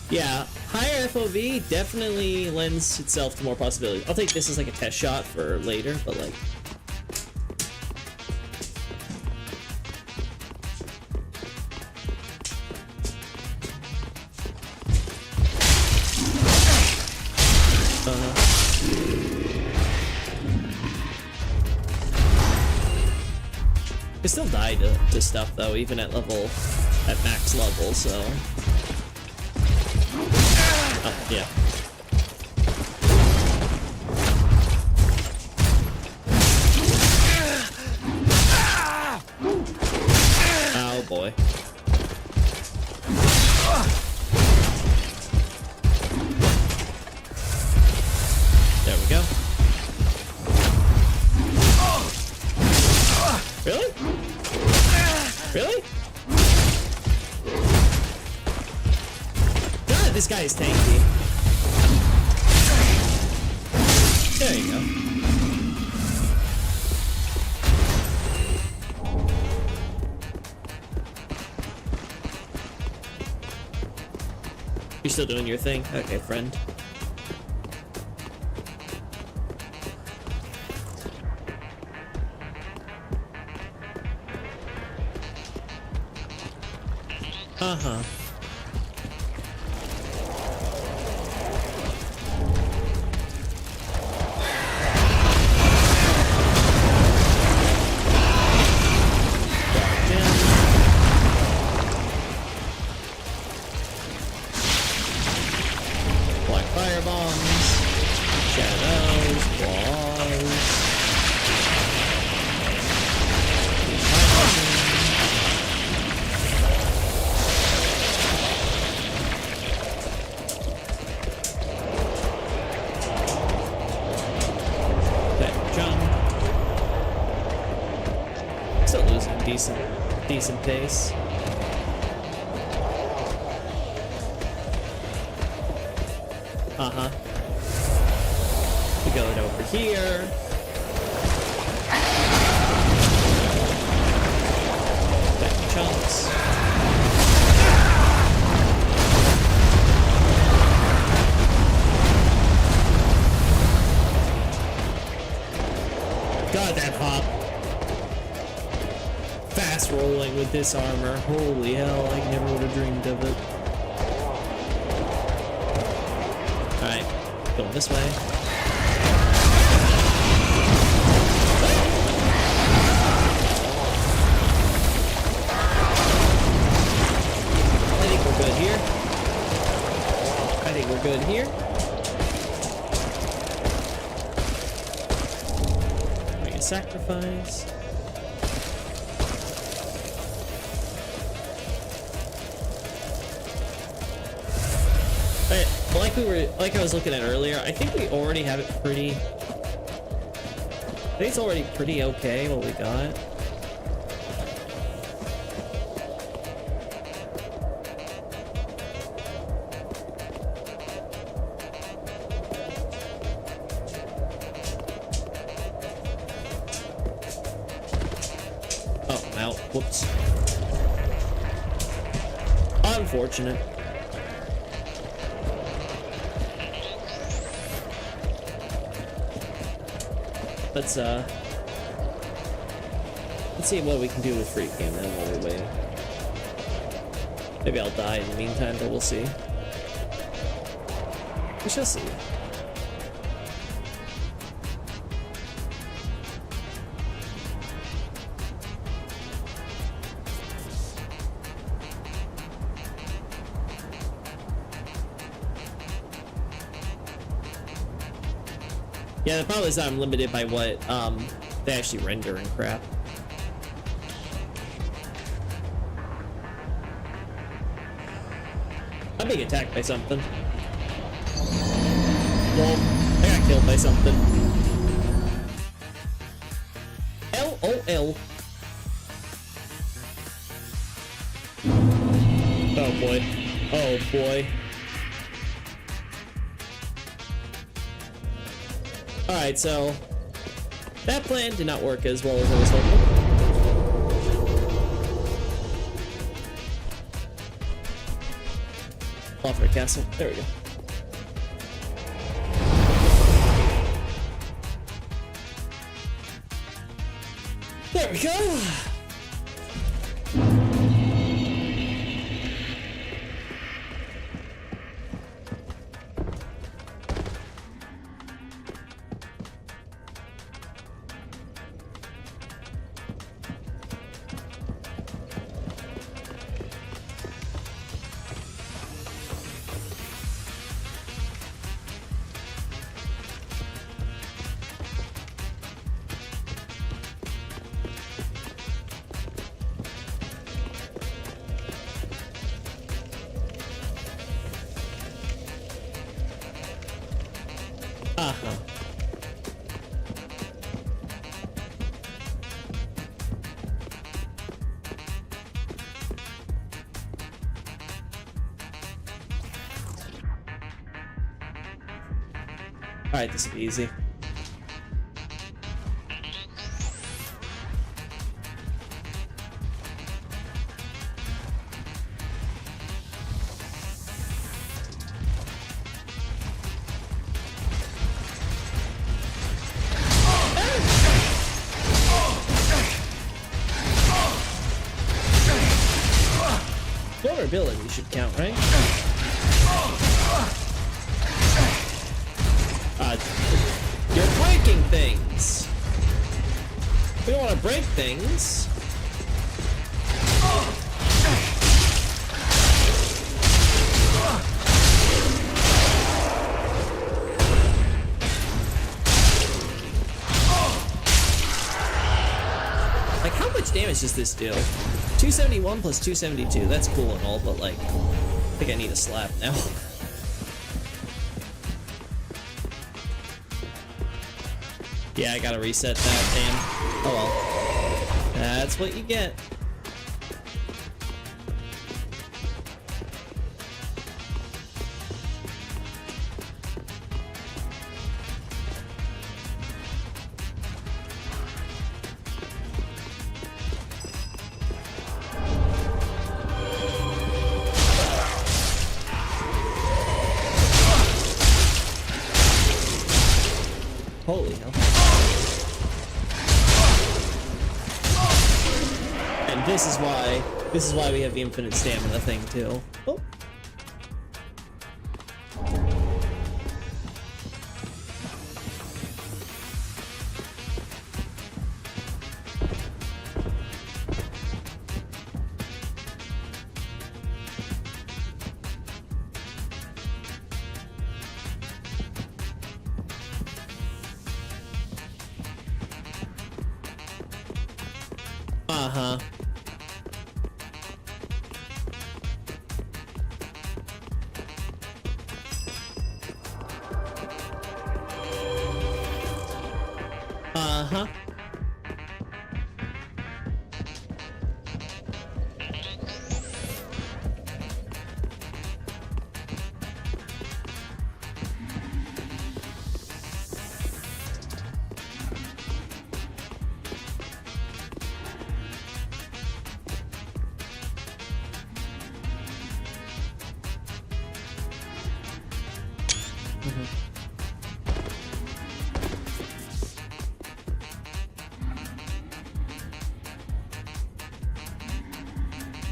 Yeah, higher FOV definitely lends itself to more possibilities. I'll take this as like a test shot for later, but like... I still die to stuff though, even at max level, so... Oh, yeah. Oh boy. There we go. Really? Really? God, this guy is tanky. There you go. You're still doing your thing? Okay, friend. Uh-huh. Black fire bombs, shadows, walls. Still losing decent pace. Uh-huh. We go it over here. Back chunks. God, that hop. Fast rolling with this armor. Holy hell, I never would have dreamed of it. Alright, going this way. I think we're good here. I think we're good here. Make a sacrifice. Like I was looking at earlier, I think we already have it pretty... I think it's already pretty okay what we got. Oh, I'm out. Whoops. Unfortunate. Let's see what we can do with Freak Game then while we wait. Maybe I'll die in the meantime, but we'll see. We shall see. Yeah, the problem is that I'm limited by what they actually render and crap. I'm being attacked by something. Well, I got killed by something. LOL. Oh boy. Oh boy. Alright, so that plan did not work as well as I was hoping. Lawford Castle. There we go. There we go. Uh-huh. Alright, this will be easy. Vulnerability should count, right? You're breaking things! We don't want to break things. Like, how much damage does this do? 271 plus 272, that's cool and all, but like, I think I need a slap now. Yeah, I gotta reset that, damn. Oh well. That's what you get. Holy hell. And this is why we have the infinite stamina thing too. Oh. Uh-huh. Uh-huh.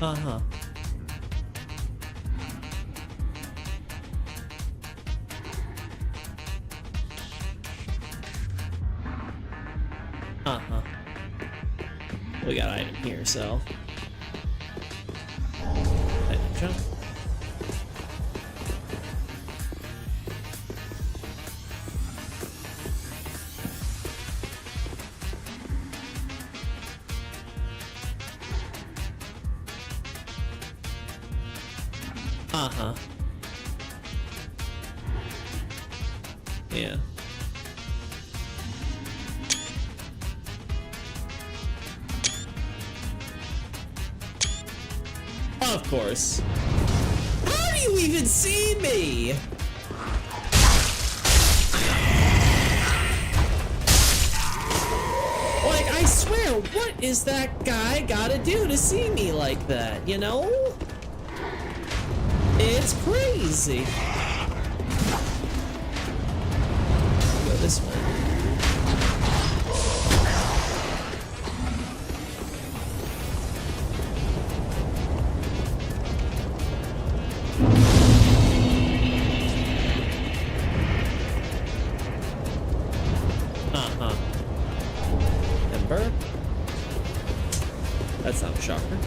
Uh-huh. Uh-huh. We got an item here, so. Item jump. Uh-huh. Yeah. Of course. How do you even see me? Like, I swear, what is that guy gotta do to see me like that, you know? It's crazy. Go this way. Ember? That's not a shocker.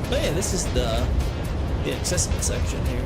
Oh yeah, this is the accessible section here.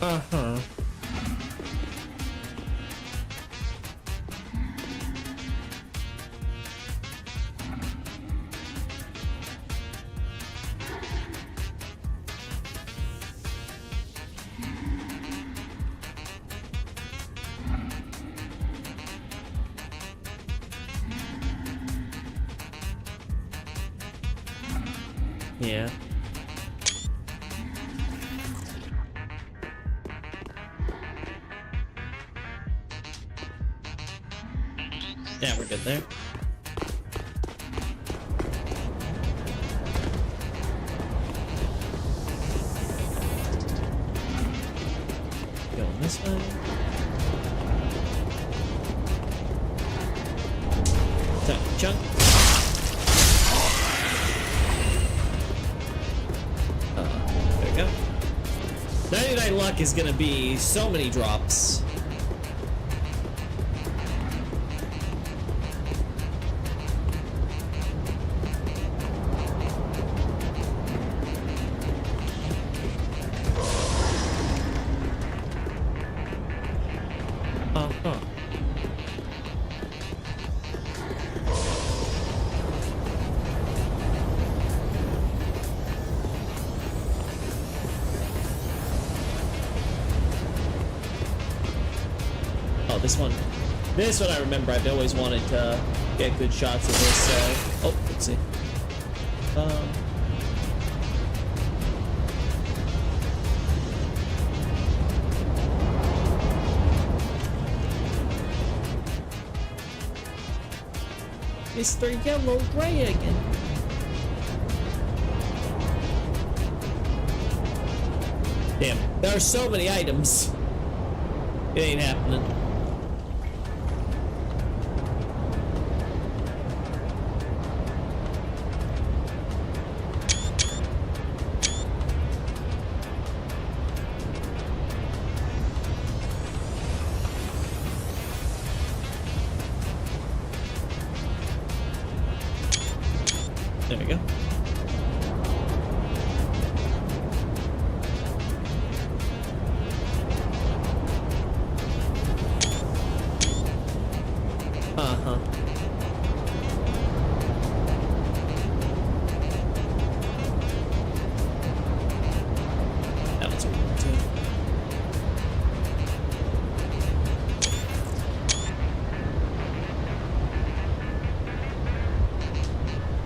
Uh-huh. Yeah. Yeah, we're good there. Going this way. Tiny chunk. There we go. 99 luck is gonna be so many drops. Uh-huh. Oh, this one. This one I remember. I've always wanted to get good shots of this. Oh, let's see. Mr. Yellow Gray again. Damn, there are so many items. It ain't happening. There we go.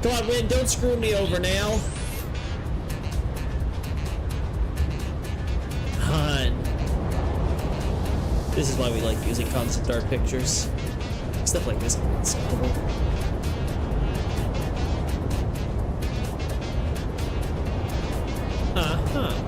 Come on, Win, don't screw me over now. On. This is why we like using concept art pictures. Stuff like this is unacceptable. Uh-huh.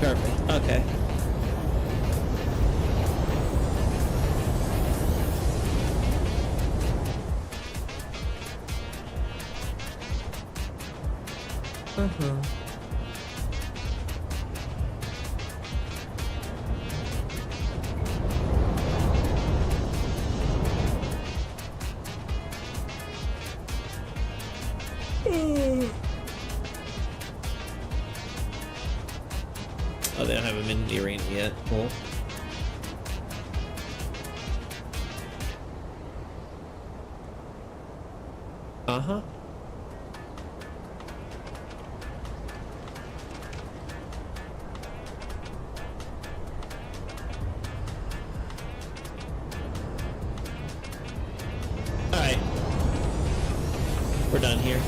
Perfect. Okay. Uh-huh. Oh, they don't have him in the arena yet. Cool. Uh-huh. Alright. We're done here.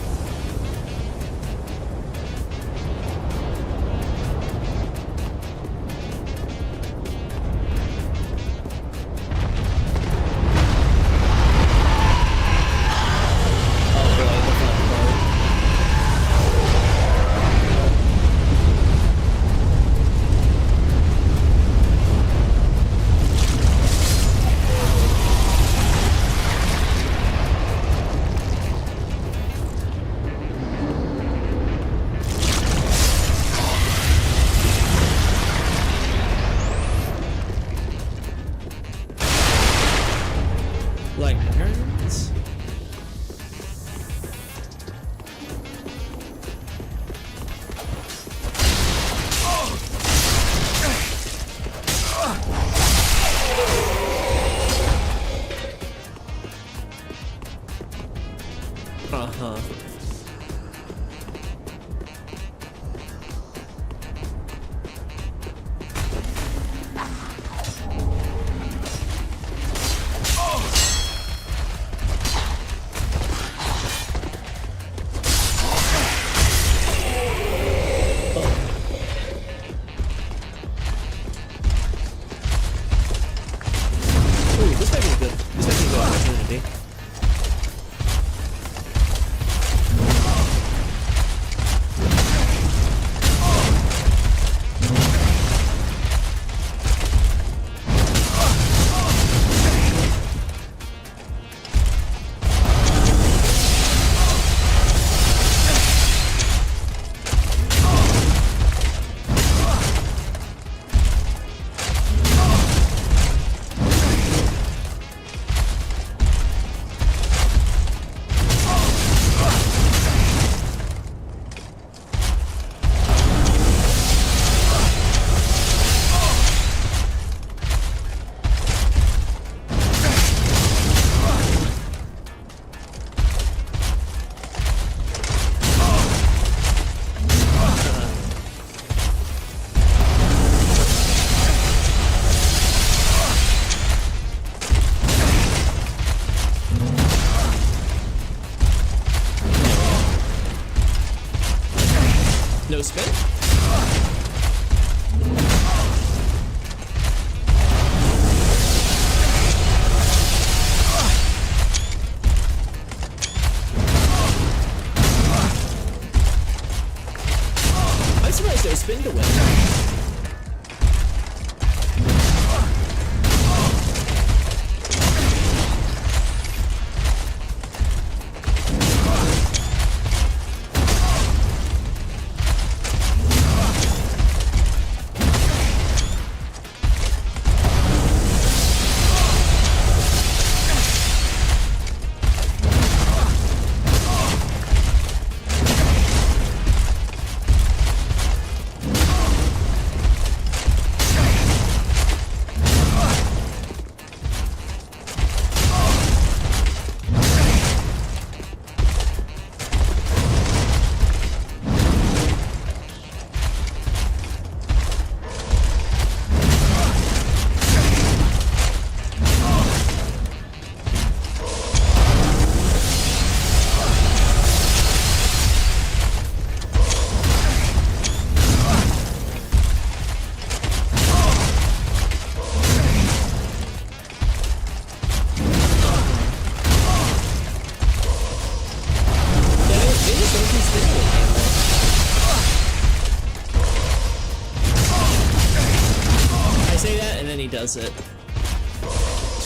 Like turns. Uh-huh. Ooh, this might be a good opportunity.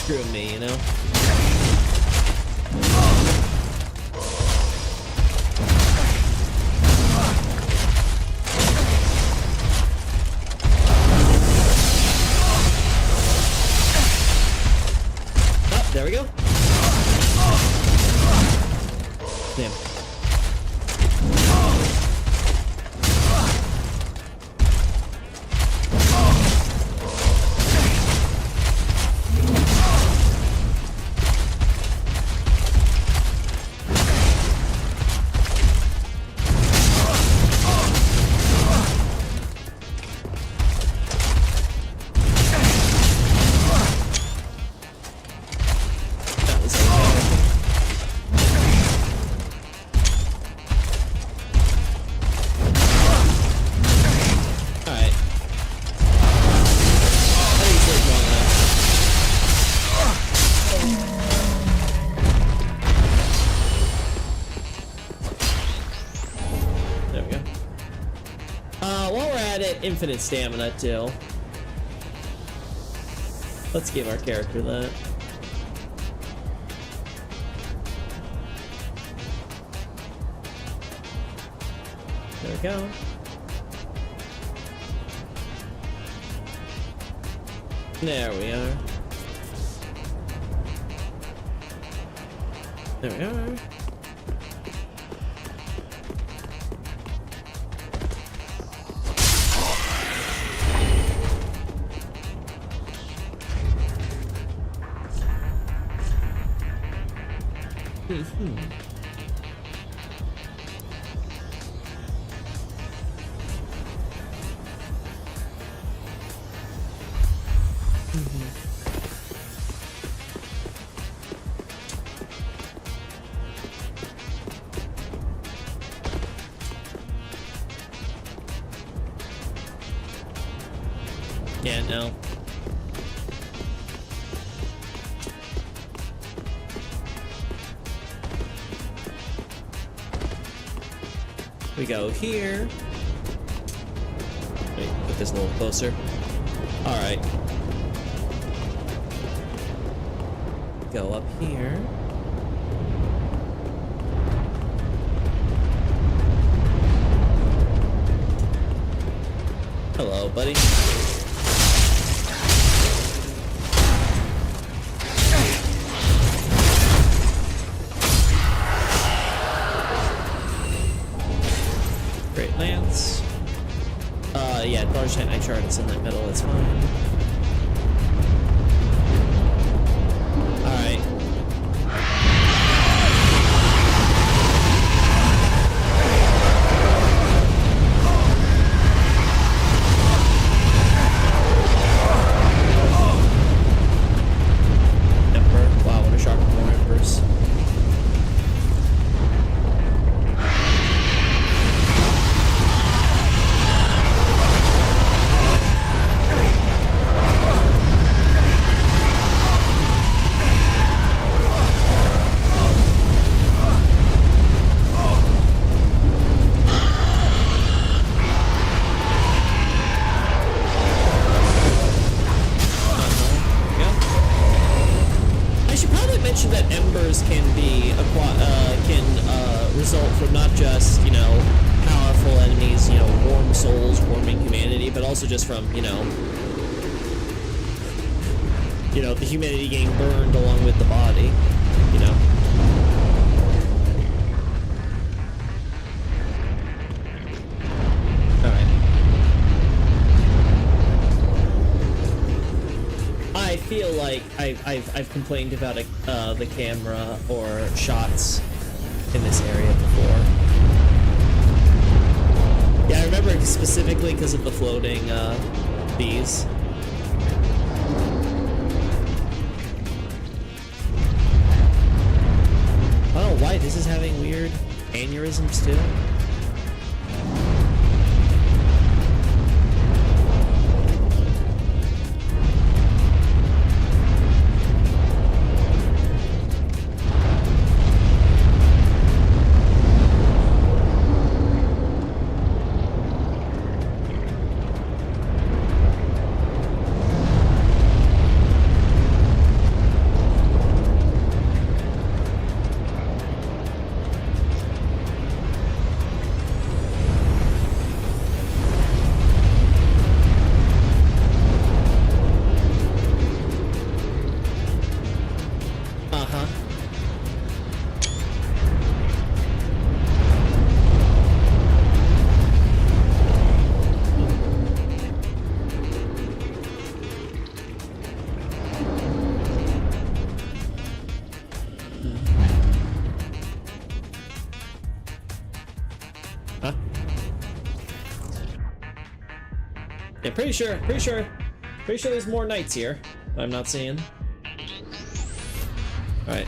screwing me, you know? Oh, there we go. Damn. That was okay. Alright. I think it's worked long enough. There we go. While we're at it, infinite stamina too. Let's give our character that. There we go. There we are. There we are. Yeah, no. We go here. Wait, put this a little closer. Alright. Go up here. Hello, buddy. Great Lance. Yeah, Dark Knight chart is in the middle, it's fine. Alright. Emperor. Wow, what a shock of more Emperors. That embers can be result from not just, you know, powerful enemies, you know, warm souls warming humanity, but also just from, you know, the humanity getting burned along with the body, you know. I feel like I've complained about the camera or shots in this area before. Yeah, I remember specifically because of the floating bees. I don't know why this is having weird aneurysms too. pretty sure there's more knights here. I'm not seeing. All right.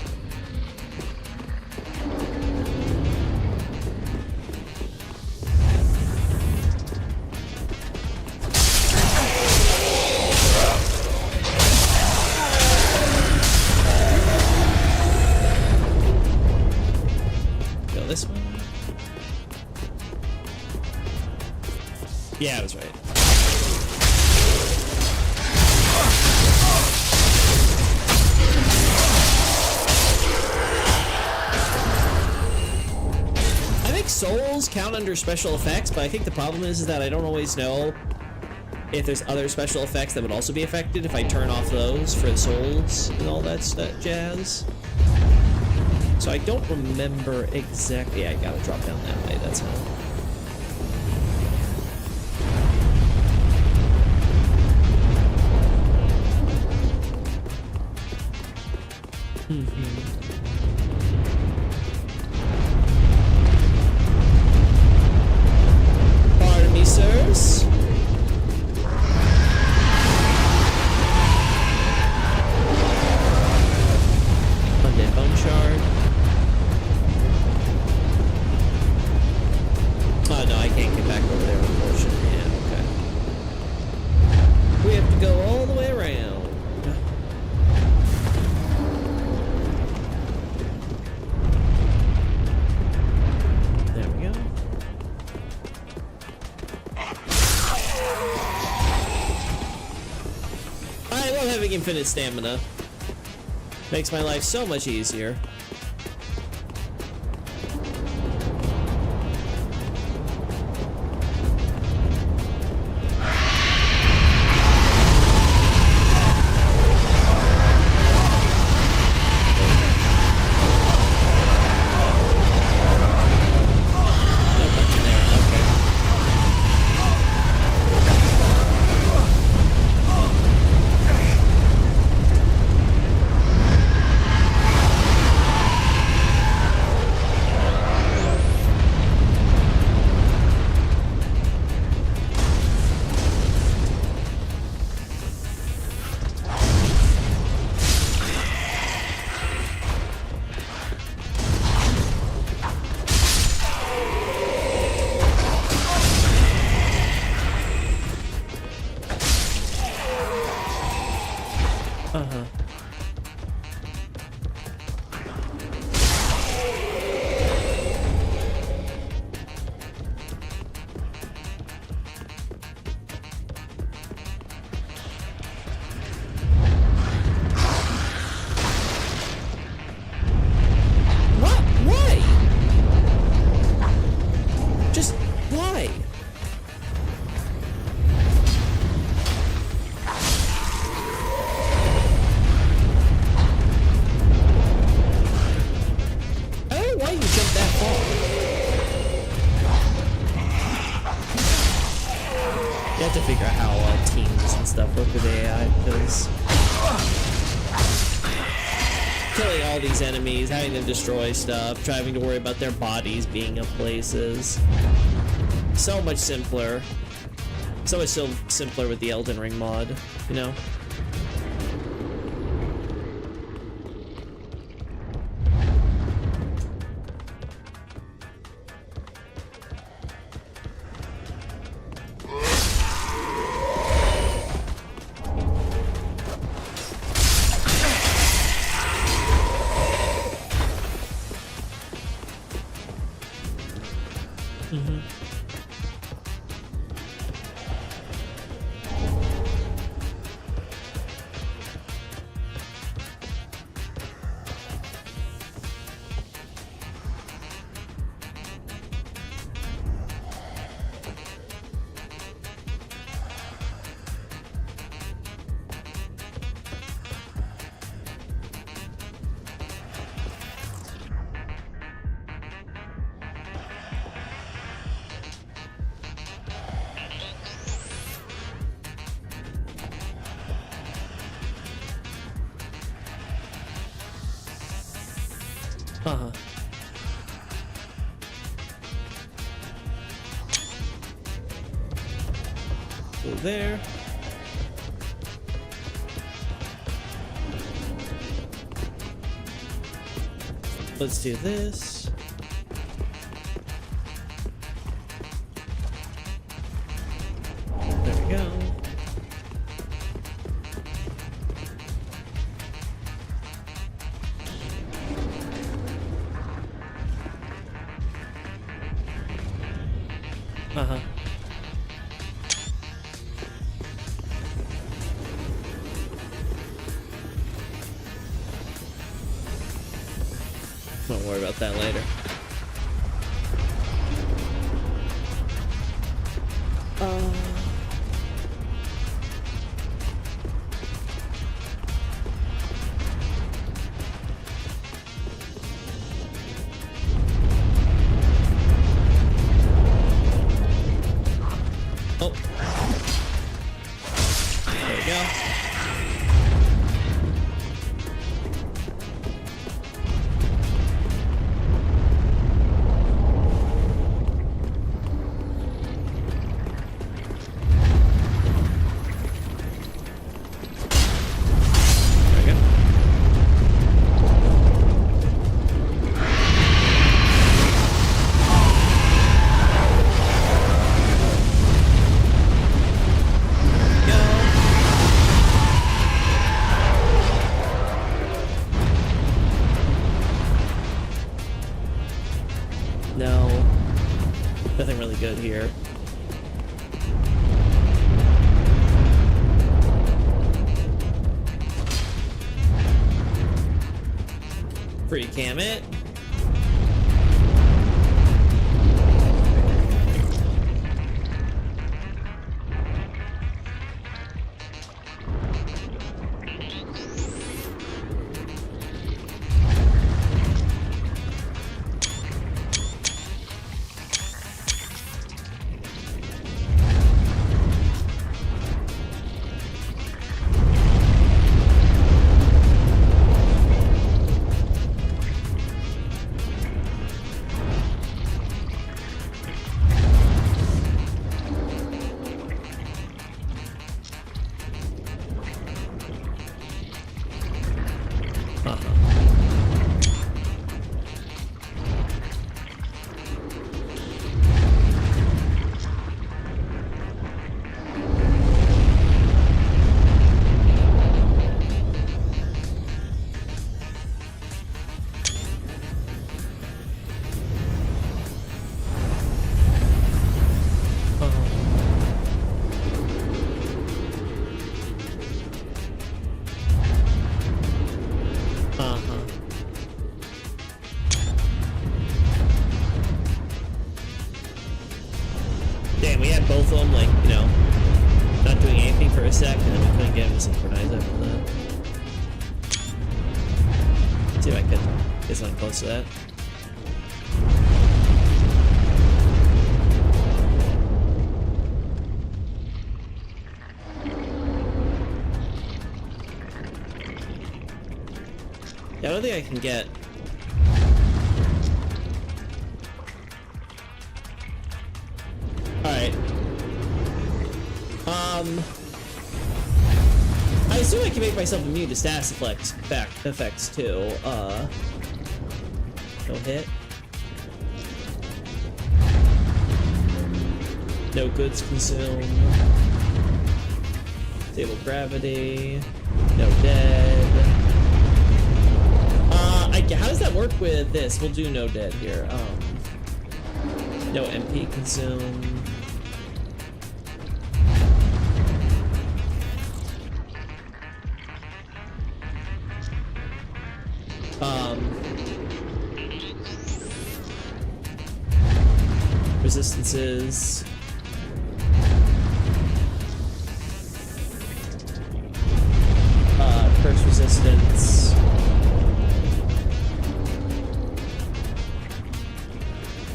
Go this way. Yeah, I was right. Souls count under special effects, but I think the problem is that I don't always know if there's other special effects that would also be affected if I turn off those for the souls and all that jazz. So I don't remember exactly. Yeah, I gotta drop down that way. That's how. Pardon me, sirs. Undead Bone Shard. Oh no, I can't get back over there, unfortunately. Yeah, okay. We have to go all the way around. There we go. I love having infinite stamina. Makes my life so much easier. You have to figure out how teams and stuff work with AI, because killing all these enemies, having them destroy stuff, having to worry about their bodies being in places, so much simpler. So much simpler with the Elden Ring mod, you know? Uh-huh. go there. Let's do this. There we go. Uh-huh. Don't worry about that later. Oh. There we go. No, nothing really good here. Free cam it. Damn, we had both of them, like, you know, not doing anything for a sec, and then we couldn't get him to synchronize after that. See if I can get something close to that. Yeah, I don't think I can get... Alright. I assume I can make myself immune to status effects too. No hit. No goods consumed. Stable gravity. No dead. How does that work with this? We'll do no dead here. No MP consumed. Resistances. Curse resistance.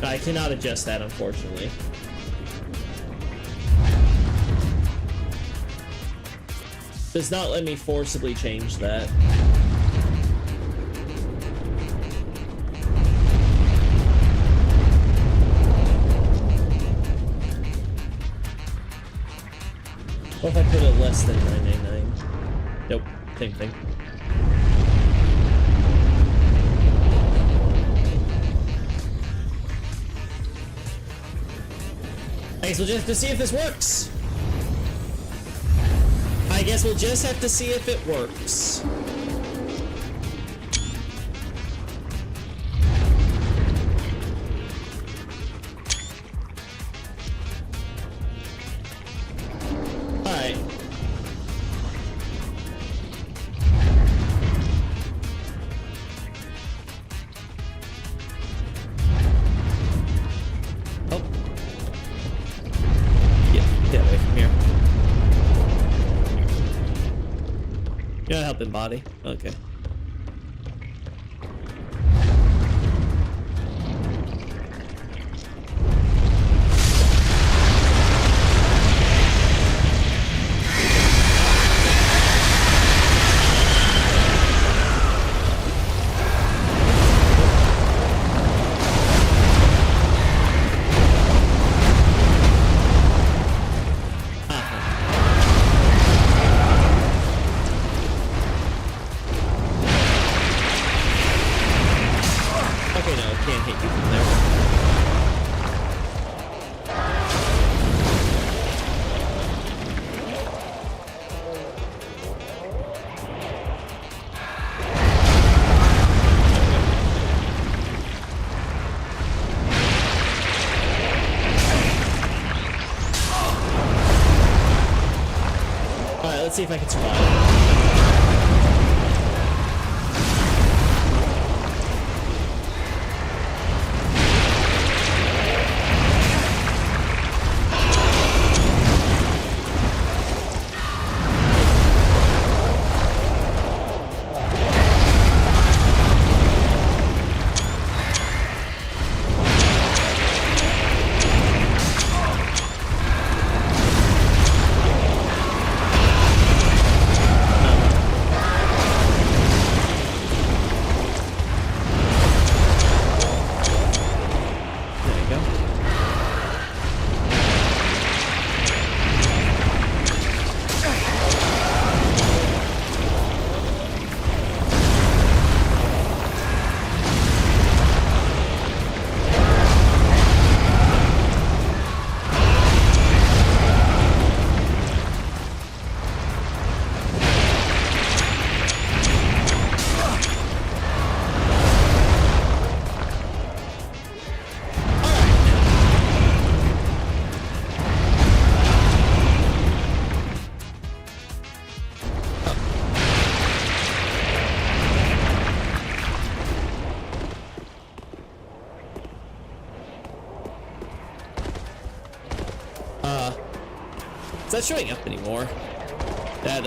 I cannot adjust that, unfortunately. Does not let me forcibly change that. What if I put it less than 999? Nope, same thing. I guess we'll just have to see if this works. I guess we'll just have to see if it works. Alright. Oh. Yeah, get away from here. You're not helping, body. Okay. Okay, no, it can't hit you from there. Alright, let's see if I can survive. It's not showing up anymore. That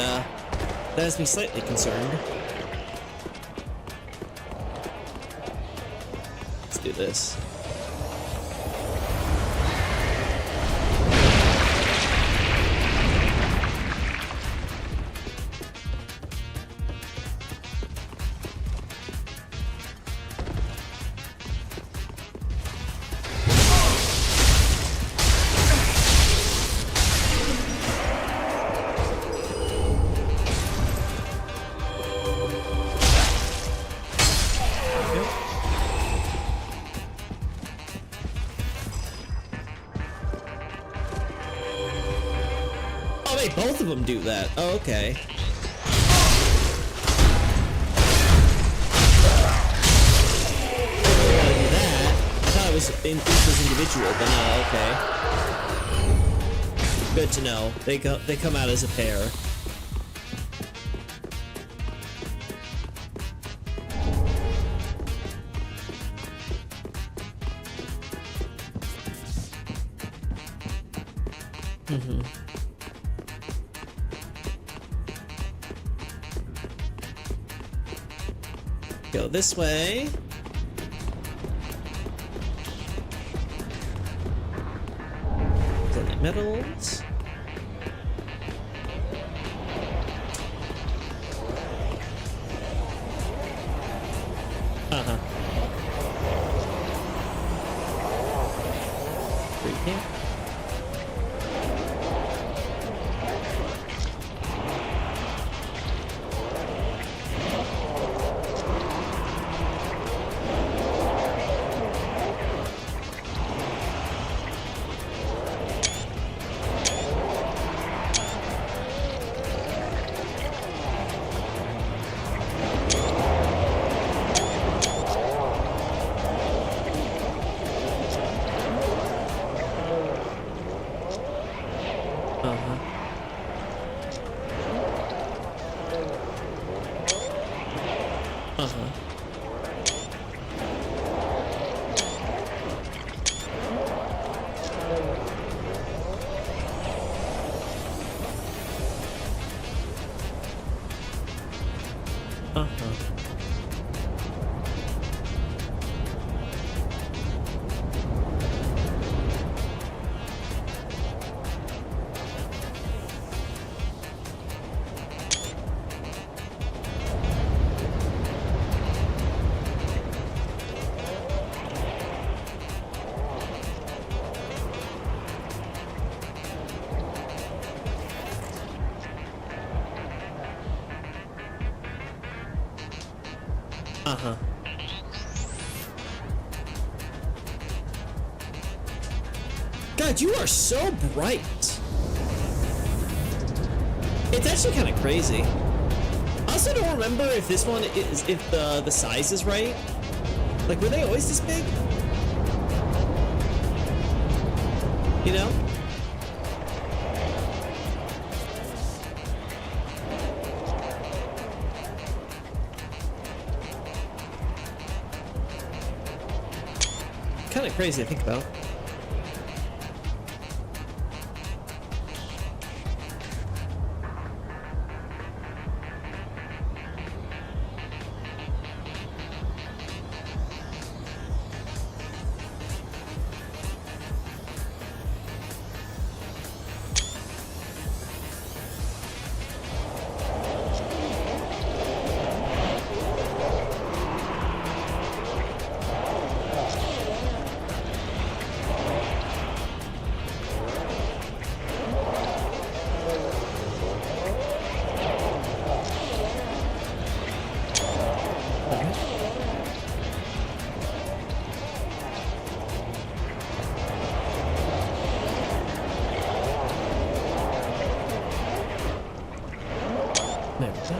has me slightly concerned. Let's do this. Both of them do that. Oh, okay. That. I thought it was each was individual, but no. Okay. Good to know. They come out as a pair. Mm-hmm. Go this way. Planet metals. Uh-huh. Free camp. Uh-huh. Uh-huh. Uh-huh. God, you are so bright. It's actually kind of crazy. I also don't remember if this one is, if the size is right. Like, were they always this big? You know? Kind of crazy to think about. There we go.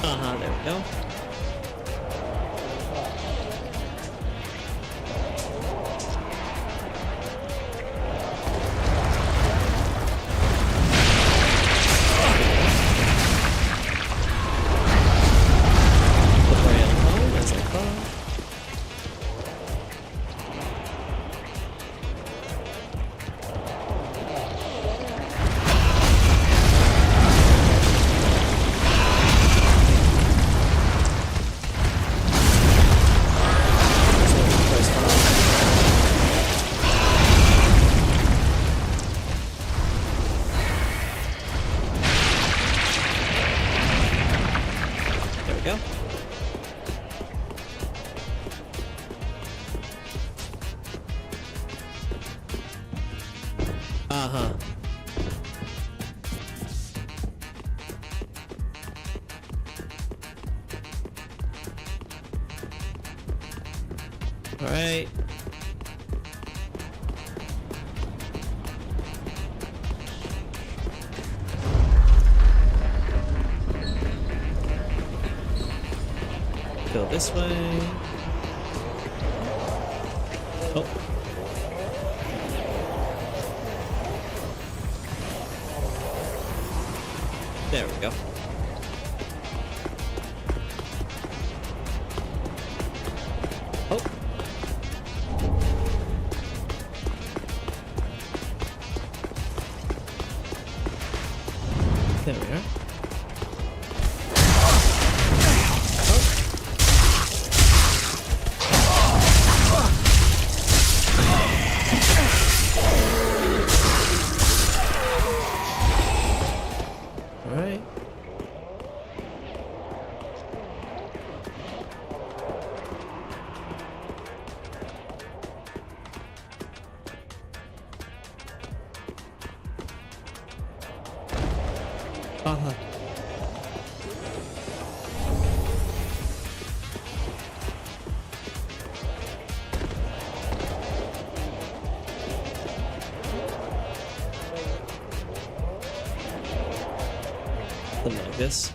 Uh-huh, there we go. Uh-huh. All right. Go this way. Oh. There we go. Oh. There we are. Uh-huh. Something like this.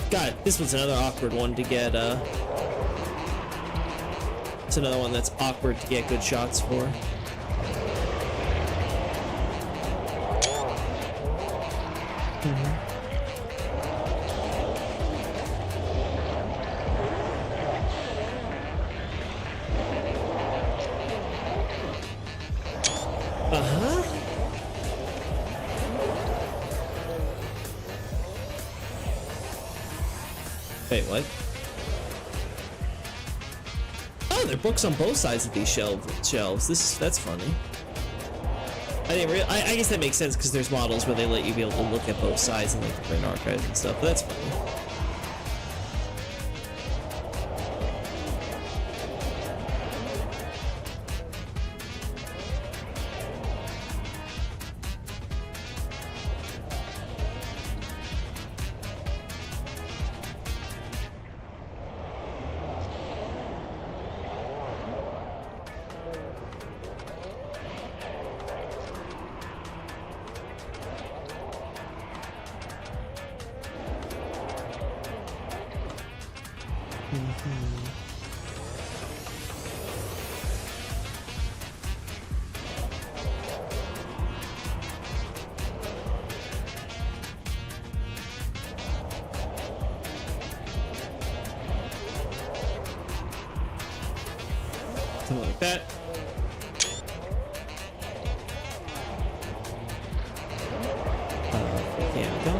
God, this one's another awkward one to get, it's another one that's awkward to get good shots for. Wait, what? Oh, there are books on both sides of these shelves. That's funny. I guess that makes sense because there's models where they let you be able to look at both sides and like different archives and stuff. But that's funny. Something like that. Yeah, go.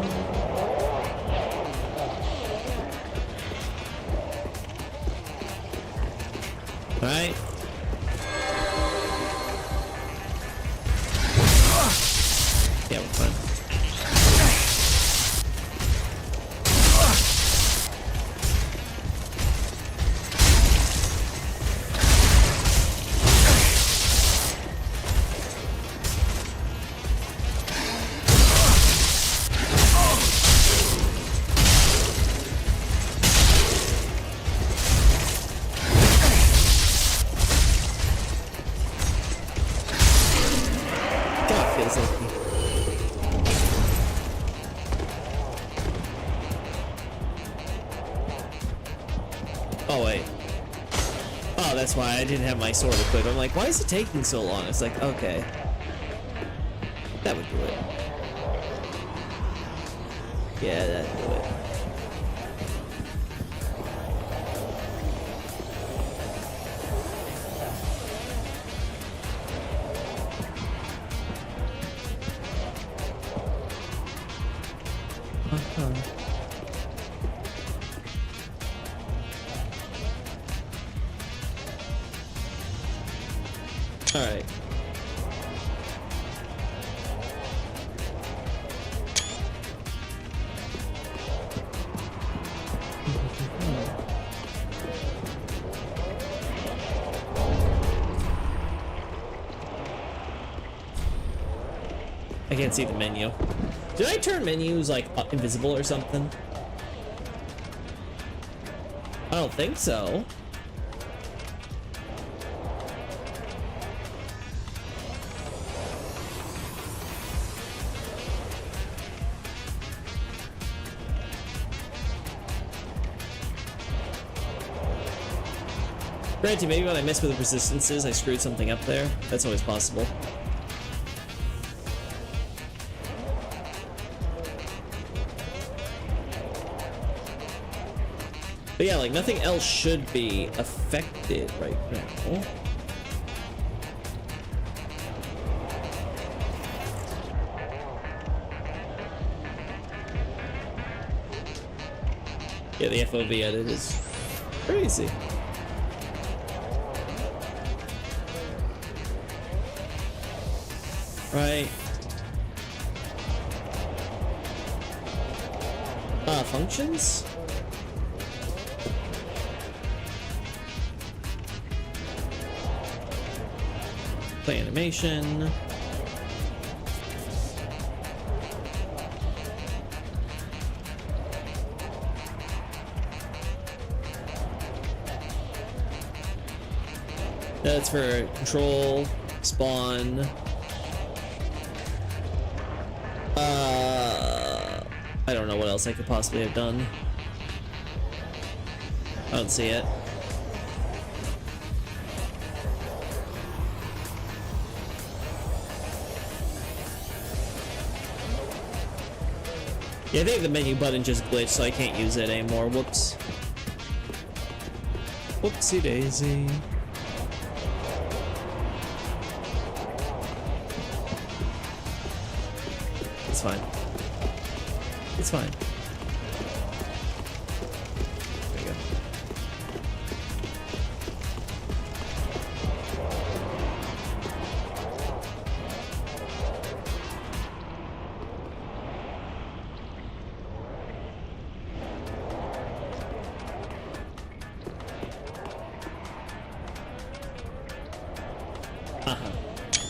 All right. Yeah, we're fine. Oh wait. Oh, that's why I didn't have my sword equipped. I'm like, why is it taking so long? It's like, okay. That would do it. Yeah, that'd do it. All right. I can't see the menu. Did I turn menus like invisible or something? I don't think so. Granted, maybe when I messed with the resistances, I screwed something up there. That's always possible. But yeah, like nothing else should be affected right now. Yeah, the FOV edit is crazy. Right. Functions? Play animation. That's for control, spawn. I don't know what else I could possibly have done. I don't see it. Yeah, I think the menu button just glitched, so I can't use it anymore. Whoops. Whoopsie daisy. It's fine. It's fine. There you go.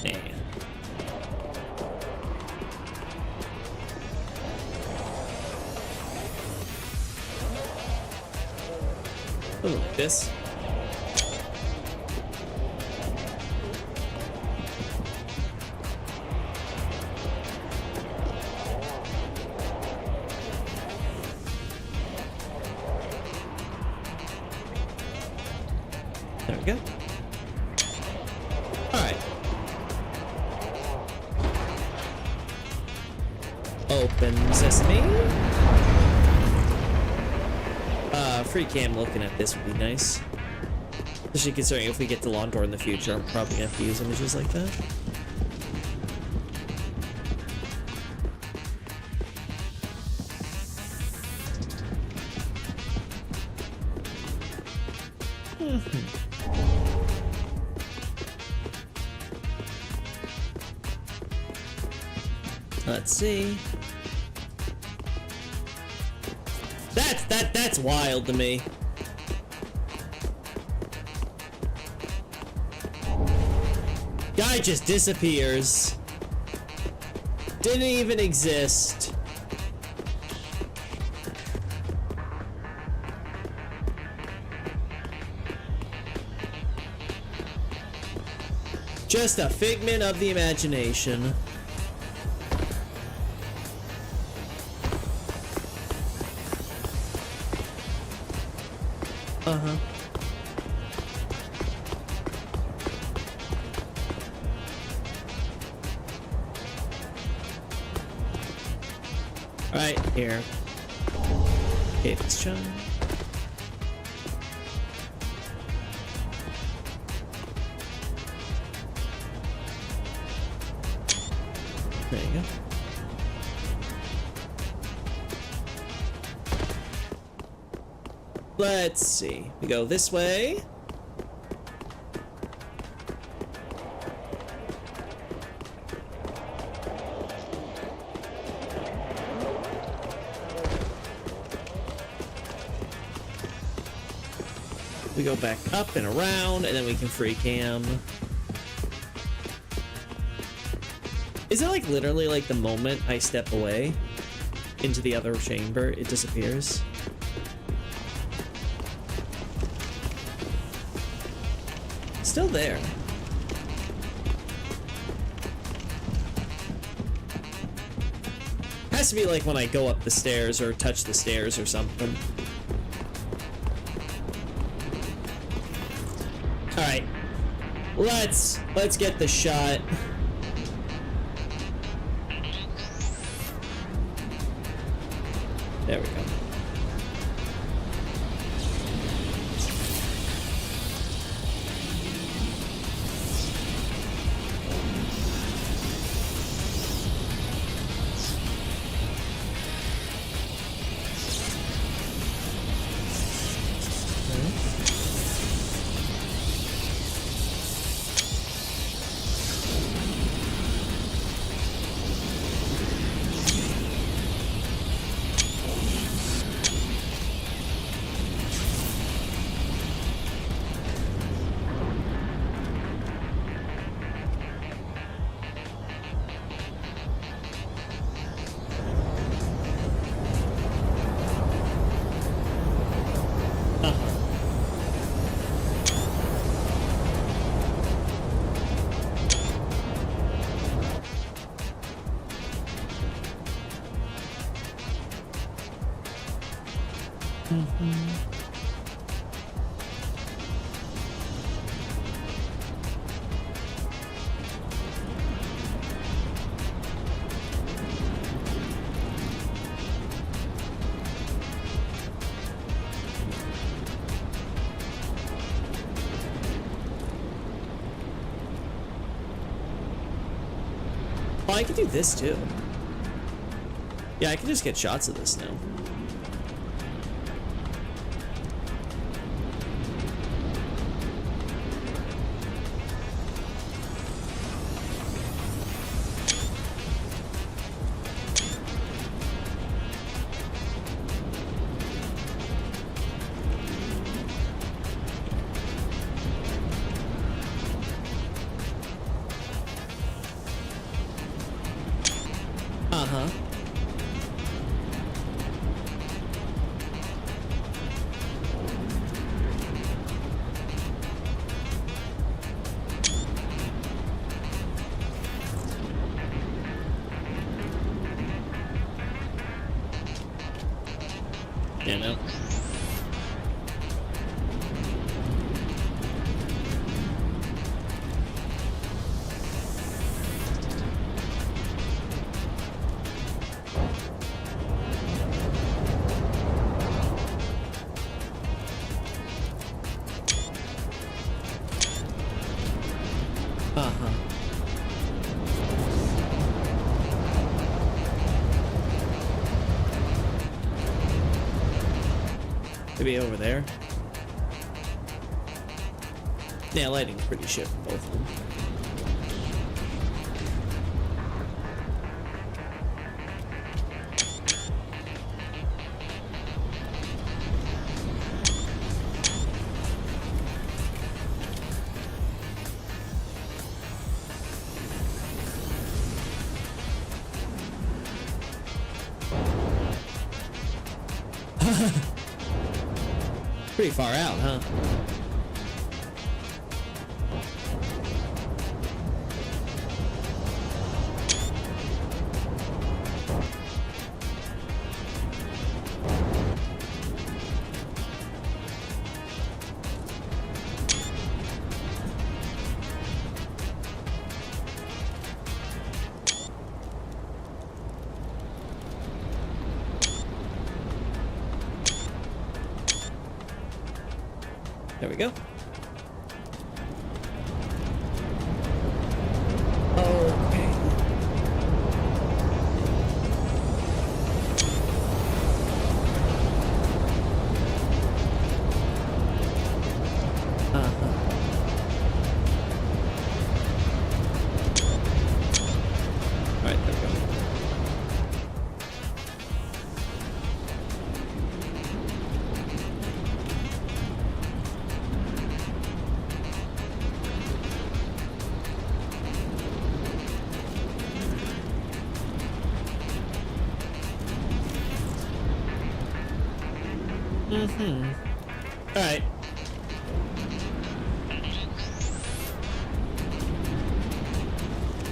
Man. Ooh, this. There we go. All right. Open sesame. Free cam looking at this would be nice. Especially considering if we get to Londor in the future, I'm probably gonna have to use images like that. Let's see. That's wild to me. Guy just disappears. Didn't even exist. Just a figment of the imagination. Uh-huh. Right here. Okay, let's try. There you go. Let's see. We go this way. We go back up and around, and then we can free cam. Is it like literally like the moment I step away into the other chamber, it disappears? Still there. Has to be like when I go up the stairs or touch the stairs or something. All right, let's get the shot. There we go. Oh, I can do this too. Yeah, I can just get shots of this now. Uh-huh. You know? Uh-huh. Maybe over there. Yeah, lighting's pretty shit for both of them. Pretty far out, huh? There we go. Okay. All right, there we go. Alright.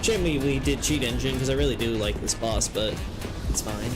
Shame we did cheat engine, because I really do like this boss, but it's fine.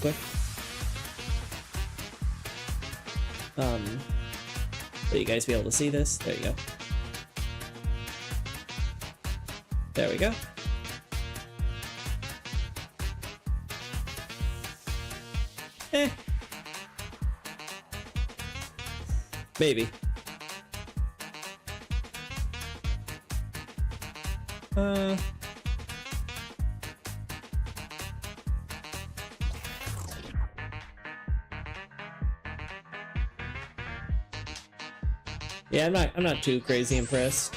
quick. Will you guys be able to see this? There you go. There we go. Maybe. Yeah, I'm not too crazy impressed.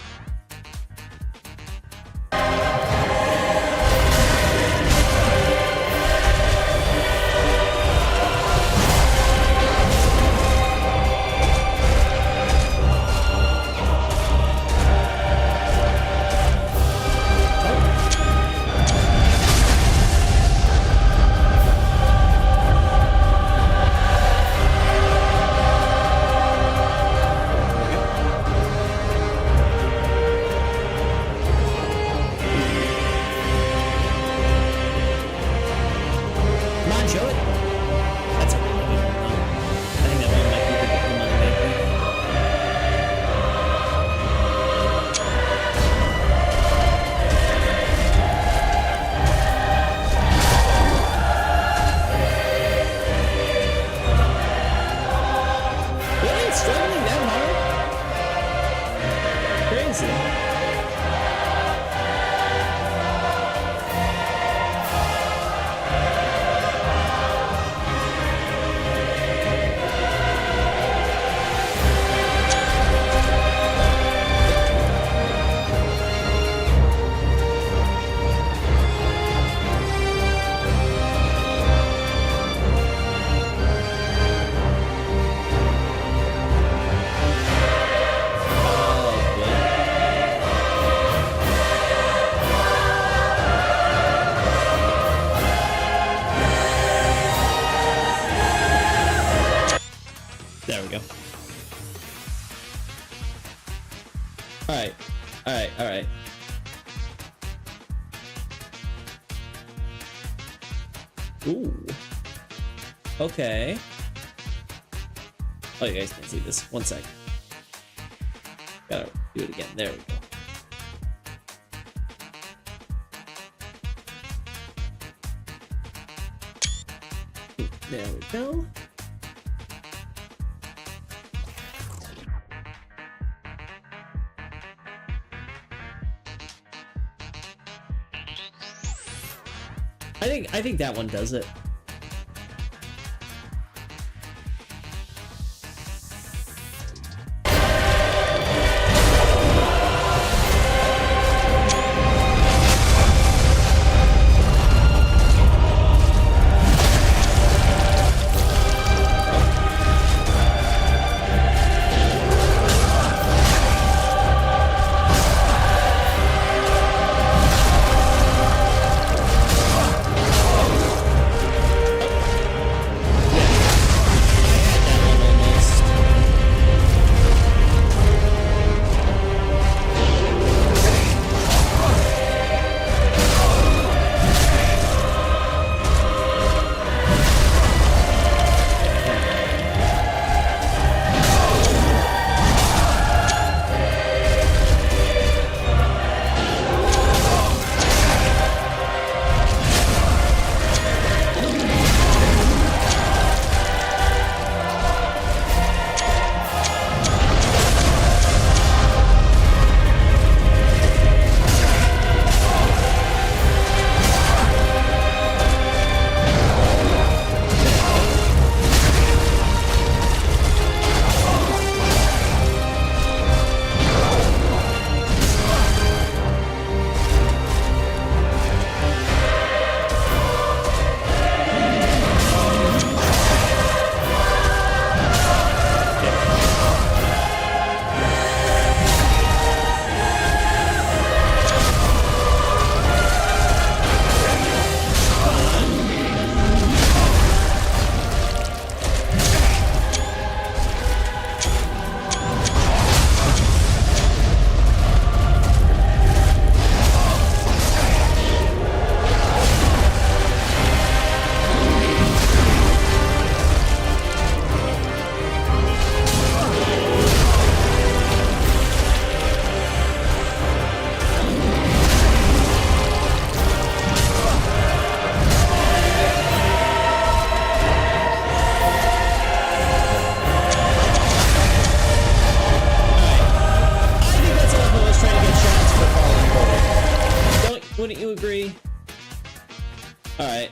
There we go. Alright. Alright, alright. Ooh. Okay. Oh, you guys can't see this. One sec. Gotta do it again. There we go. Ooh, there we go. I think that one does it. All right.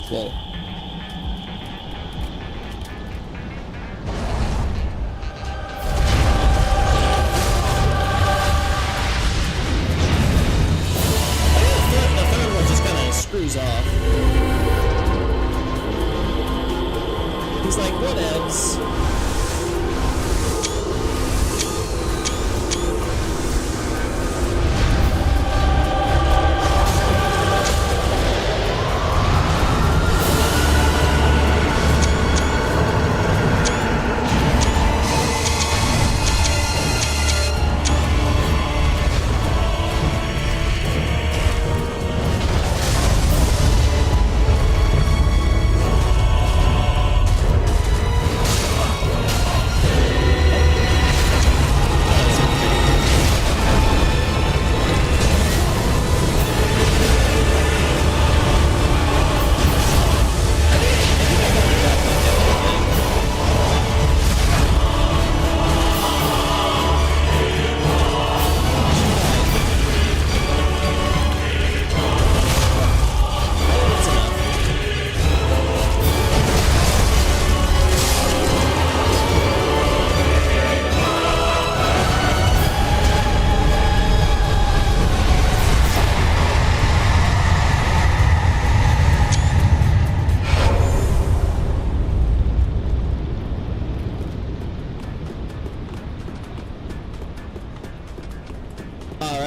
Well, the third one just kind of screws off. He's like, whatevs.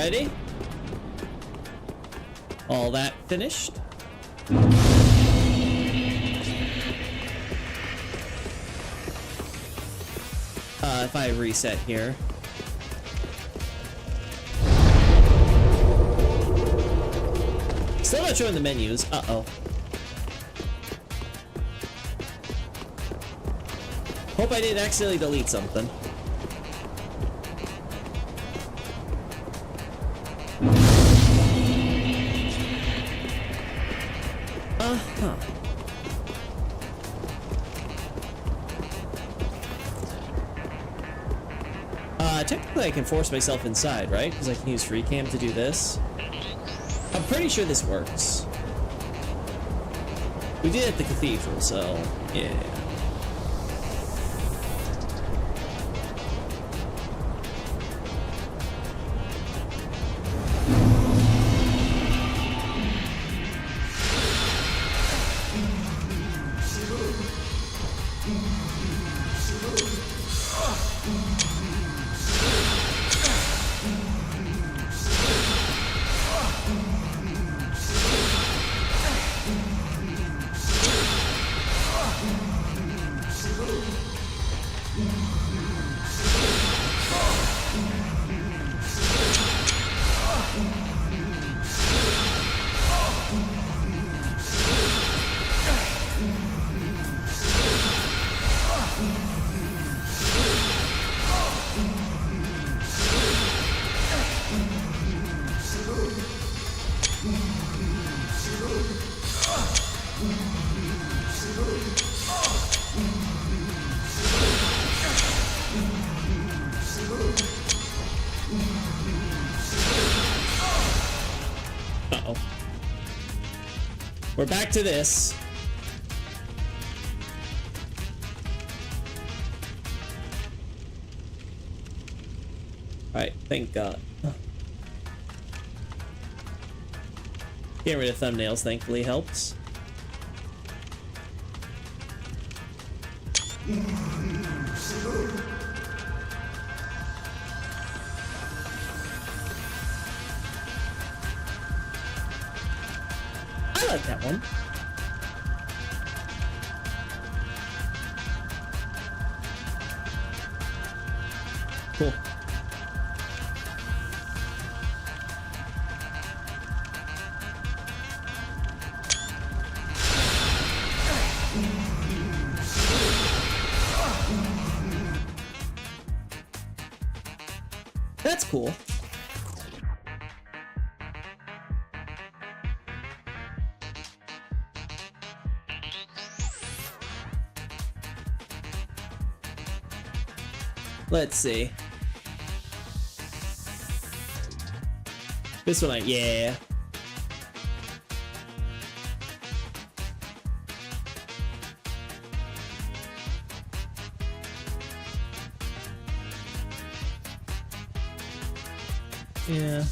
Alrighty. All that finished. If I reset here. Still not showing the menus. Uh-oh. Hope I didn't accidentally delete something. Uh-huh. Technically I can force myself inside, right? Because I can use free cam to do this. I'm pretty sure this works. We did it at the cathedral, so yeah. Uh-oh. We're back to this. Alright, thank God. Getting rid of thumbnails thankfully helps. I like that one. Cool. That's cool. Let's see. This one, yeah. Yeah.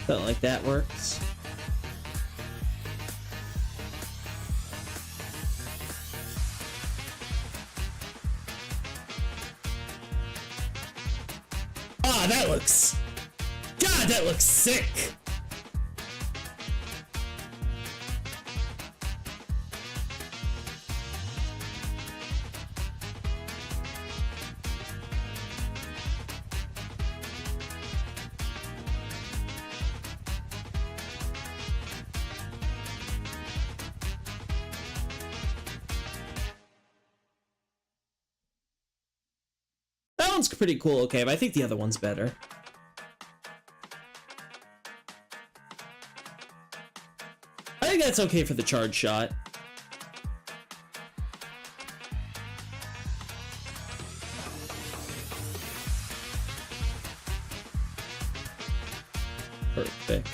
Something like that works. Ah, that looks... God, that looks sick! That one's pretty cool, okay, but I think the other one's better. I think that's okay for the charge shot. Perfect.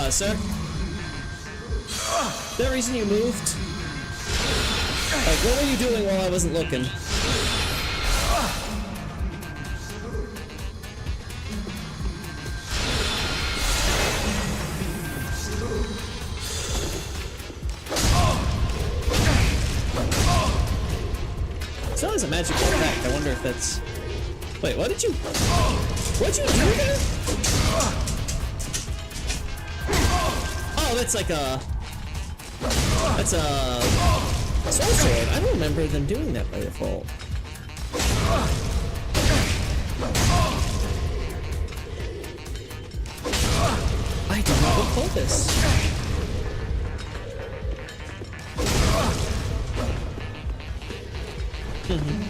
Sir? The reason you moved? Like, what were you doing while I wasn't looking? It's always a magical effect. I wonder if that's... Wait, what did you... What'd you do there? Oh, that's like a... That's a... Soul Sword. I don't remember them doing that by default. I don't know what called this.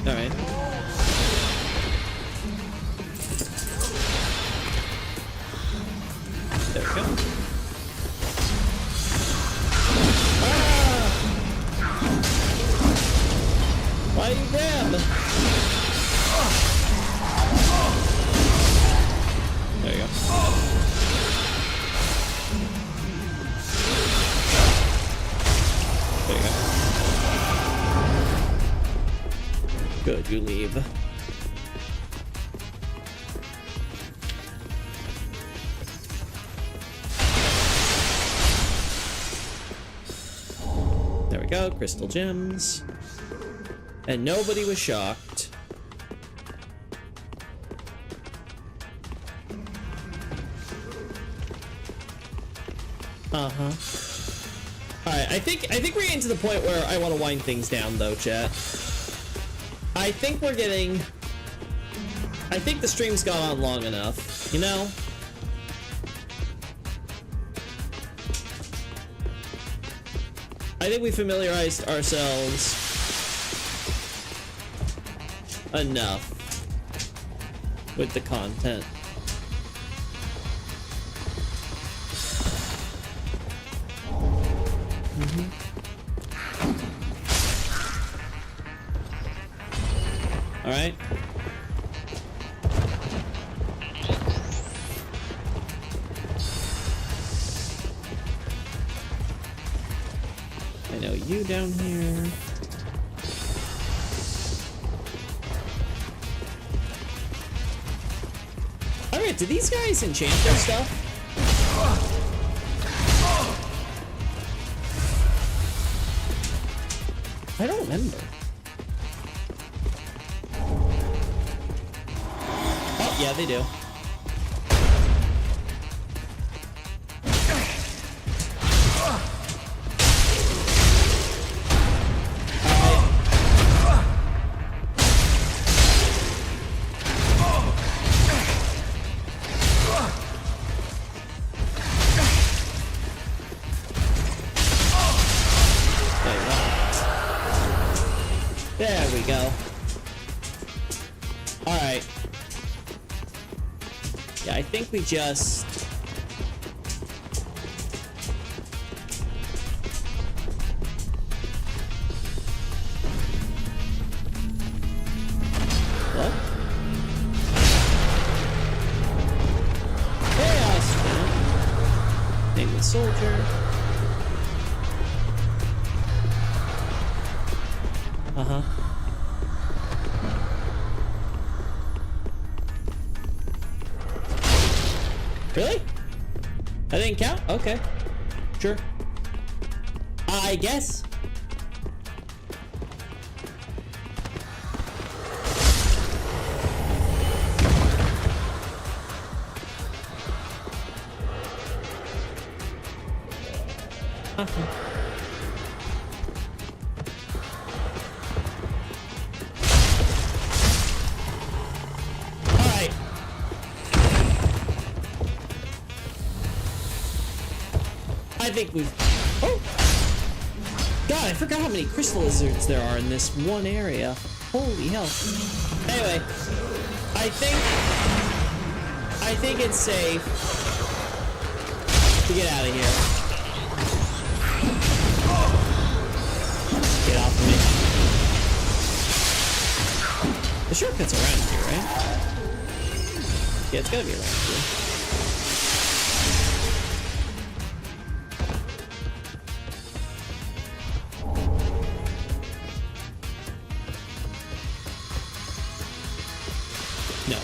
Alright. There we go. Why you grab? There you go. There you go. Good, you leave. There we go, crystal gems. And nobody was shocked. Uh-huh. Alright, I think we're getting to the point where I want to wind things down though, chat. I think we're getting... I think the stream's gone on long enough, you know? I think we familiarized ourselves enough with the content. All right. I know you down here. Alright, do these guys enchant their stuff? I don't remember. Oh, yeah, they do. There we go. Alright. Yeah, I think we just... What? Chaos! Name the soldier. Uh-huh. Really? That didn't count? Okay. Sure. I guess. Alright. I think we've... Oh! God, I forgot how many crystal lizards there are in this one area. Holy hell. Anyway, I think it's safe to get out of here. Get off of me. The shortcut's around here, right? Yeah, it's gotta be around here. No.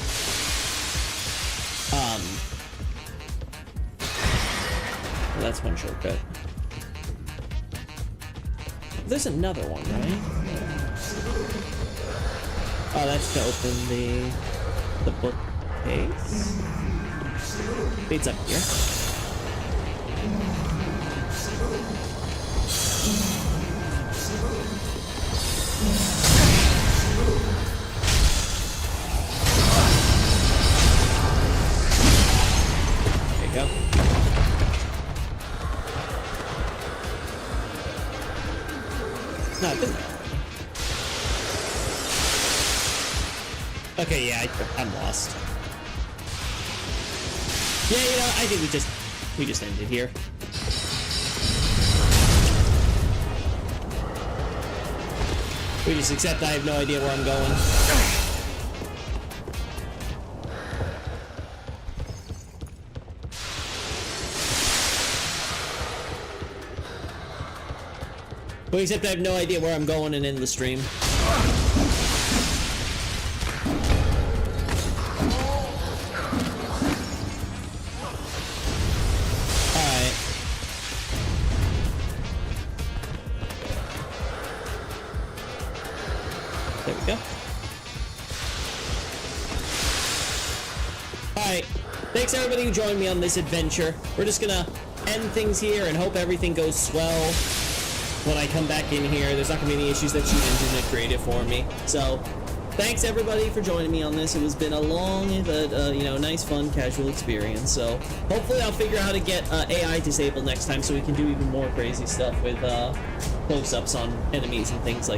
Well, that's one shortcut. There's another one, right? Oh, that's to open the bookcase. It's up here. There you go. No, I've been there. Okay, yeah, I'm lost. Yeah, you know, I think we just ended here. We just accept I have no idea where I'm going. We accept I have no idea where I'm going and end the stream. There we go. Alright, thanks everybody who joined me on this adventure. We're just gonna end things here and hope everything goes swell when I come back in here. There's not gonna be any issues that you internet created for me. So, thanks everybody for joining me on this. It was been a long but, you know, nice, fun, casual experience. So, hopefully I'll figure out how to get AI disabled next time so we can do even more crazy stuff with close-ups on enemies and things like that.